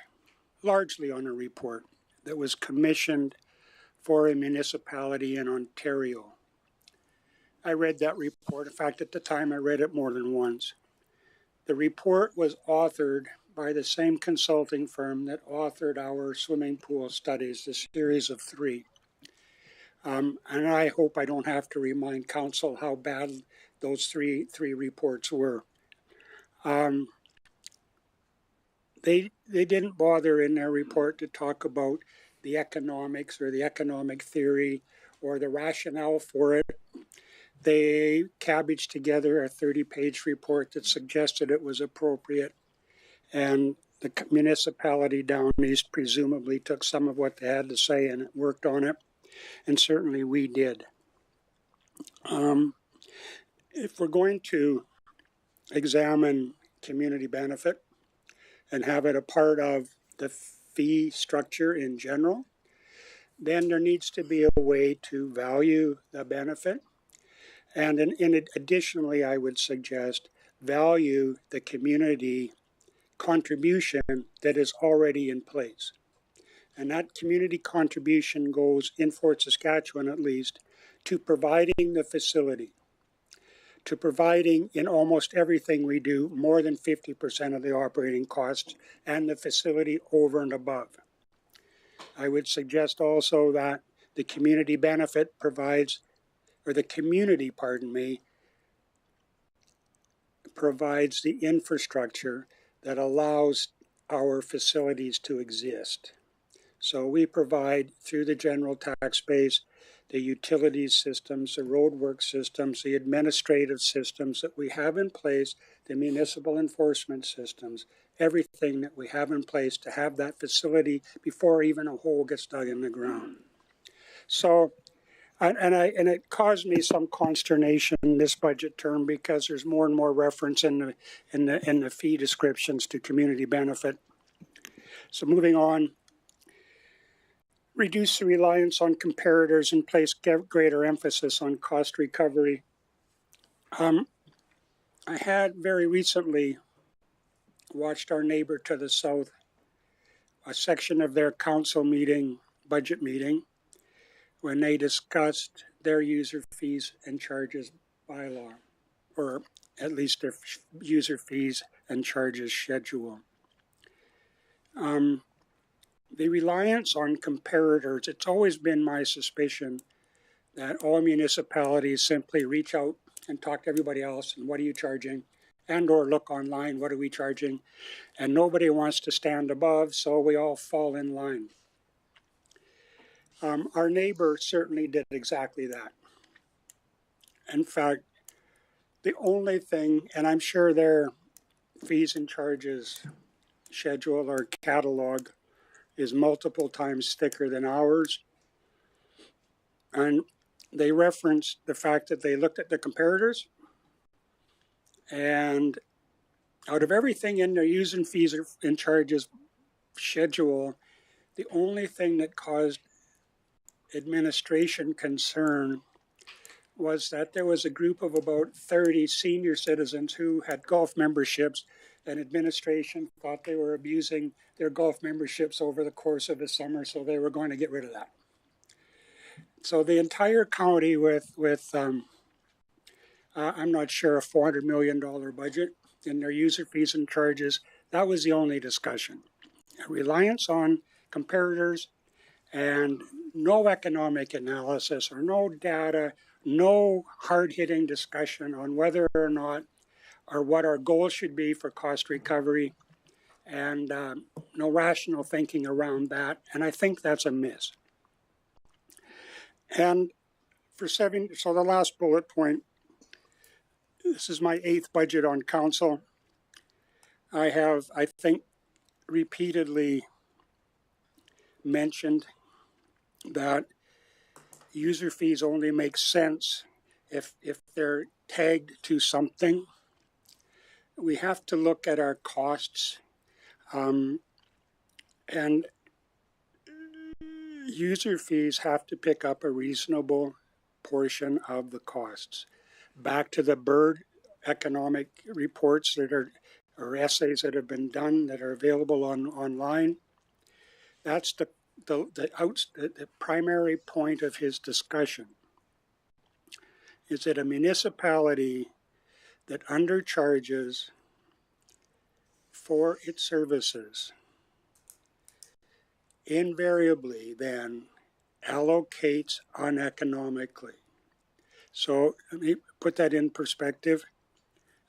largely on a report that was commissioned for a municipality in Ontario. I read that report. In fact, at the time, I read it more than once. The report was authored by the same consulting firm that authored our swimming pool studies, the series of 3. And I hope I don't have to remind council how bad those three reports were. They didn't bother in their report to talk about the economics or the economic theory or the rationale for it. They cabbaged together a 30-page report that suggested it was appropriate, and the municipality down east presumably took some of what they had to say and worked on it, and certainly we did. If we're going to examine community benefit and have it a part of the fee structure in general, then there needs to be a way to value the benefit. And additionally, I would suggest value the community contribution that is already in place. And that community contribution goes, in Fort Saskatchewan at least, to providing the facility, to providing in almost everything we do more than 50% of the operating costs and the facility over and above. I would suggest also that the community benefit provides, or the community, provides the infrastructure that allows our facilities to exist. So we provide, through the general tax base, the utilities systems, the roadwork systems, the administrative systems that we have in place, the municipal enforcement systems, everything that we have in place to have that facility before even a hole gets dug in the ground. So, and it caused me some consternation in this budget term because there's more and more reference in the fee descriptions to community benefit. So moving on. Reduce the reliance on comparators and place greater emphasis on cost recovery. I had very recently watched our neighbor to the south a section of their council meeting, budget meeting, when they discussed their user fees and charges bylaw, or at least their user fees and charges schedule. The reliance on comparators, it's always been my suspicion that all municipalities simply reach out and talk to everybody else and what are you charging, and or look online, what are we charging, and nobody wants to stand above, so we all fall in line. Our neighbor certainly did exactly that. In fact, the only thing, and I'm sure their fees and charges schedule or catalog is multiple times thicker than ours. And they referenced the fact that they looked at the comparators, and out of everything in their using fees and charges schedule, the only thing that caused administration concern was that there was a group of about 30 senior citizens who had golf memberships, and administration thought they were abusing their golf memberships over the course of the summer, so they were going to get rid of that. So the entire county with I'm not sure, a $400 million budget in their user fees and charges, that was the only discussion. A reliance on comparators and no economic analysis or no data, no hard-hitting discussion on whether or not or what our goals should be for cost recovery, and no rational thinking around that. And I think that's a miss. And so the last bullet point, this is my 8th budget on council. I have, I think, repeatedly mentioned that user fees only make sense if they're tagged to something. We have to look at our costs, and user fees have to pick up a reasonable portion of the costs. Back to the Bird economic reports that are, or essays that have been done that are available online. That's the primary point of his discussion. Is that a municipality that undercharges for its services invariably then allocates uneconomically. So let me put that in perspective.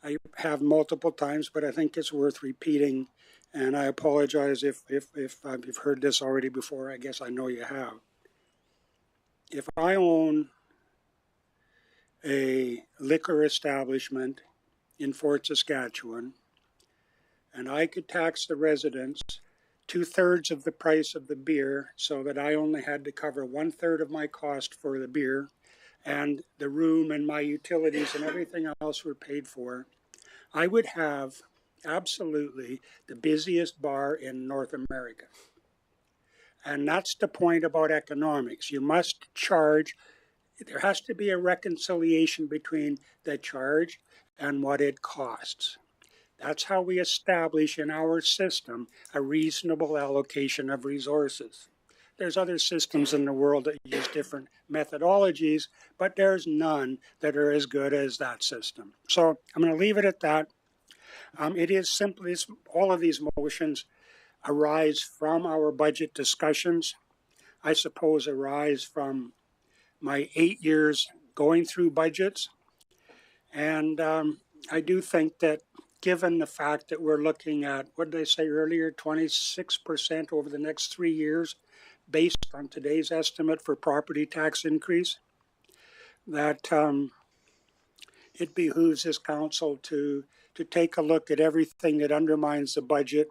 I have multiple times, but I think it's worth repeating, and I apologize if you've heard this already before. I guess I know you have. If I own a liquor establishment in Fort Saskatchewan, and I could tax the residents 2/3 of the price of the beer so that I only had to cover 1/3 of my cost for the beer, and the room and my utilities and everything else were paid for, I would have absolutely the busiest bar in North America. And that's the point about economics. You must charge. There has to be a reconciliation between the charge and what it costs. That's how we establish in our system a reasonable allocation of resources. There's other systems in the world that use different methodologies, but there's none that are as good as that system. So I'm going to leave it at that. It is simply, all of these motions arise from our budget discussions. I suppose arise from my 8 years going through budgets. And I do think that given the fact that we're looking at, what did I say earlier, 26% over the next 3 years, based on today's estimate for property tax increase, that it behooves this council to take a look at everything that undermines the budget,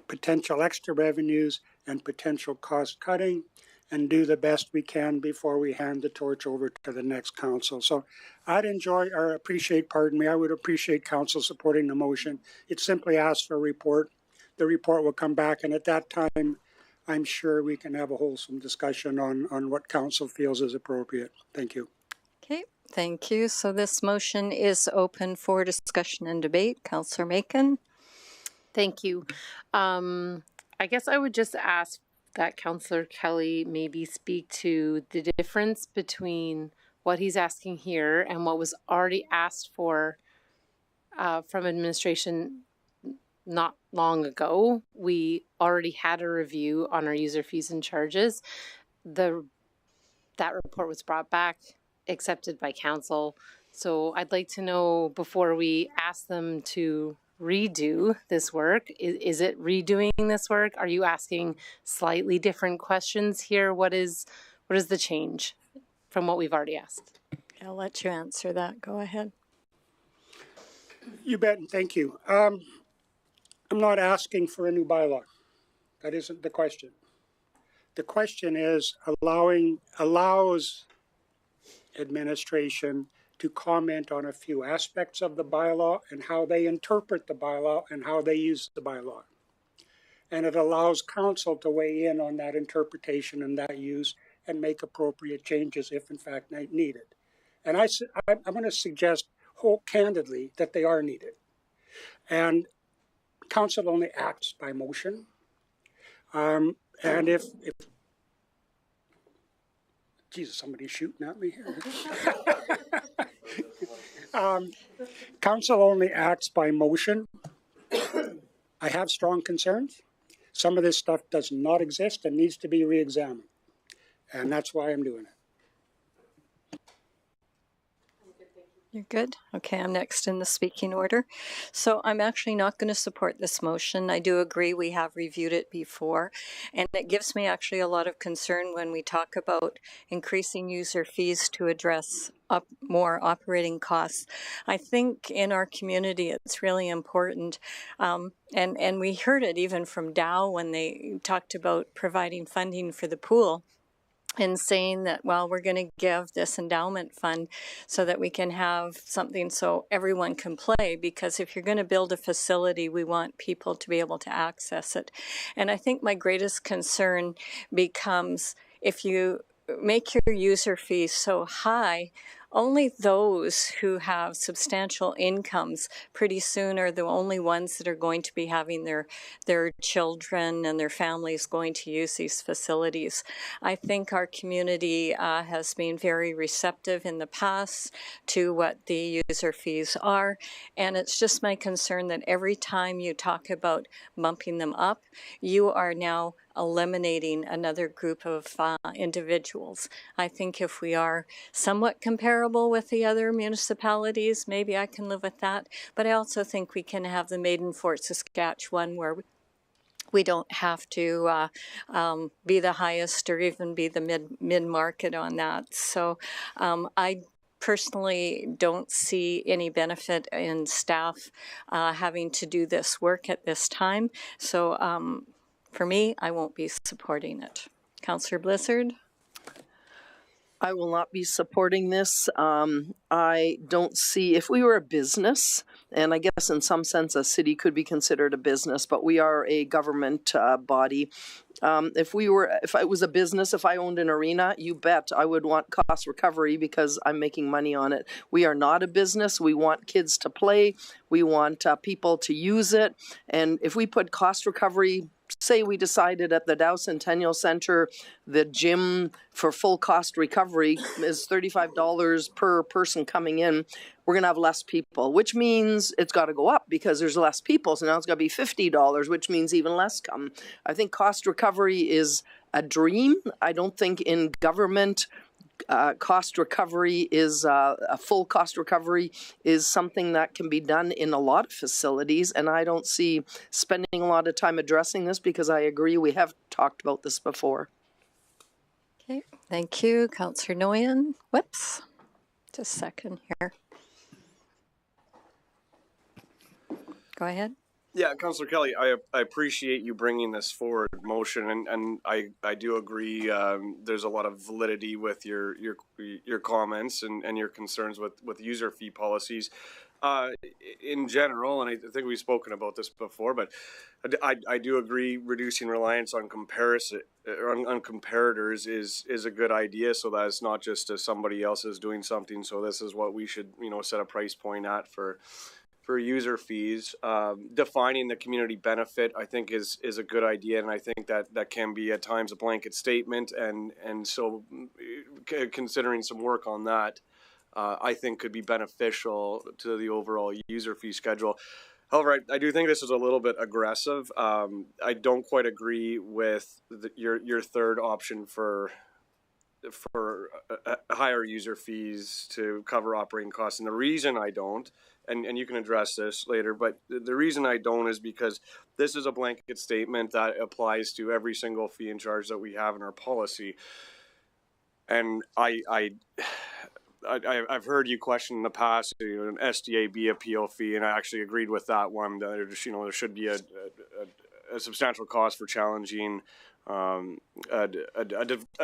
potential extra revenues and potential cost cutting, and do the best we can before we hand the torch over to the next council. So I would appreciate council supporting the motion. It simply asks for a report. The report will come back, and at that time, I'm sure we can have a wholesome discussion on what council feels is appropriate. Thank you. Okay, thank you. So this motion is open for discussion and debate. Councillor Macon. Thank you. I guess I would just ask that Councillor Kelly maybe speak to the difference between what he's asking here and what was already asked for from administration not long ago. We already had a review on our user fees and charges. That report was brought back, accepted by council. So I'd like to know, before we ask them to redo this work, is it redoing this work? Are you asking slightly different questions here? What is the change from what we've already asked? I'll let you answer that. Go ahead. You bet, and thank you. I'm not asking for a new bylaw. That isn't the question. The question is allows administration to comment on a few aspects of the bylaw and how they interpret the bylaw and how they use the bylaw. And it allows council to weigh in on that interpretation and that use and make appropriate changes if in fact needed. And I'm going to suggest whole candidly that they are needed. And council only acts by motion. And if Jesus, somebody's shooting at me here. Council only acts by motion. I have strong concerns. Some of this stuff does not exist and needs to be re-examined. And that's why I'm doing it. You're good? Okay, I'm next in the speaking order. So I'm actually not going to support this motion. I do agree we have reviewed it before, and it gives me actually a lot of concern when we talk about increasing user fees to address more operating costs. I think in our community it's really important, and we heard it even from Dow when they talked about providing funding for the pool, and saying that, well, we're going to give this endowment fund so that we can have something so everyone can play, because if you're going to build a facility, we want people to be able to access it. And I think my greatest concern becomes if you make your user fees so high, only those who have substantial incomes pretty soon are the only ones that are going to be having their children and their families going to use these facilities. I think our community has been very receptive in the past to what the user fees are, and it's just my concern that every time you talk about bumping them up, you are now eliminating another group of individuals. I think if we are somewhat comparable with the other municipalities, maybe I can live with that. But I also think we can have the Maiden Fort Saskatchewan, where we don't have to be the highest or even be the mid-market on that. So I personally don't see any benefit in staff having to do this work at this time. So for me, I won't be supporting it. Councillor Blizzard? I will not be supporting this. I don't see, if we were a business, and I guess in some sense a city could be considered a business, but we are a government body. If I was a business, if I owned an arena, you bet I would want cost recovery because I'm making money on it. We are not a business. We want kids to play. We want people to use it. And if we put cost recovery, say we decided at the Dow Centennial Center, the gym for full cost recovery is $35 per person coming in, we're going to have less people, which means it's got to go up because there's less people. So now it's got to be $50, which means even less come. I think cost recovery is a dream. I don't think in government cost recovery is a full cost recovery is something that can be done in a lot of facilities, and I don't see spending a lot of time addressing this because I agree we have talked about this before. Okay, thank you, Councillor Nguyen. Whoops, just a second here. Go ahead. Yeah, Councillor Kelly, I appreciate you bringing this forward motion, and I do agree. There's a lot of validity with your comments and your concerns with user fee policies in general. And I think we've spoken about this before, but I do agree reducing reliance on comparison on comparators is a good idea, so that it's not just somebody else is doing something. So this is what we should set a price point at for user fees. Defining the community benefit, I think, is a good idea, and I think that can be at times a blanket statement, and so considering some work on that, I think could be beneficial to the overall user fee schedule. However, I do think this is a little bit aggressive. I don't quite agree with your third option for higher user fees to cover operating costs. And the reason I don't, and you can address this later, but the reason I don't is because this is a blanket statement that applies to every single fee and charge that we have in our policy. And I've heard you question in the past, an SDAB appeal fee, and I actually agreed with that one. There should be a substantial cost for challenging a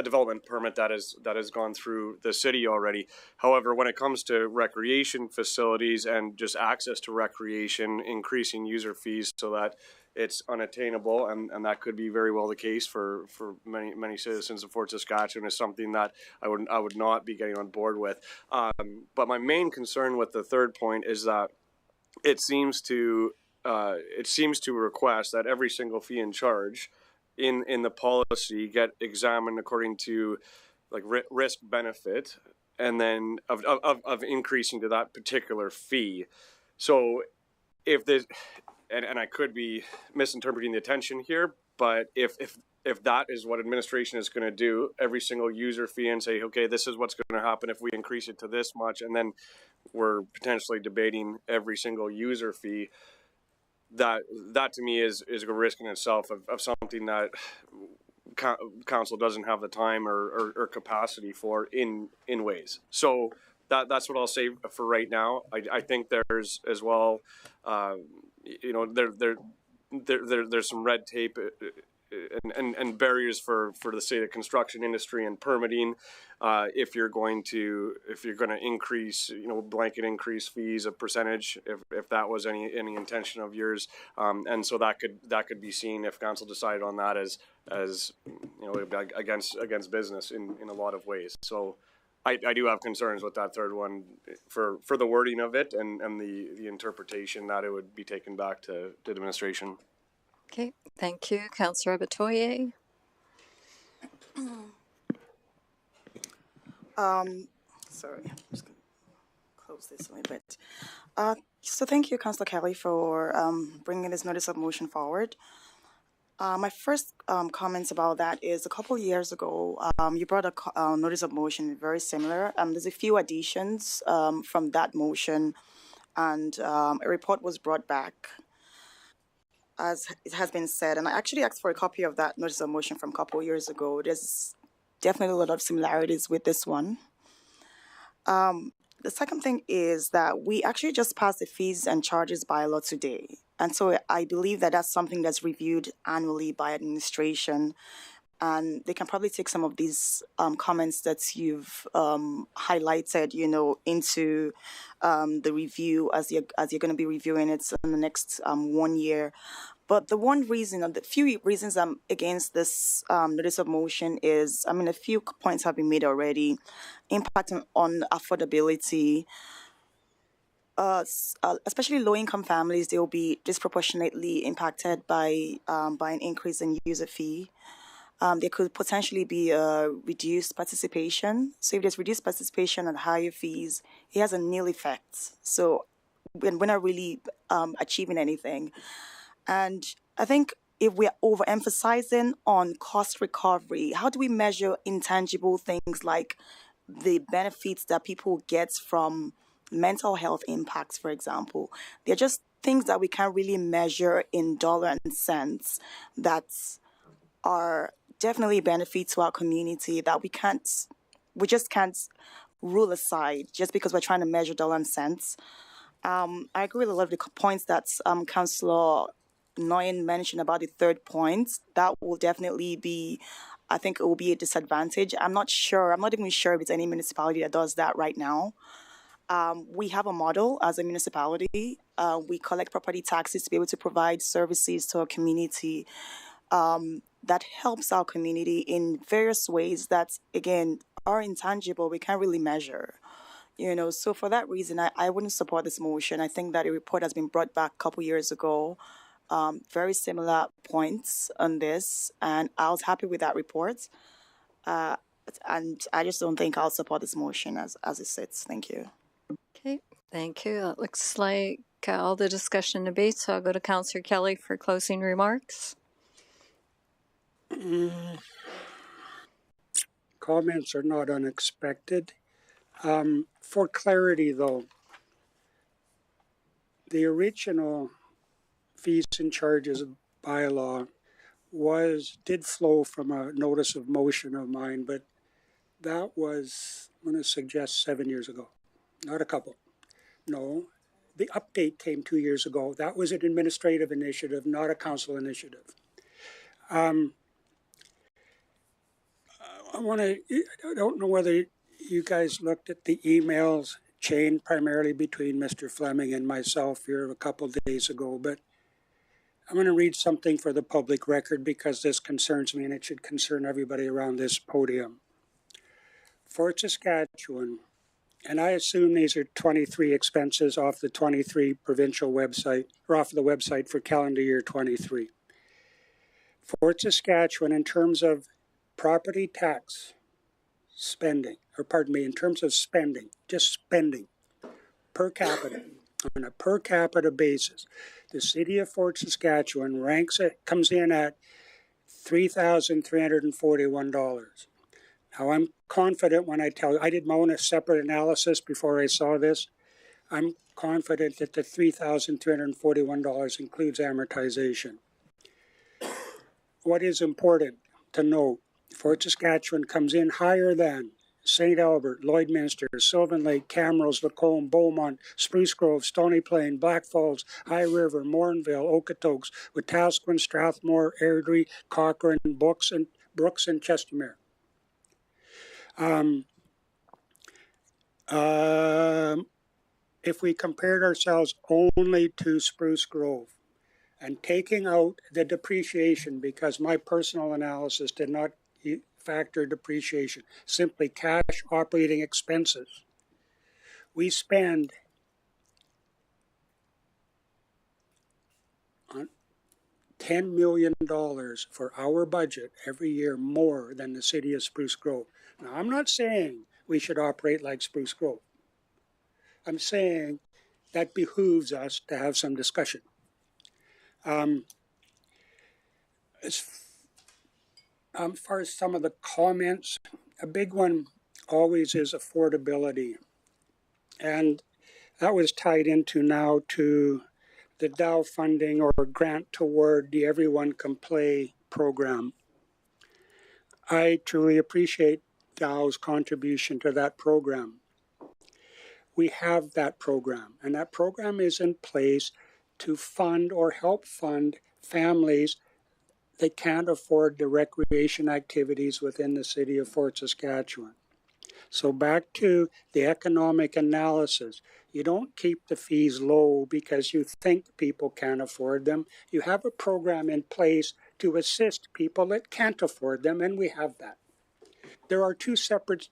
development permit that has gone through the city already. However, when it comes to recreation facilities and just access to recreation, increasing user fees so that it's unattainable, and that could be very well the case for many citizens of Fort Saskatchewan, is something that I would not be getting on board with. But my main concern with the third point is that it seems to request that every single fee and charge in the policy get examined according to like risk benefit, and then of increasing to that particular fee. So if this, and I could be misinterpreting the attention here, but if that is what administration is going to do, every single user fee, and say, okay, this is what's going to happen if we increase it to this much, and then we're potentially debating every single user fee, that to me is a risk in itself of something that council doesn't have the time or capacity for in ways. So that's what I'll say for right now. I think there's as well, there's some red tape and barriers for the state of construction industry and permitting. If you're going to increase, blanket increase fees, a percentage, if that was any intention of yours, and so that could be seen if council decided on that as against business in a lot of ways. So I do have concerns with that third one for the wording of it and the interpretation that it would be taken back to administration. Okay, thank you. Councillor Batoye. Sorry, I'm just going to close this a little bit. So thank you, Councillor Kelly, for bringing this notice of motion forward. My first comments about that is a couple of years ago, you brought a notice of motion very similar. There's a few additions from that motion, and a report was brought back, as it has been said. And I actually asked for a copy of that notice of motion from a couple of years ago. There's definitely a lot of similarities with this one. The second thing is that we actually just passed the fees and charges bylaw today. And so I believe that that's something that's reviewed annually by administration. And they can probably take some of these comments that you've highlighted, into the review as you're going to be reviewing it in the next 1 year. But the one reason, or the few reasons I'm against this notice of motion is, a few points have been made already. Impact on affordability. Especially low-income families, they will be disproportionately impacted by an increase in user fee. There could potentially be a reduced participation. So if there's reduced participation and higher fees, it has a nil effect. So we're not really achieving anything. And I think if we're overemphasizing on cost recovery, how do we measure intangible things like the benefits that people get from mental health impacts, for example? They're just things that we can't really measure in dollar and cents that are definitely benefits to our community that we just can't rule aside just because we're trying to measure dollar and cents. I agree with a lot of the points that Councillor Nguyen mentioned about the third point. That will definitely be, I think it will be a disadvantage. I'm not even sure if it's any municipality that does that right now. We have a model as a municipality. We collect property taxes to be able to provide services to our community that helps our community in various ways that, again, are intangible. We can't really measure. So for that reason, I wouldn't support this motion. I think that a report has been brought back a couple years ago, very similar points on this, and I was happy with that report. And I just don't think I'll support this motion as it sits. Thank you. Okay, thank you. That looks like all the discussion debate, so I'll go to Councillor Kelly for closing remarks. Comments are not unexpected. For clarity, though, the original fees and charges bylaw did flow from a notice of motion of mine, but that was, I'm going to suggest 7 years ago, not a couple. No, the update came 2 years ago. That was an administrative initiative, not a council initiative. I don't know whether you guys looked at the emails chain primarily between Mr. Fleming and myself here a couple days ago, but I'm going to read something for the public record because this concerns me and it should concern everybody around this podium. Fort Saskatchewan, and I assume these are 23 expenses off the 23 provincial website, or off the website for calendar year 23. Fort Saskatchewan, in terms of property tax spending, or pardon me, in terms of spending, just spending per capita, on a per capita basis, the city of Fort Saskatchewan comes in at $3,341. Now, I'm confident when I tell you, I did my own separate analysis before I saw this. I'm confident that the $3,341 includes amortization. What is important to note, Fort Saskatchewan comes in higher than St. Albert, Lloydminster, Sylvan Lake, Camrose, Lacombe, Beaumont, Spruce Grove, Stony Plain, Black Falls, High River, Morinville, Okotoks, Wetaskiwin, Strathmore, Airdrie, Cochrane, Brooks, and Chestermere. If we compared ourselves only to Spruce Grove and taking out the depreciation, because my personal analysis did not factor depreciation, simply cash operating expenses, we spend on $10 million for our budget every year more than the city of Spruce Grove. Now, I'm not saying we should operate like Spruce Grove. I'm saying that behooves us to have some discussion. As far as some of the comments, a big one always is affordability. And that was tied into now to the Dow funding or grant toward the Everyone Can Play program. I truly appreciate Dow's contribution to that program. We have that program, and that program is in place to fund or help fund families that can't afford the recreation activities within the city of Fort Saskatchewan. So back to the economic analysis. You don't keep the fees low because you think people can't afford them. You have a program in place to assist people that can't afford them, and we have that. There are two separate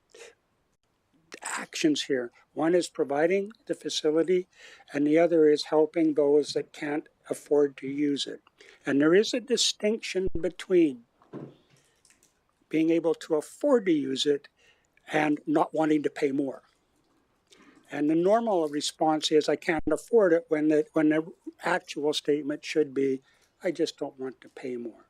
actions here. One is providing the facility, and the other is helping those that can't afford to use it. And there is a distinction between being able to afford to use it and not wanting to pay more. And the normal response is, I can't afford it, when the actual statement should be, I just don't want to pay more.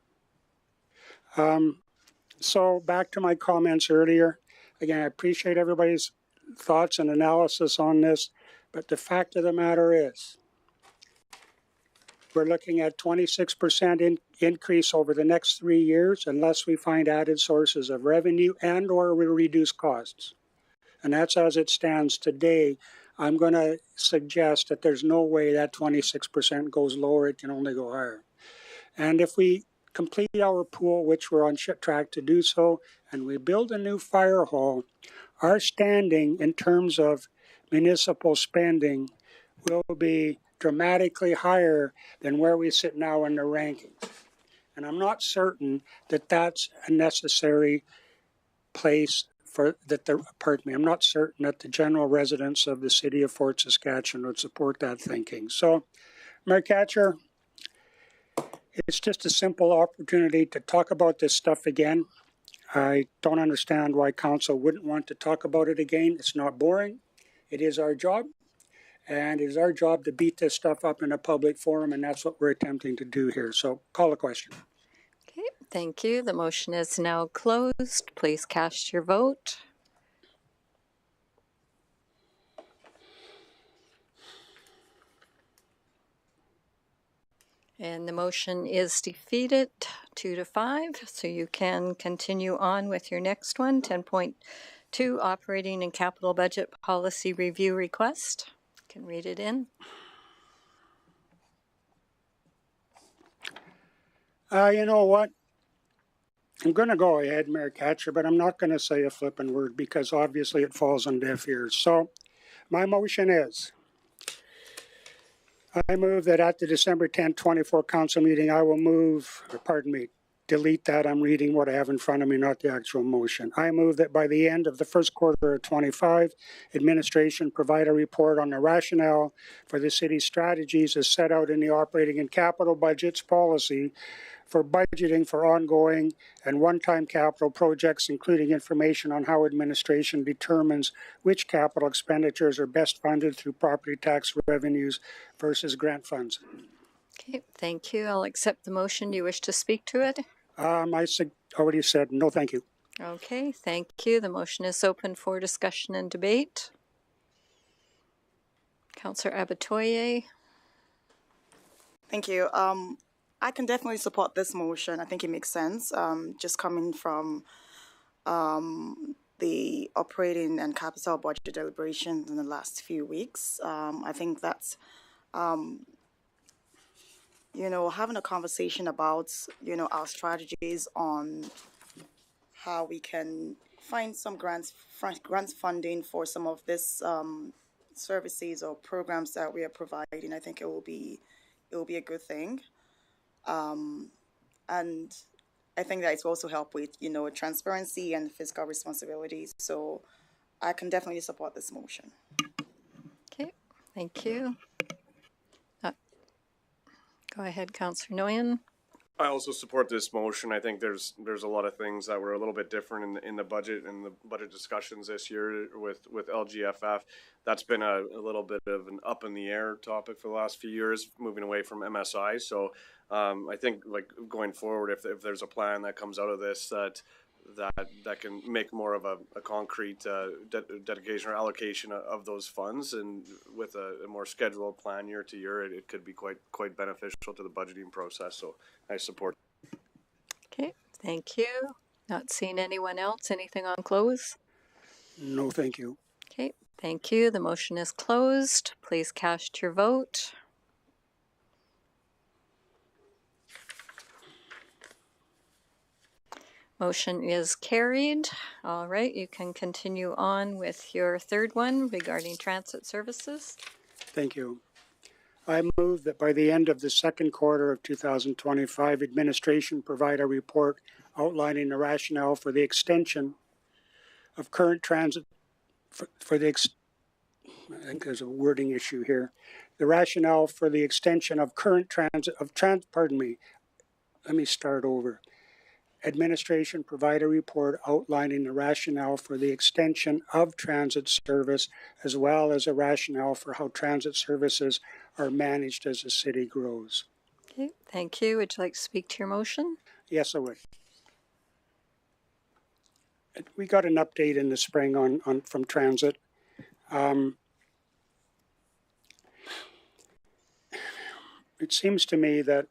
So back to my comments earlier. Again, I appreciate everybody's thoughts and analysis on this, but the fact of the matter is, we're looking at 26% increase over the next 3 years unless we find added sources of revenue and or we reduce costs. And that's as it stands today. I'm going to suggest that there's no way that 26% goes lower. It can only go higher. And if we complete our pool, which we're on track to do so, and we build a new fire hall, our standing in terms of municipal spending will be dramatically higher than where we sit now in the rankings. And I'm not certain that that's a necessary place I'm not certain that the general residents of the city of Fort Saskatchewan would support that thinking. So, Mayor Katcher, it's just a simple opportunity to talk about this stuff again. I don't understand why council wouldn't want to talk about it again. It's not boring. It is our job. And it is our job to beat this stuff up in a public forum, and that's what we're attempting to do here. So call the question. Okay, thank you. The motion is now closed. Please cast your vote. And the motion is defeated 2-5. So you can continue on with your next one, 10.2, Operating and Capital Budget Policy Review Request. You can read it in. You know what? I'm going to go ahead, Mayor Katcher, but I'm not going to say a flippin' word because obviously it falls on deaf ears. So my motion is, I move that at the December 10, 24 council meeting, I will move, or pardon me, delete that. I'm reading what I have in front of me, not the actual motion. I move that by the end of the first quarter of 25, administration provide a report on the rationale for the city's strategies as set out in the operating and capital budgets policy for budgeting for ongoing and one-time capital projects, including information on how administration determines which capital expenditures are best funded through property tax revenues versus grant funds. Okay, thank you. I'll accept the motion. Do you wish to speak to it? I already said no, thank you. Okay, thank you. The motion is open for discussion and debate. Councillor Abatoye. Thank you. I can definitely support this motion. I think it makes sense. Just coming from the operating and capital budget deliberations in the last few weeks, I think that's having a conversation about, our strategies on how we can find some grants funding for some of this services or programs that we are providing. I think it will be a good thing. And I think that it will also help with, transparency and fiscal responsibilities. So I can definitely support this motion. Okay, thank you. Go ahead, Councillor Nguyen. I also support this motion. I think there's a lot of things that were a little bit different in the budget and the budget discussions this year with LGFF. That's been a little bit of an up in the air topic for the last few years, moving away from MSI. So I think like going forward, if there's a plan that comes out of this that can make more of a concrete dedication or allocation of those funds, and with a more scheduled plan year to year, it could be quite beneficial to the budgeting process. So I support. Okay, thank you. Not seeing anyone else. Anything on close? No, thank you. Okay, thank you. The motion is closed. Please cast your vote. Motion is carried. All right, you can continue on with your third one regarding transit services. Thank you. I move that by the end of the second quarter of 2025, administration provide a report outlining the rationale for the extension of current transit I think there's a wording issue here. The rationale for the extension of current let me start over. Administration provide a report outlining the rationale for the extension of transit service, as well as a rationale for how transit services are managed as the city grows. Okay, thank you. Would you like to speak to your motion? Yes, I would. We got an update in the spring from transit. It seems to me that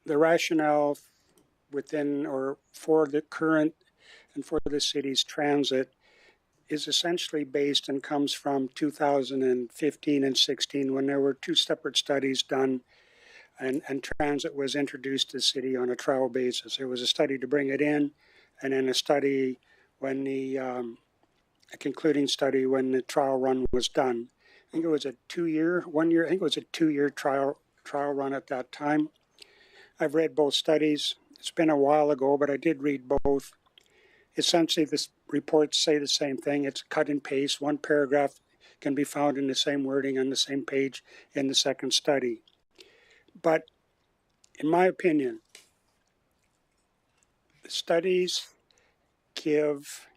the rationale within or for the current and for the city's transit is essentially based and comes from 2015 and 16 when there were two separate studies done and transit was introduced to the city on a trial basis. There was a study to bring it in, and then a study when a concluding study when the trial run was done. I think it was a 2-year trial run at that time. I've read both studies. It's been a while ago, but I did read both. essentially this reports say the same thing. It's cut and paste. One paragraph can be found in the same wording on the same page in the second study. But in my opinion, the studies give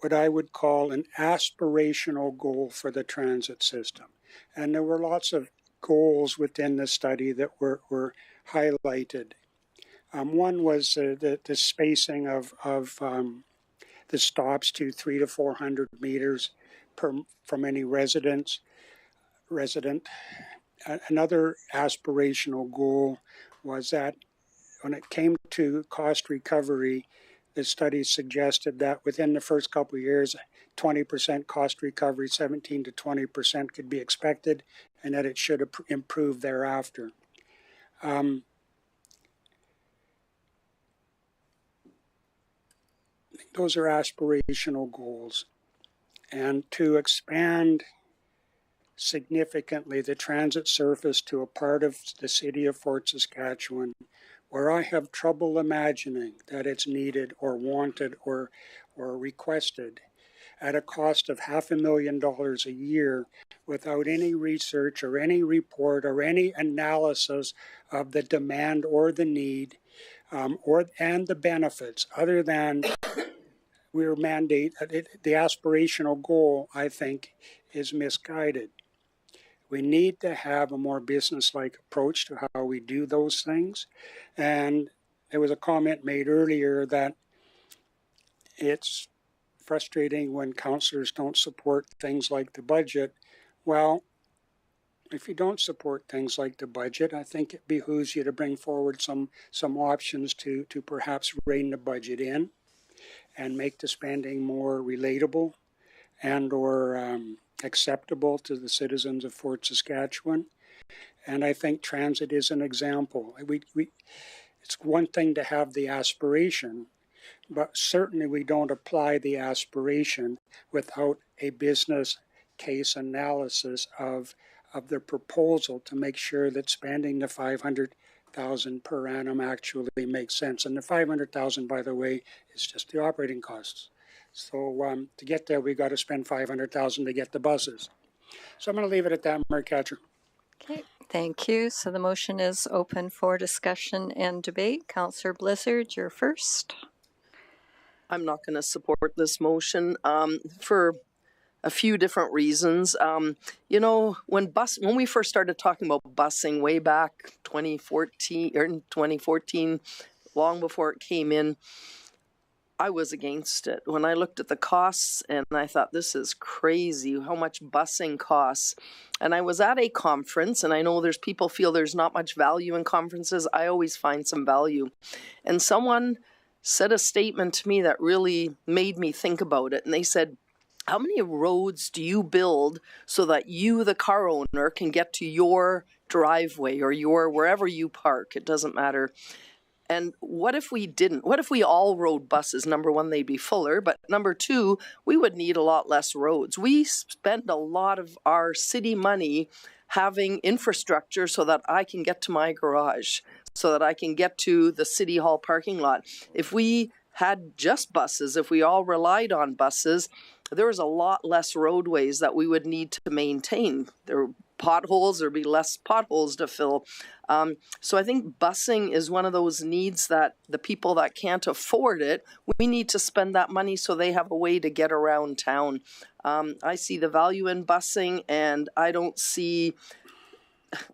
what I would call an aspirational goal for the transit system. And there were lots of goals within the study that were highlighted. One was the spacing of the stops to 300 to 400 meters from any resident. Another aspirational goal was that when it came to cost recovery, the study suggested that within the first couple of years, 20% cost recovery, 17 to 20% could be expected, and that it should improve thereafter. Those are aspirational goals. And to expand significantly the transit surface to a part of the city of Fort Saskatchewan where I have trouble imagining that it's needed or wanted or requested at a cost of $500,000 a year without any research or any report or any analysis of the demand or the need and the benefits other than we're mandate. The aspirational goal, I think, is misguided. We need to have a more business-like approach to how we do those things. And there was a comment made earlier that it's frustrating when councillors don't support things like the budget. Well, if you don't support things like the budget, I think it behooves you to bring forward some options to perhaps rein the budget in and make the spending more relatable and or acceptable to the citizens of Fort Saskatchewan. And I think transit is an example. It's one thing to have the aspiration, but certainly we don't apply the aspiration without a business case analysis of the proposal to make sure that spending the $500,000 per annum actually makes sense. And the $500,000, by the way, is just the operating costs. So to get there, we've got to spend $500,000 to get the buses. So I'm going to leave it at that, Mayor Catcher. Okay, thank you. So the motion is open for discussion and debate. Councillor Blizzard, you're first. I'm not going to support this motion for a few different reasons. You know, when we first started talking about busing way back 2014, long before it came in, I was against it. When I looked at the costs and I thought, this is crazy how much busing costs. And I was at a conference, and I know there's people feel there's not much value in conferences. I always find some value. And someone said a statement to me that really made me think about it. And they said, how many roads do you build so that you, the car owner, can get to your driveway or your wherever you park? It doesn't matter. And what if we didn't? What if we all rode buses? Number one, they'd be fuller. But number two, we would need a lot less roads. We spend a lot of our city money having infrastructure so that I can get to my garage, so that I can get to the city hall parking lot. If we had just buses, if we all relied on buses, there was a lot less roadways that we would need to maintain. There were potholes, there'd be less potholes to fill. So I think busing is one of those needs that the people that can't afford it, we need to spend that money so they have a way to get around town. I see the value in busing, and I don't see,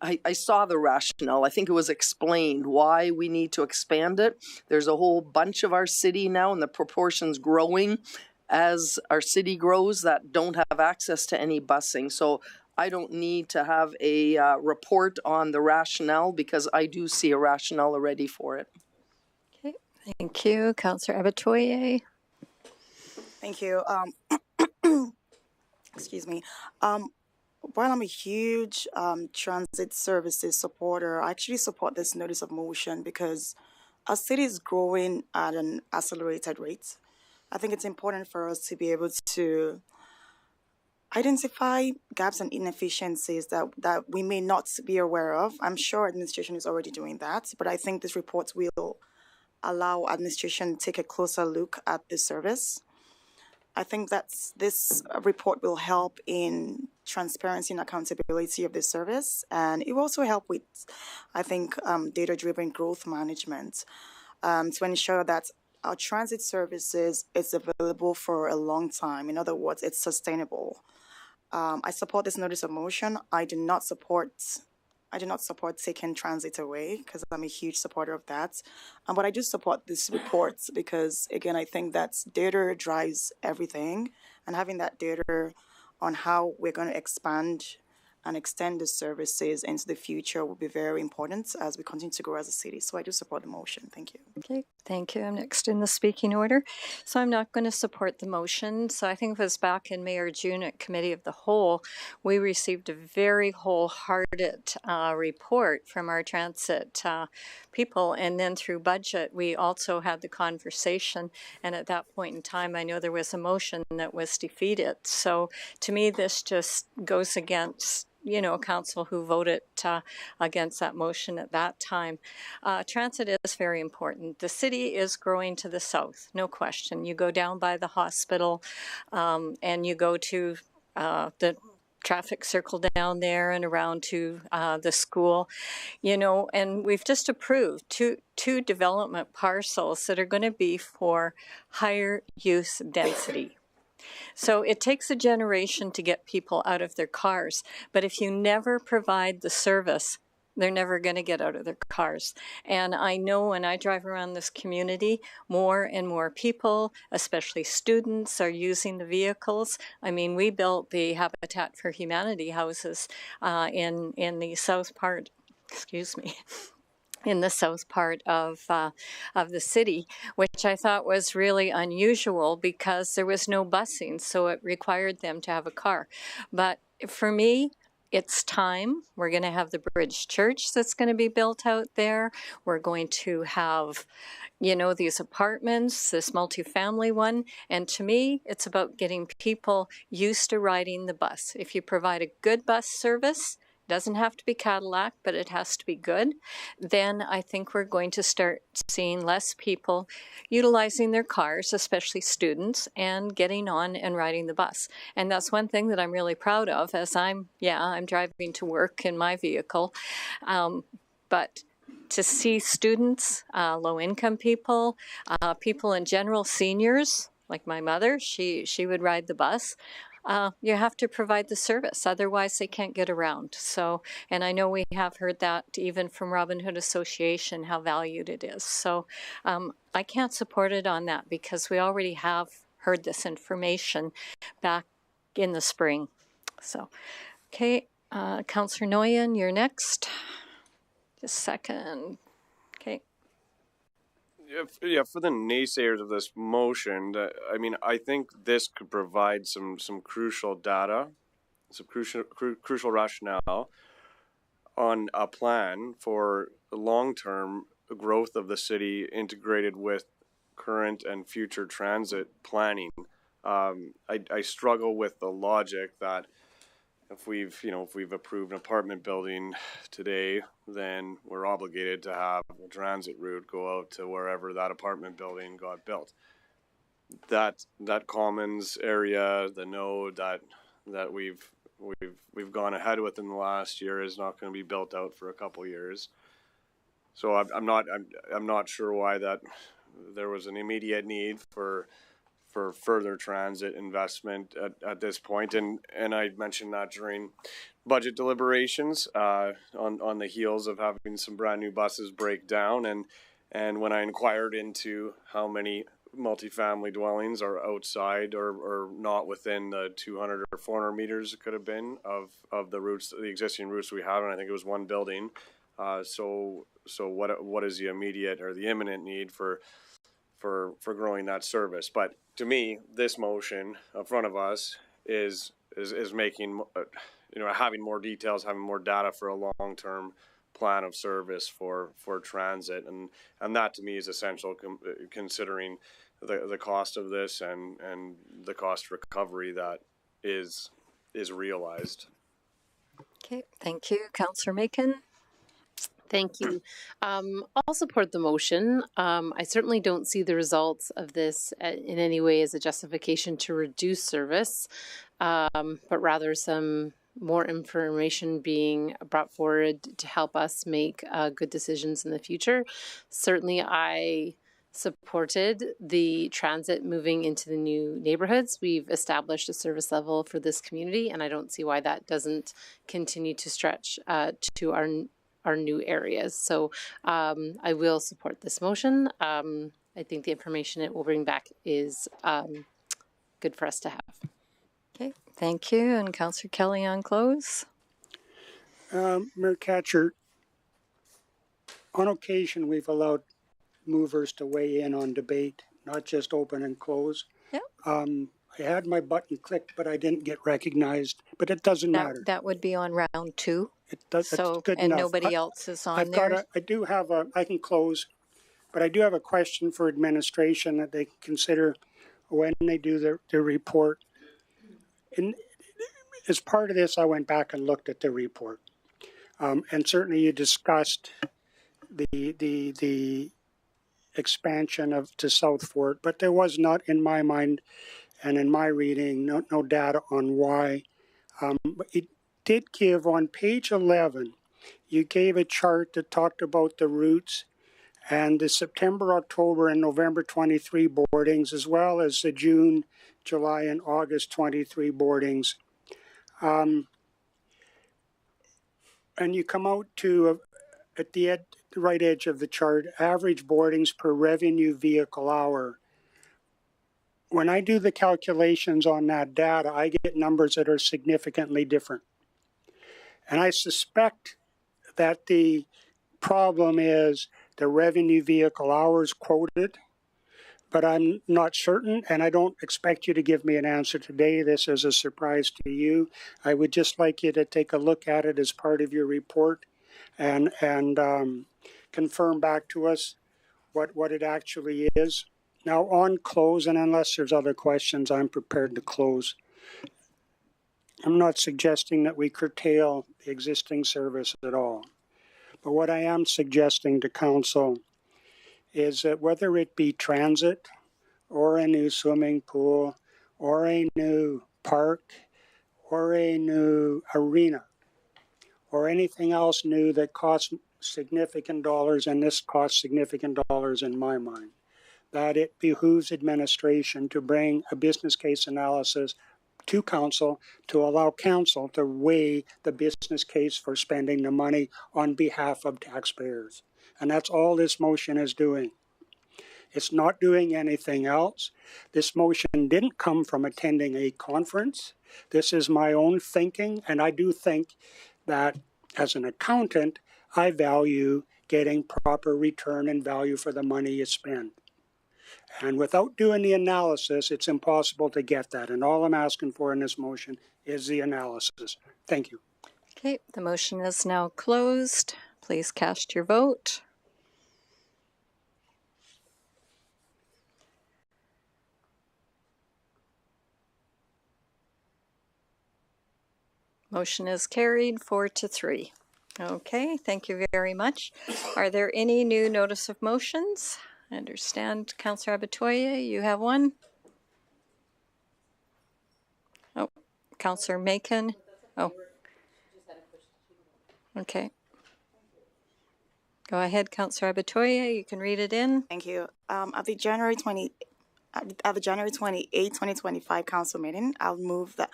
I saw the rationale. I think it was explained why we need to expand it. There's a whole bunch of our city now, and the proportion's growing as our city grows, that don't have access to any busing. So I don't need to have a report on the rationale, because I do see a rationale already for it. Okay, thank you. Councillor Abatoye. Thank you. Excuse me. While I'm a huge transit services supporter, I actually support this notice of motion because our city is growing at an accelerated rate. I think it's important for us to be able to identify gaps and inefficiencies that we may not be aware of. I'm sure administration is already doing that, but I think this report will allow administration to take a closer look at the service. I think this report will help in transparency and accountability of the service, and it will also help with, I think, data-driven growth management to ensure that our transit services is available for a long time. In other words, it's sustainable. I support this notice of motion. I do not support taking transit away because I'm a huge supporter of that. But I do support this report because, again, I think that data drives everything, and having that data on how we're going to expand and extend the services into the future will be very important as we continue to grow as a city. So I do support the motion. Thank you. Okay, thank you. I'm next in the speaking order. So I'm not going to support the motion. So I think it was back in May or June at Committee of the Whole, we received a very wholehearted report from our transit people. And then through budget, we also had the conversation. And at that point in time, I know there was a motion that was defeated. So to me, this just goes against council who voted against that motion at that time. Transit is very important. The city is growing to the south, no question. You go down by the hospital and you go to the traffic circle down there and around to the school, and we've just approved two development parcels that are going to be for higher use density. So it takes a generation to get people out of their cars, but if you never provide the service, they're never going to get out of their cars. And I know when I drive around this community, more and more people, especially students, are using the vehicles. I mean, we built the Habitat for Humanity houses in the south part, in the south part of the city, which I thought was really unusual because there was no busing, so it required them to have a car. But for me, it's time. We're going to have the Bridge Church that's going to be built out there. We're going to have, these apartments, this multifamily one. And to me, it's about getting people used to riding the bus. If you provide a good bus service, doesn't have to be Cadillac, but it has to be good, then I think we're going to start seeing less people utilizing their cars, especially students, and getting on and riding the bus. And that's one thing that I'm really proud of as I'm driving to work in my vehicle. But to see students, low-income people, people in general, seniors, like my mother, she would ride the bus. You have to provide the service, otherwise they can't get around. So, and I know we have heard that even from Robin Hood Association, how valued it is. So I can't support it on that because we already have heard this information back in the spring. So, okay, Councillor Nguyen, you're next. Just a second. Okay. Yeah, for the naysayers of this motion, I think this could provide some crucial data, some crucial rationale on a plan for long-term growth of the city integrated with current and future transit planning. I struggle with the logic that if we've approved an apartment building today, then we're obligated to have a transit route go out to wherever that apartment building got built. That commons area, the node that we've gone ahead with in the last year is not going to be built out for a couple years. So I'm not sure why that there was an immediate need for further transit investment at this point. And I mentioned that during budget deliberations on the heels of having some brand new buses break down. And when I inquired into how many multifamily dwellings are outside or not within the 200 or 400 meters it could have been of the routes, the existing routes we have, and I think it was one building. So what is the immediate or the imminent need for growing that service? But to me, this motion in front of us is making, having more details, having more data for a long-term plan of service for transit, and that to me is essential, considering the cost of this and the cost recovery that is realized. Okay, thank you, Councillor Macon. Thank you. I'll support the motion. I certainly don't see the results of this in any way as a justification to reduce service, but rather some more information being brought forward to help us make good decisions in the future. Certainly, I supported the transit moving into the new neighborhoods. We've established a service level for this community, and I don't see why that doesn't continue to stretch to our new areas. So I will support this motion. I think the information it will bring back is good for us to have. Okay, thank you. And Councillor Kelly on close. Mayor Katcher, on occasion we've allowed movers to weigh in on debate, not just open and close. Yep. I had my button clicked, but I didn't get recognized. But it doesn't matter. That would be on round 2. It does. So, it's good and enough. nobody else is on I've there. got I can close, but I do have a question for administration that they consider when they do their report. And as part of this, I went back and looked at the report, and certainly you discussed the expansion to South Fort, but there was not, in my mind and in my reading, no data on why. But it did give on page 11, you gave a chart that talked about the routes and the September, October, and November 23 boardings, as well as the June, July, and August 23 boardings. And you come out to, at the right edge of the chart, average boardings per revenue vehicle hour. When I do the calculations on that data, I get numbers that are significantly different. And I suspect that the problem is the revenue vehicle hours quoted, but I'm not certain, and I don't expect you to give me an answer today. This is a surprise to you. I would just like you to take a look at it as part of your report and confirm back to us what it actually is. Now on close, and unless there's other questions, I'm prepared to close. I'm not suggesting that we curtail the existing service at all. But what I am suggesting to council is that whether it be transit or a new swimming pool or a new park or a new arena or anything else new that costs significant dollars, and this costs significant dollars in my mind, that it behooves administration to bring a business case analysis to council to allow council to weigh the business case for spending the money on behalf of taxpayers. And that's all this motion is doing. It's not doing anything else. This motion didn't come from attending a conference. This is my own thinking, and I do think that as an accountant, I value getting proper return and value for the money you spend. And without doing the analysis, it's impossible to get that. And all I'm asking for in this motion is the analysis. Thank you. Okay, the motion is now closed. Please cast your vote. Motion is carried 4-3. Okay, thank you very much. Are there any new notice of motions? I understand, Councillor Abatoye, you have one. Oh, Councillor Macon. Oh. Okay. Go ahead, Councillor Abatoye, you can read it in. Thank you. At the January 28, 2025 council meeting, I'll move that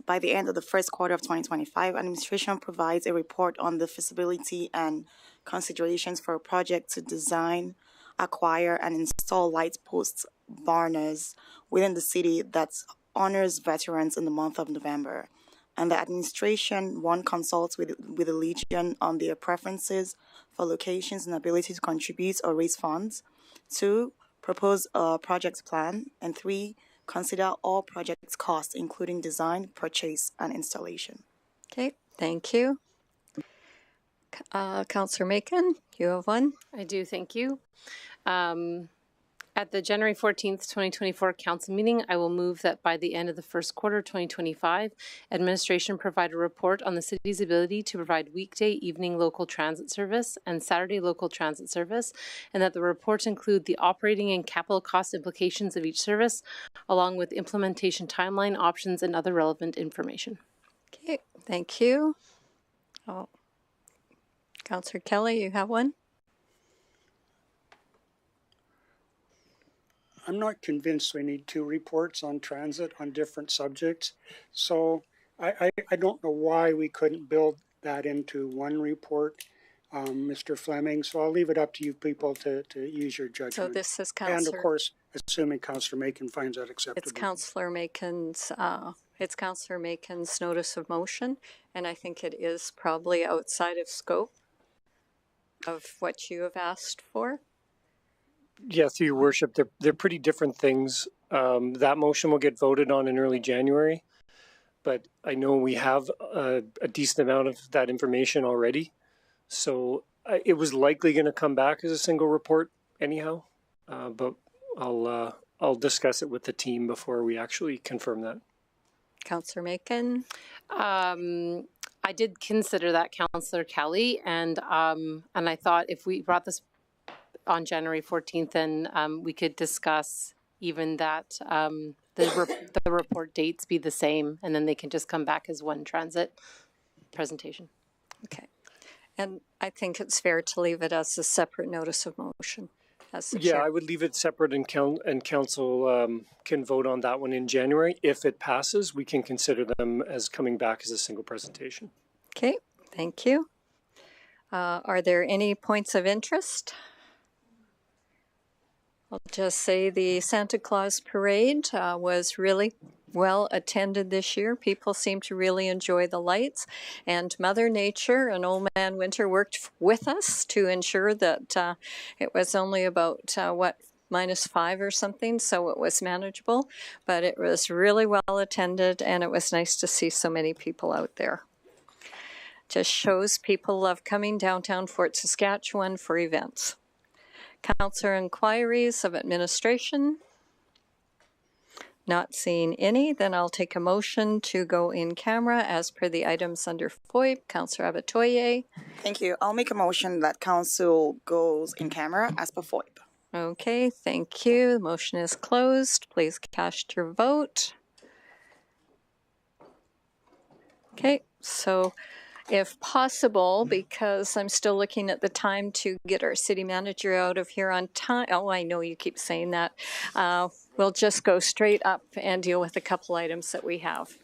by the end of the first quarter of 2025, administration provides a report on the feasibility and considerations for a project to design, acquire, and install light post burners within the city that honors veterans in the month of November. And the administration, one, consults with the Legion on their preferences for locations and ability to contribute or raise funds. 2, propose a project plan. And 3, consider all project costs, including design, purchase, and installation. Okay, thank you. Councillor Macon, you have one. I do, thank you. At the January 14th, 2024 council meeting, I will move that by the end of the first quarter 2025, administration provide a report on the city's ability to provide weekday evening local transit service and Saturday local transit service, and that the report include the operating and capital cost implications of each service, along with implementation timeline options and other relevant information. Okay, thank you. Oh, Councillor Kelly, you have one? I'm not convinced we need two reports on transit on different subjects. So I don't know why we couldn't build that into one report, Mr. Fleming. So I'll leave it up to you people to use your judgment. So this is And Councillor. of course, assuming Councillor Macon finds that acceptable. It's Councillor Macon's notice of motion, and I think it is probably outside of scope of what you have asked for. Yeah, through your worship, they're pretty different things. That motion will get voted on in early January, but I know we have a decent amount of that information already. So it was likely going to come back as a single report anyhow, but I'll discuss it with the team before we actually confirm that. Councillor Macon? I did consider that, Councillor Kelly, and I thought if we brought this on January 14th, then we could discuss even that the report dates be the same, and then they can just come back as one transit presentation. Okay. And I think it's fair to leave it as a separate notice of motion. As the chair. I would leave it separate, and council can vote on that one in January. If it passes, we can consider them as coming back as a single presentation. Okay, thank you. Are there any points of interest? I'll just say the Santa Claus Parade was really well attended this year. People seem to really enjoy the lights, and Mother Nature and Old Man Winter worked with us to ensure that it was only about -5 or something, so it was manageable, but it was really well attended, and it was nice to see so many people out there. Just shows people love coming downtown Fort Saskatchewan for events. Councillor inquiries of administration. Not seeing any, then I'll take a motion to go in camera as per the items under FOIP. Councillor Abatoye. Thank you. I'll make a motion that council goes in camera as per FOIP. Okay, thank you. The motion is closed. Please cast your vote. Okay, so if possible, because I'm still looking at the time to get our city manager out of here on time. Oh, I know you keep saying that. We'll just go straight up and deal with a couple items that we have.